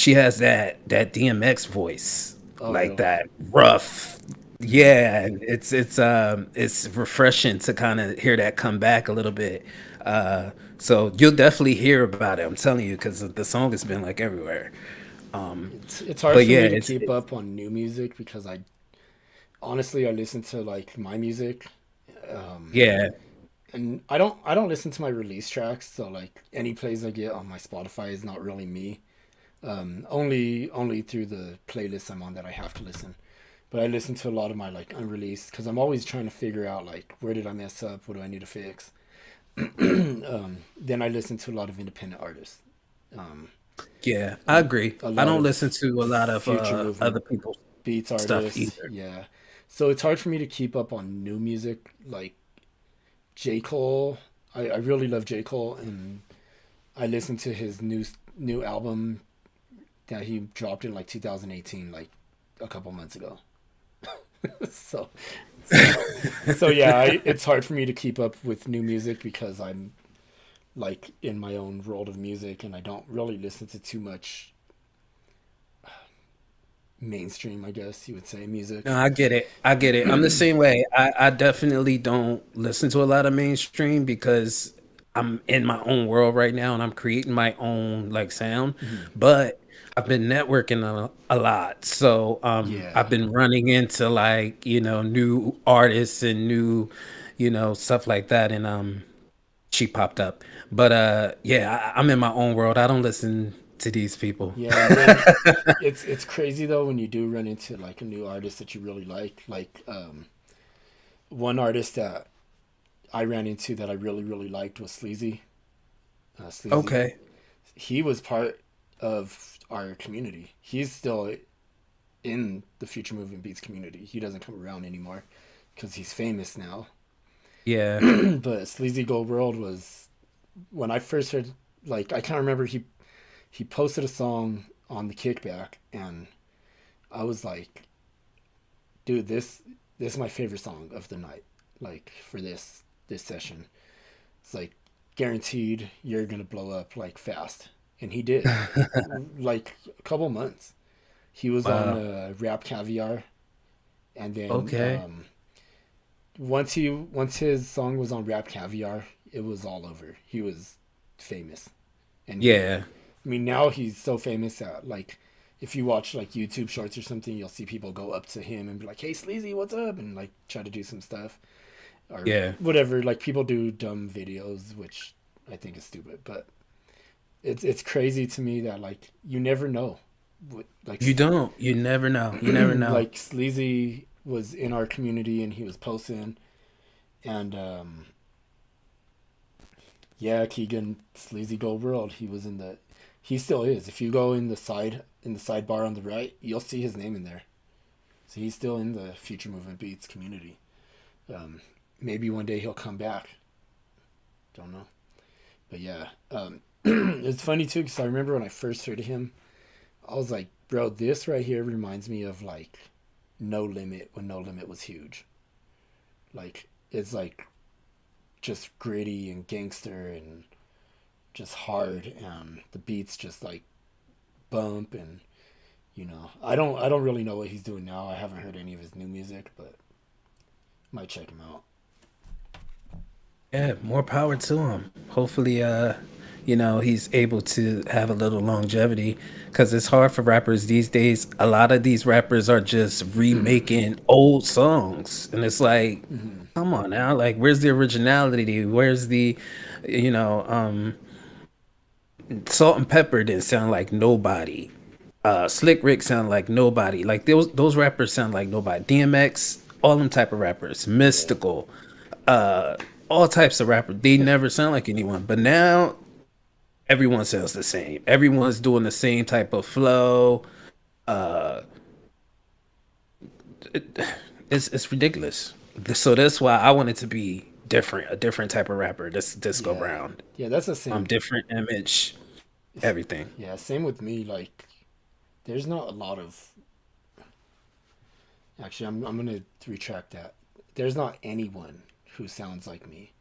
C: has that DMX voice,
B: Oh,
C: like
B: really?
C: that rough. Yeah, it's refreshing to kind of hear that come back a little bit. So you'll definitely hear about it. I'm telling you, because the song has been like everywhere.
B: It's hard
C: But
B: for
C: yeah,
B: me to keep up on new music because I honestly I listen to like my music,
C: yeah.
B: and I don't listen to my release tracks. So like any plays I get on my Spotify is not really me. Only through the playlist I'm on that I have to listen. But I listen to a lot of my like unreleased because I'm always trying to figure out like where did I mess up, what do I need to fix. Then I listen to a lot of independent artists, um,
C: Yeah, I agree.
B: a
C: I
B: lot
C: don't
B: of
C: listen to a lot of
B: future
C: other
B: movement
C: people's
B: beats
C: stuff
B: artists.
C: either.
B: Yeah, so it's hard for me to keep up on new music like J Cole. I really love J Cole, and I listened to his new album that he dropped in like 2018, like a couple months ago. so so so yeah, it's hard for me to keep up with new music because I'm like in my own world of music and I don't really listen to too much mainstream, I guess you would say,
C: No,
B: music.
C: I get it. I get it. I'm the same way. I definitely don't listen to a lot of mainstream because I'm in my own world right now and I'm creating my own like sound.
B: Mhm.
C: But I've been networking a lot. So I've
B: Yeah.
C: been running into like, new artists and new, stuff like that. And she popped up. But yeah, I'm in my own world. I don't listen to these people.
B: Yeah, and then it's crazy though when you do run into like a new artist that you really like. Like one artist that I ran into that I really liked was Sleazy. Sleazy.
C: Okay.
B: He was part of our community. He's still in the Future Movement Beats community. He doesn't come around anymore because he's famous now.
C: Yeah.
B: But Sleazy Gold World was when I first heard. Like I can't remember. He posted a song on the Kickback, and I was like, dude, this is my favorite song of the night. Like for this session, it's like guaranteed you're gonna blow up like fast, and he did. Like a couple months, he was on
C: Wow.
B: Rap Caviar, and then
C: Okay.
B: once his song was on Rap Caviar, it was all over. He was famous, and
C: Yeah.
B: I mean now he's so famous that like if you watch like YouTube shorts or something, you'll see people go up to him and be like, "Hey, Sleazy, what's up?" and like try to do some stuff or
C: Yeah.
B: whatever. Like people do dumb videos, which I think is stupid, but it's crazy to me that like you never know. Like
C: You don't. You never know. You never know.
B: like Sleazy was in our community and he was posting, and yeah, Keegan Sleazy Gold World. He was in the. He still is. If you go in the sidebar on the right, you'll see his name in there. So he's still in the Future Movement Beats community. Um, Maybe one day he'll come back. Don't know. But yeah, it's funny too because I remember when I first heard him, I was like, bro, this right here reminds me of like No Limit when No Limit was huge. Like it's like just gritty and gangster and just hard, and the beats just like bump, and I don't really know what he's doing now. I haven't heard any of his new music, but might check him out.
C: Yeah, more power to him. Hopefully, he's able to have a little longevity because it's hard for rappers these days. A lot of these rappers are just remaking old songs, and it's like,
B: Hmm.
C: come on now, like, where's the originality? Where's the, you know, Salt and Pepper didn't sound like nobody. Slick Rick sound like nobody. Like those rappers sound like nobody. DMX, all them type of rappers,
B: Yeah.
C: Mystical, uh, all types of rappers. They never sound like anyone. But now everyone sounds the same. Everyone's doing the same type of flow. Uh, it, it's ridiculous. So that's why I wanted to be different, a different type of rapper. This go
B: Yeah.
C: round.
B: Yeah, that's the same.
C: Different image, everything.
B: Yeah, same with me. Like, there's not a lot of. Actually, I'm gonna retract that. There's not anyone who sounds like me.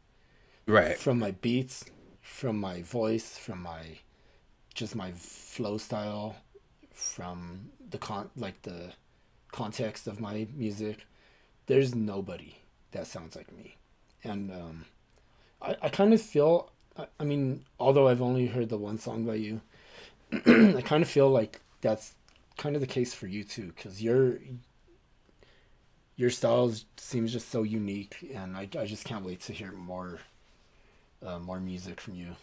C: Right.
B: from my beats, from my voice, from my just my flow style, from the context of my music. There's nobody that sounds like me, and I kind of feel. I mean, although I've only heard the one song by you, I kind of feel like that's kind of the case for you too, because your style seems just so unique, and I just can't wait to hear more music from you.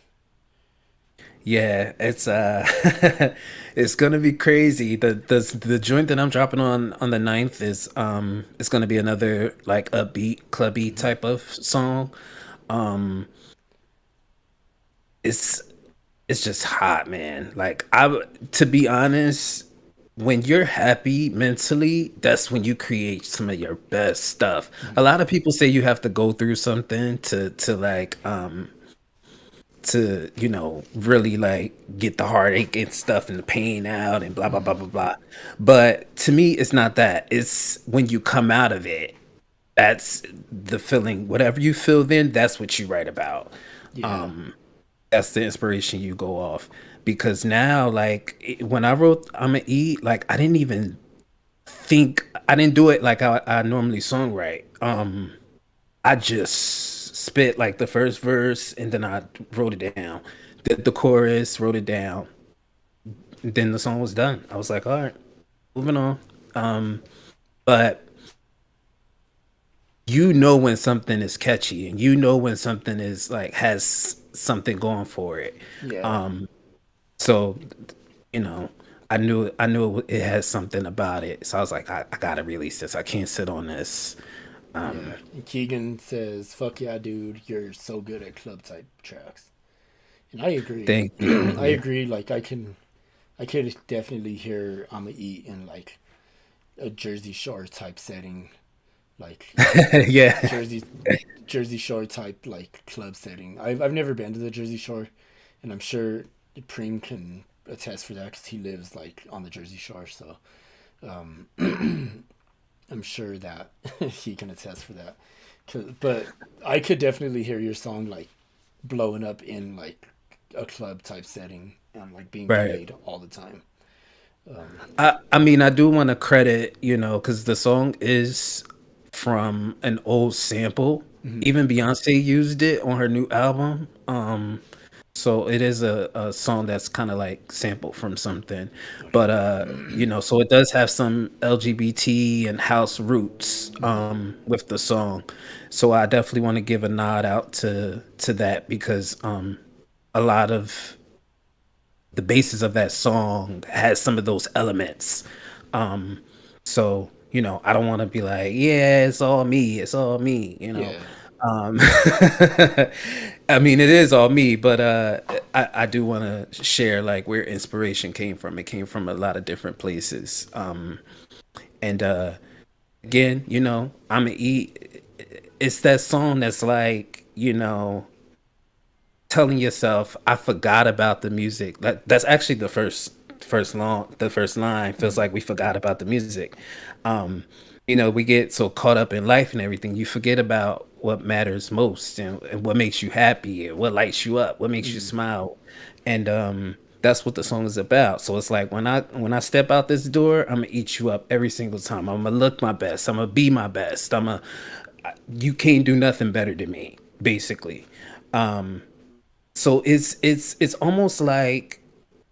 C: Yeah, it's it's gonna be crazy. The joint that I'm dropping on the ninth is it's gonna be another like upbeat, clubby
B: Hmm.
C: type of song. Um it's it's just hot, man. Like to be honest, when you're happy mentally, that's when you create some of your best stuff. A lot of people say you have to go through something to like to really like get the heartache and stuff and the pain out and blah blah blah
B: Hmm.
C: blah blah. But to me it's not that. It's when you come out of it, that's the feeling. Whatever you feel then, that's what you write about.
B: Yeah.
C: That's the inspiration you go off. Because now like when I wrote I'ma Eat, like I didn't even think, I didn't do it like I normally songwrite. I just spit like the first verse and then I wrote it down. Did the chorus, wrote it down. Then the song was done. I was like, all right, moving on. Um, but you know when something is catchy and you know when something is like has something going for it.
B: Yeah.
C: Um, so you know, I knew it has something about it. So I was like, I gotta release this. I can't sit on this.
B: Yeah. And Keegan says, "Fuck yeah, dude, you're so good at club type tracks." And I agree.
C: Thank
B: I
C: you.
B: agree. Like I could definitely hear "I'ma Eat" in like a Jersey Shore type setting, like
C: Yeah.
B: Jersey Jersey Shore type like club setting. I've never been to the Jersey Shore, and I'm sure Preem can attest for that because he lives like on the Jersey Shore. So um, I'm sure that he can attest for that. But I could definitely hear your song like blowing up in like a club type setting and like being
C: Right.
B: played all the time. Um,
C: I mean, I do want to credit, because the song is from an old sample.
B: mhm.
C: Even Beyonce used it on her new album. So it is a song that's kind of like sampled from something. But
B: Okay.
C: so it does have some LGBT and house roots
B: Mhm.
C: with the song. So I definitely want to give a nod out to that because a lot of the basis of that song has some of those elements. Um, so I don't want to be like, yeah, it's all me.
B: Yeah.
C: Um, I mean, it is all me, but I do want to share like where inspiration came from. It came from a lot of different places. And again, I'm gonna eat. It's that song that's like, telling yourself I forgot about the music. That's actually the first line feels
B: Mhm.
C: like we forgot about the music. Um, we get so caught up in life and everything, you forget about what matters most and what makes you happy and what lights you up, what makes you
B: Mhm.
C: smile. And that's what the song is about. So it's like when I step out this door, I'm gonna eat you up every single time. I'm gonna look my best. I'm gonna be my best. You can't do nothing better than me, basically. So it's almost like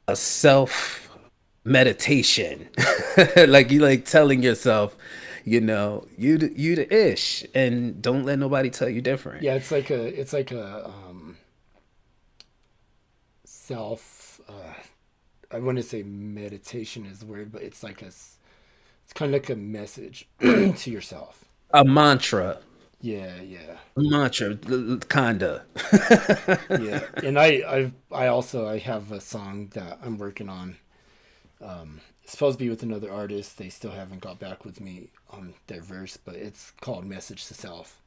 C: a self meditation. Like you like telling yourself, you the ish and don't let nobody tell you different.
B: Yeah, it's like a self. I wouldn't say meditation is the word, but it's kind of like a message to yourself.
C: A mantra.
B: Yeah, yeah,
C: A mantra kinda.
B: yeah. And I have a song that I'm working on. It's supposed to be with another artist. They still haven't got back with me on their verse, but it's called "Message to Self,"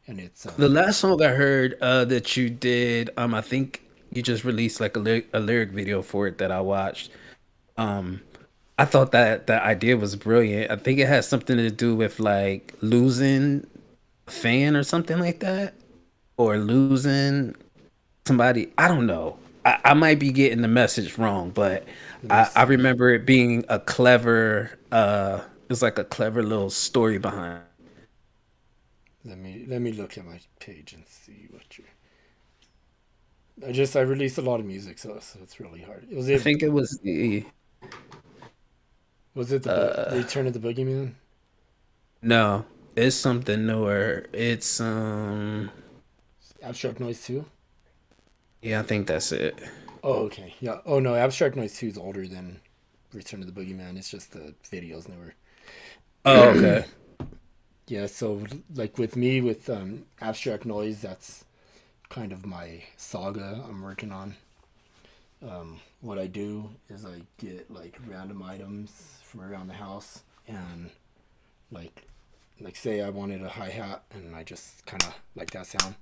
B: and it's
C: The last song I heard that you did, I think you just released like a lyric video for it that I watched. Um, I thought that the idea was brilliant. I think it has something to do with like losing a fan or something like that. or losing somebody. I don't know. I might be getting the message wrong, but
B: Let me
C: I
B: see.
C: remember it being a clever. It's like a clever little story behind.
B: Let me look at my page and see what you're. I released a lot of music, so it's really hard.
C: I think it was the
B: Was it the Return of the Boogeyman?
C: no. It's something newer. It's
B: Abstract Noise 2?
C: yeah, I think that's it.
B: Oh, okay. Yeah. Oh no, Abstract Noise 2 is older than Return of the Boogeyman. It's just the videos newer.
C: Oh, okay.
B: Yeah. So like with me with Abstract Noise, that's kind of my saga I'm working on. What I do is I get like random items from around the house and like say I wanted a hi hat and I just kind of like that sound.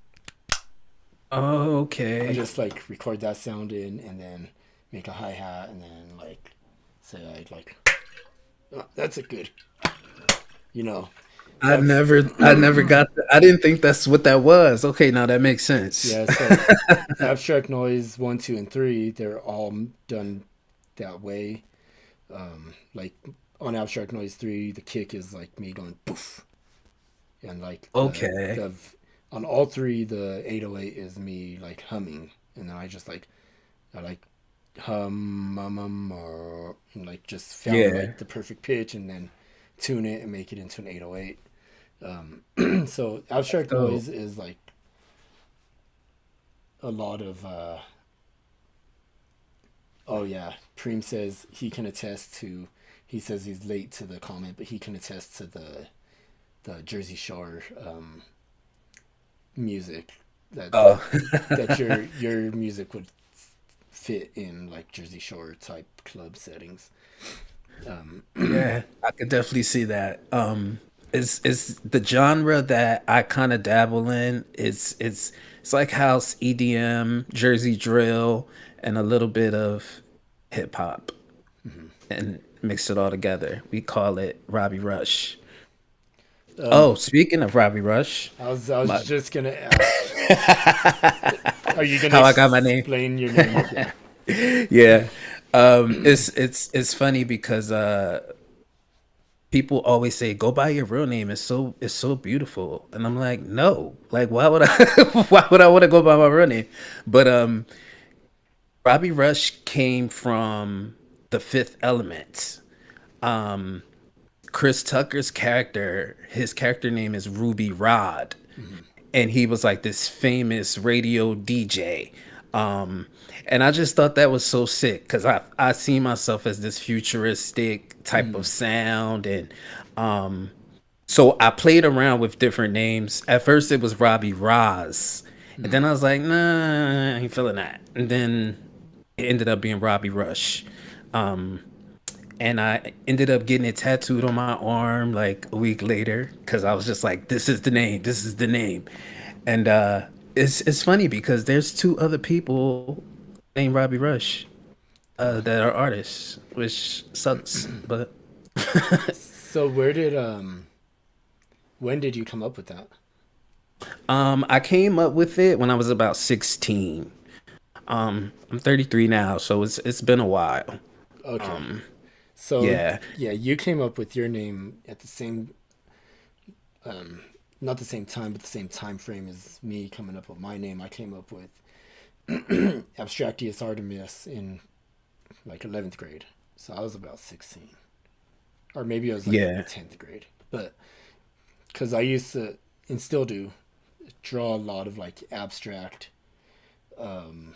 C: Oh,
B: I
C: okay.
B: just like record that sound in and then make a hi hat and then like say I like oh, that's a good you know that's
C: I never got. I didn't think that's what that was. Okay, now that makes sense.
B: yeah. So Abstract Noise 1, 2, and 3 they're all done that way. Like on Abstract Noise 3 the kick is like me going poof and like
C: Okay.
B: the on all three the 808 is me like humming and then I like and like just found
C: Yeah.
B: like the perfect pitch and then tune it and make it into an 808. So Abstract
C: So,
B: Noise is like a lot of oh yeah, Preem says he can attest to he says he's late to the comment but he can attest to the Jersey Shore music that
C: oh,
B: your music would fit in like Jersey Shore type club settings. Um,
C: yeah, I could definitely see that. It's the genre that I kind of dabble in. It's like house, EDM, Jersey drill, and a little bit of hip hop, and mix it all together. We call it Robbie Rush.
B: um,
C: Oh, speaking of Robbie Rush,
B: I was
C: my
B: just gonna ask, are you gonna
C: how I got my name.
B: explain your name? Yeah.
C: Yeah. It's funny because people always say go by your real name. It's so beautiful. And I'm like, no. Like why would I why would I want to go by my real name? But Robbie Rush came from The Fifth Element. Um Chris Tucker's character, his character name is Ruby Rod,
B: Mhm.
C: and he was like this famous radio DJ. Um, and I just thought that was so sick because I see myself as this futuristic type of
B: Mhm.
C: sound, and um, so I played around with different names. At first, it was Robbie Roz, and
B: Mhm.
C: then I was like, nah, I ain't feeling that. And then it ended up being Robbie Rush. Um, and I ended up getting it tattooed on my arm like a week later because I was just like, "This is the name. This is the name." And it's funny because there's two other people named Robbie Rush
B: Uh,
C: that are artists, which sucks. But
B: so when did you come up with that?
C: I came up with it when I was about 16. I'm 33 now, so it's been a while.
B: Okay,
C: Um,
B: so
C: yeah,
B: yeah, you came up with your name at the same um, not the same time, but the same time frame as me coming up with my name. I came up with Abstractius Artemis in like 11th grade. So I was about 16. Or maybe I was like
C: yeah.
B: 10th grade. But because I used to, and still do, draw a lot of like abstract. Um,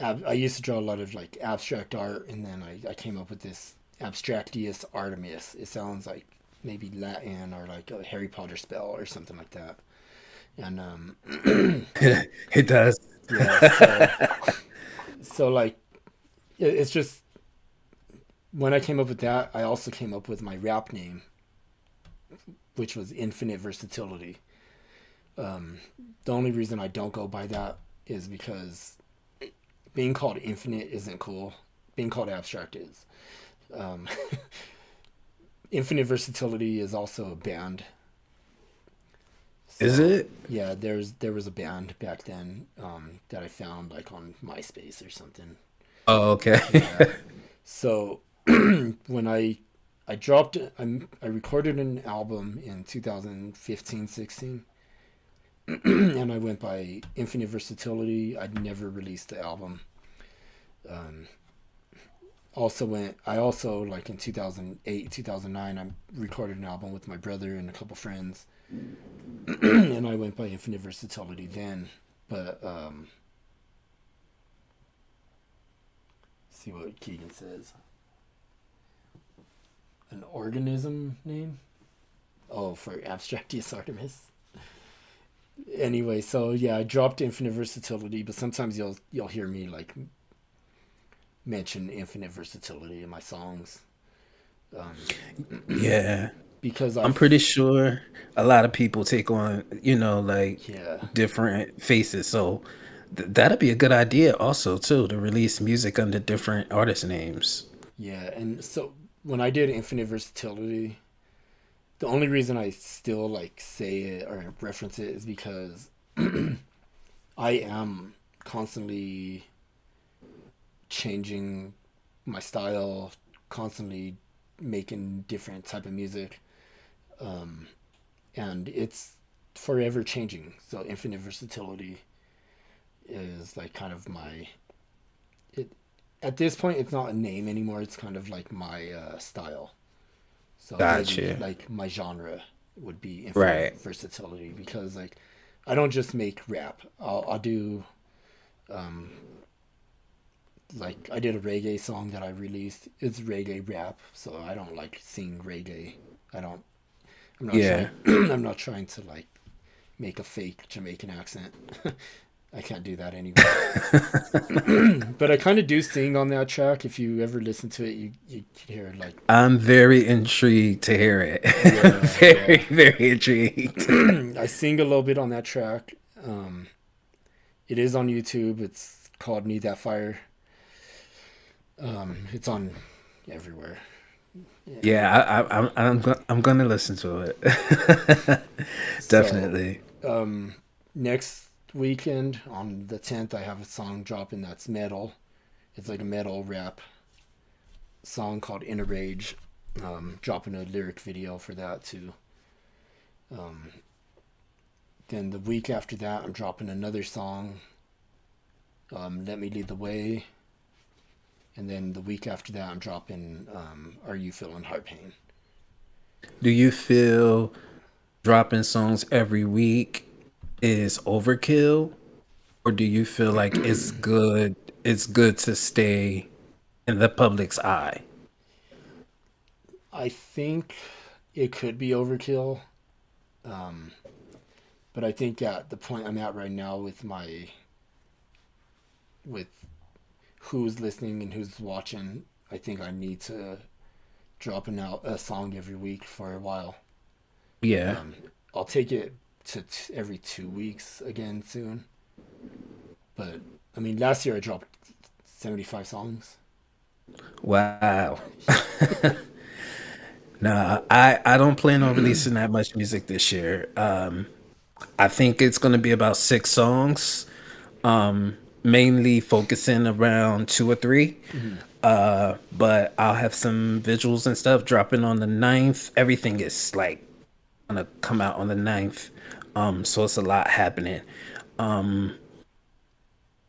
B: I used to draw a lot of like abstract art, and then I came up with this Abstractius Artemis. It sounds like maybe Latin or like a Harry Potter spell or something like that. And
C: It does.
B: yeah, so like it's just when I came up with that, I also came up with my rap name, which was Infinite Versatility. Um, the only reason I don't go by that is because being called Infinite isn't cool. Being called Abstract is. Um, Infinite Versatility is also a band.
C: Is
B: So
C: it?
B: yeah, there was a band back then that I found like on MySpace or something.
C: Oh, okay.
B: Yeah. So when I dropped I recorded an album in 2015-16, and I went by Infinite Versatility. I'd never released the album. Um, I also like in 2008 2009 I recorded an album with my brother and a couple friends, and I went by Infinite Versatility then. But see what Keegan says. An organism name? Oh, for Abstractius Artemis. Anyway, so yeah, I dropped Infinite Versatility, but sometimes you'll hear me like mention Infinite Versatility in my songs, um,
C: Yeah.
B: because
C: I'm pretty sure a lot of people take on, like
B: yeah,
C: different faces. So that'd be a good idea also too to release music under different artist names.
B: yeah, and so when I did Infinite Versatility, the only reason I still like say it or reference it is because I am constantly changing my style, constantly making different type of music, um, and it's forever changing. So Infinite Versatility is like kind of my it. At this point, it's not a name anymore. It's kind of like my style. So maybe
C: Gotcha.
B: like my genre would be Infinite
C: Right.
B: Versatility, because like I don't just make rap. I'll do um, like I did a reggae song that I released. It's reggae rap, so I don't like sing reggae. I don't. I'm not trying.
C: Yeah.
B: I'm not trying to like make a fake Jamaican accent. I can't do that anyway. But I kind of do sing on that track. If you ever listen to it, you can hear like
C: I'm very intrigued to hear it.
B: yeah,
C: Very,
B: yeah.
C: very intrigued.
B: I sing a little bit on that track. Um, it is on YouTube. It's called "Need That Fire." It's on everywhere. Yeah.
C: Yeah, I'm gonna listen to it.
B: So
C: Definitely.
B: um, next weekend on the 10th, I have a song dropping that's metal. It's like a metal rap song called "In a Rage." Dropping a lyric video for that too. Um, then the week after that, I'm dropping another song, "Let Me Lead the Way." And then the week after that, I'm dropping "Are You Feeling Heart Pain?"
C: Do you feel dropping songs every week is overkill, or do you feel like it's good to stay in the public's eye?
B: I think it could be overkill, um, but I think at the point I'm at right now with who's listening and who's watching, I think I need to drop a song every week for a while.
C: Yeah.
B: Um, I'll take it to every 2 weeks again soon. But I mean, last year I dropped 75 songs.
C: Wow. Nah, I don't plan on releasing that much music this year. I think it's gonna be about 6 songs, mainly focusing around 2 or 3.
B: Mhm.
C: But I'll have some visuals and stuff dropping on the 9th. Everything is like gonna come out on the 9th. So it's a lot happening. Um,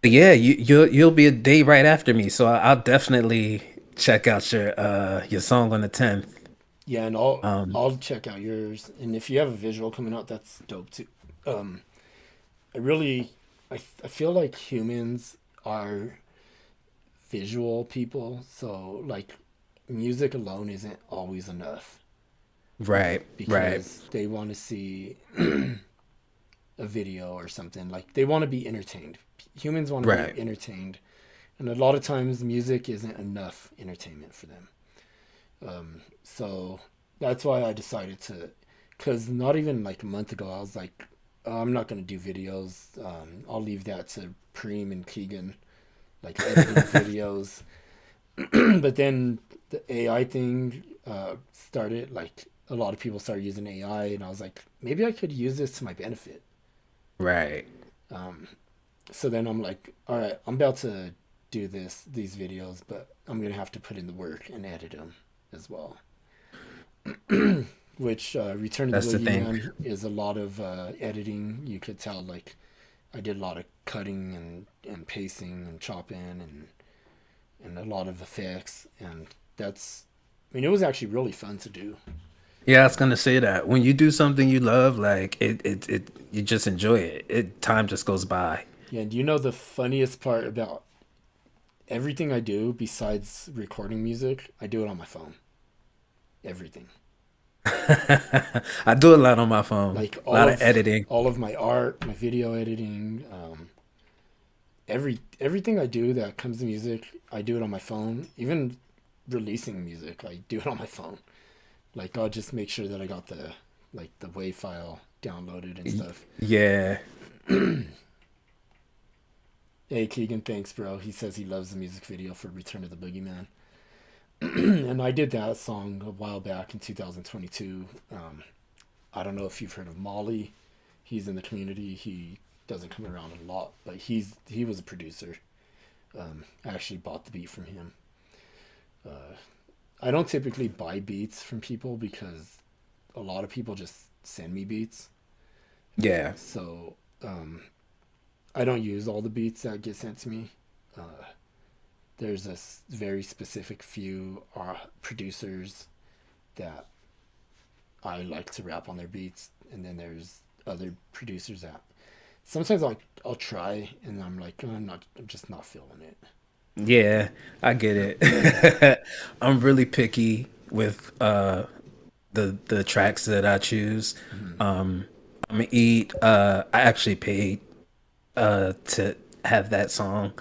C: but yeah, you'll be a day right after me, so I'll definitely check out your song on the 10th.
B: Yeah, and
C: Um,
B: I'll check out yours. And if you have a visual coming out, that's dope too. Um, I really, I feel like humans are visual people, so like music alone isn't always enough
C: right, right,
B: because they want to see a video or something. Like they want to be entertained. Humans want to be
C: right.
B: entertained, and a lot of times music isn't enough entertainment for them. So that's why I decided to, because not even like a month ago, I was like, "Oh, I'm not gonna do videos. I'll leave that to Preem and Keegan, like editing videos." But then the AI thing started, like a lot of people started using AI, and I was like, maybe I could use this to my benefit.
C: Right.
B: So then I'm like, all right, I'm about to do these videos, but I'm gonna have to put in the work and edit them as well. Which Return of the
C: That's the thing.
B: Boogeyman is a lot of editing. You could tell, like, I did a lot of cutting and pasting and chopping and a lot of effects, and that's, I mean, it was actually really fun to do.
C: Yeah, I was gonna say that when you do something you love, like you just enjoy it. It time just goes by.
B: Yeah, and you know the funniest part about everything I do besides recording music, I do it on my phone. Everything.
C: I do a lot on my phone,
B: Like
C: a lot of editing.
B: all of my art, my video editing, everything I do that comes to music, I do it on my phone. Even releasing music, I do it on my phone. Like I'll just make sure that I got the WAV file downloaded and stuff.
C: Yeah,
B: Hey Keegan, thanks bro. He says he loves the music video for Return of the Boogeyman. And I did that song a while back in 2022. I don't know if you've heard of Molly. He's in the community. He doesn't come around a lot, but he was a producer. I actually bought the beat from him. I don't typically buy beats from people because a lot of people just send me beats.
C: yeah,
B: So I don't use all the beats that get sent to me. Uh, there's a very specific few producers that I like to rap on their beats, and then there's other producers that sometimes I'll try, and I'm like, "Oh, I'm just not feeling it."
C: yeah. I get it. I'm really picky with the tracks that I choose.
B: Mhm.
C: I'm gonna eat. I actually paid to have that song.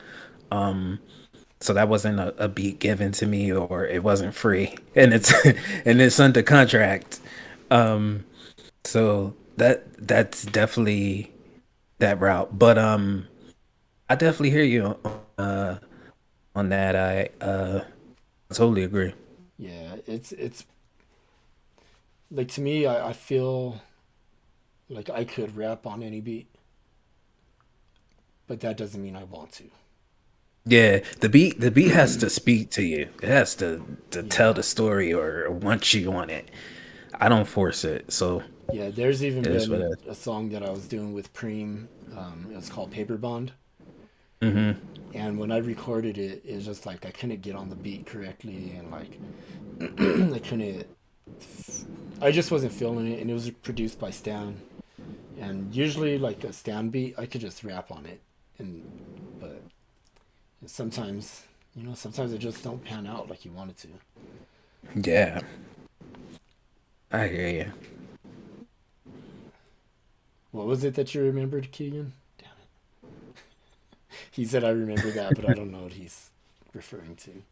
C: Um, so that wasn't a beat given to me or it wasn't free, and it's and it's under contract. Um, so that's definitely that route. But I definitely hear you on that. I totally agree.
B: Yeah, it's like, to me, I feel like I could rap on any beat, but that doesn't mean I want to.
C: Yeah, the beat has to speak to you. It has to tell
B: Yeah.
C: the story or want you on it. I don't force it, so
B: Yeah, there's even
C: it is what it
B: been
C: is.
B: a song that I was doing with Preem. It was called Paper Bond.
C: Mm-hmm.
B: And when I recorded it, it was just like I couldn't get on the beat correctly, and like I couldn't. I just wasn't feeling it, and it was produced by Stan. And usually, like a Stan beat, I could just rap on it, and but sometimes, sometimes it just don't pan out like you want it to.
C: Yeah, I hear you.
B: What was it that you remembered, Keegan? Damn it. He said I remember that, but I don't know what he's referring to.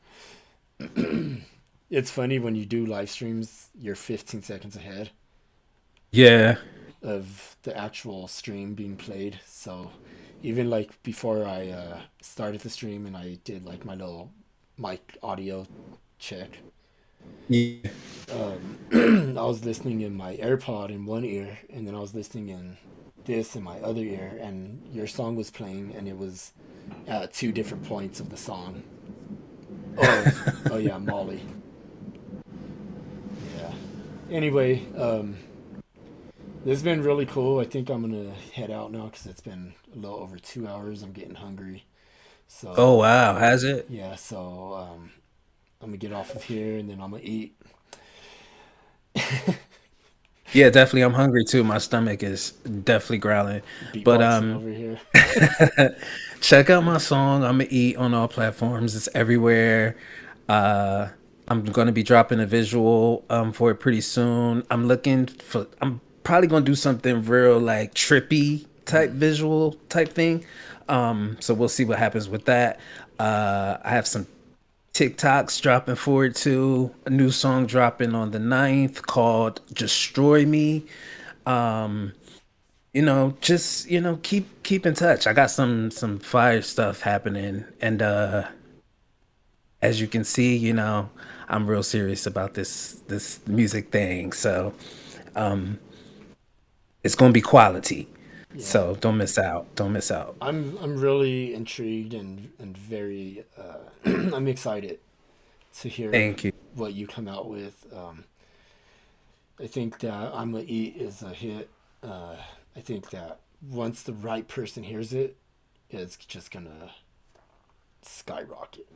B: It's funny when you do live streams, you're 15 seconds ahead
C: Yeah,
B: of the actual stream being played. So even like before I started the stream and I did like my little mic audio check,
C: yeah,
B: I was listening in my AirPod in one ear, and then I was listening in this in my other ear, and your song was playing, and it was at two different points of the song. Oh, oh yeah, Molly. Yeah. Anyway, this has been really cool. I think I'm gonna head out now because it's been a little over 2 hours. I'm getting hungry.
C: Oh
B: So
C: wow, has it?
B: yeah, so I'm gonna get off of here and then I'm gonna eat.
C: Yeah, definitely. I'm hungry too. My stomach is definitely growling. But
B: Beatboxing over here.
C: check out my song. I'm gonna eat on all platforms. It's everywhere. Uh, I'm gonna be dropping a visual for it pretty soon. I'm probably gonna do something real like trippy type
B: Mhm.
C: visual type thing. So we'll see what happens with that. I have some TikToks dropping for it too. A new song dropping on the 9th called Destroy Me. Um, just keep in touch. I got some fire stuff happening and as you can see, I'm real serious about this music thing. So it's gonna be quality.
B: Yeah,
C: So don't miss out. Don't miss out.
B: I'm really intrigued and very I'm excited to hear
C: Thank you.
B: what you come out with. I think that I'm gonna eat is a hit. I think that once the right person hears it, it's just gonna skyrocket.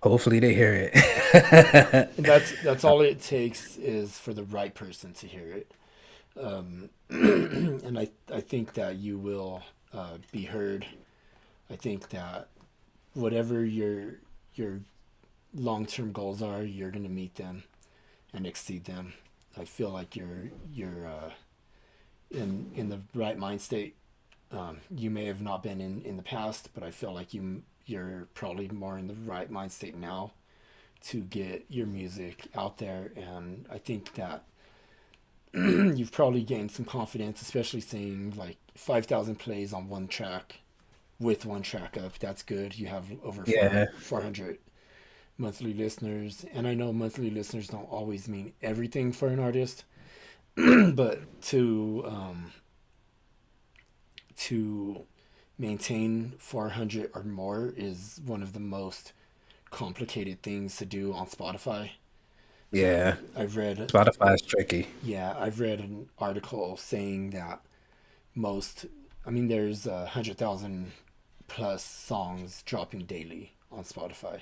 C: Hopefully they hear it.
B: And that's all it takes is for the right person to hear it. And I think that you will be heard. I think that whatever your long term goals are, you're gonna meet them and exceed them. I feel like you're in the right mind state. You may have not been in the past, but I feel like you're probably more in the right mind state now to get your music out there. And I think that you've probably gained some confidence, especially seeing like 5,000 plays on one track with one track up. That's good. You have over
C: Yeah.
B: 400 monthly listeners, and I know monthly listeners don't always mean everything for an artist, but to maintain 400 or more is one of the most complicated things to do on Spotify.
C: Yeah.
B: I've read,
C: Spotify is tricky.
B: yeah, I've read an article saying that most, I mean, there's 100,000 plus songs dropping daily on Spotify,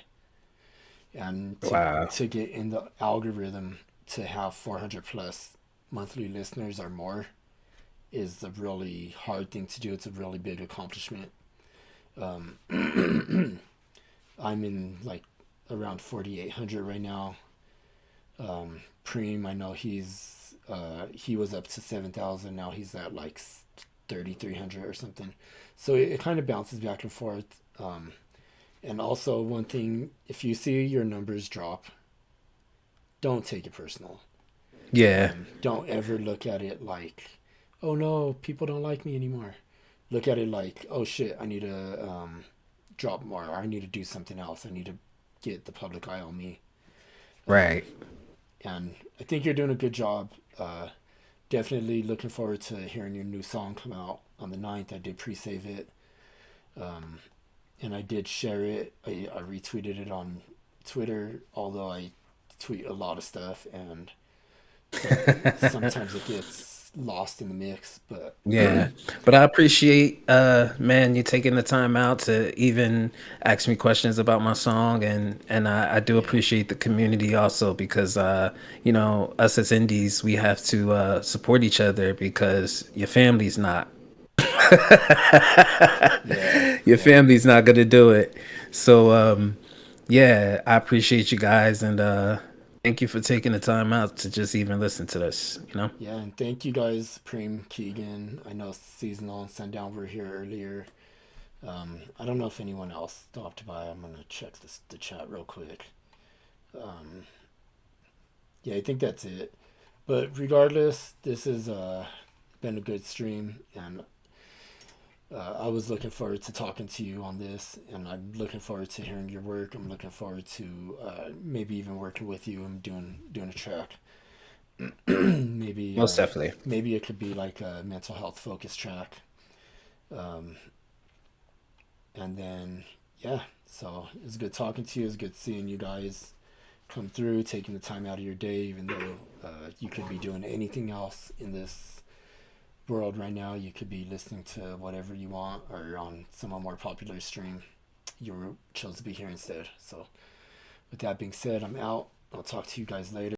B: and
C: Wow.
B: to get in the algorithm to have 400 plus monthly listeners or more is a really hard thing to do. It's a really big accomplishment. Um, I'm in like around 4,800 right now. Preem, I know he was up to 7,000. Now he's at like 3,300 or something. So it kind of bounces back and forth. And also one thing, if you see your numbers drop, don't take it personal.
C: Yeah.
B: Don't ever look at it like, oh no, people don't like me anymore. Look at it like, oh shit, I need to drop more. Or I need to do something else. I need to get the public eye on me.
C: Right.
B: And I think you're doing a good job. Definitely looking forward to hearing your new song come out on the 9th. I did pre-save it. Um, and I did share it. I retweeted it on Twitter, although I tweet a lot of stuff and sometimes it gets lost in the mix. But
C: Yeah. But I appreciate man, you taking the time out to even ask me questions about my song, and I do
B: yeah,
C: appreciate the community also because us as indies, we have to support each other because your family's not.
B: yeah,
C: Your
B: yeah,
C: family's not gonna do it. So yeah, I appreciate you guys, and thank you for taking the time out to just even listen to this.
B: yeah. And thank you guys, Preem, Keegan. I know Seasonal and Sundown were here earlier. I don't know if anyone else stopped by. I'm gonna check the chat real quick. Um, yeah, I think that's it. But regardless, this has been a good stream, and I was looking forward to talking to you on this, and I'm looking forward to hearing your work. I'm looking forward to maybe even working with you and doing a track. maybe
C: Most definitely.
B: maybe it could be like a mental health focused track, um, and then yeah. So it's good talking to you. It's good seeing you guys come through, taking the time out of your day, even though you could be doing anything else in this world right now. You could be listening to whatever you want or on some more popular stream. You chose to be here instead. So with that being said, I'm out. I'll talk to you guys later.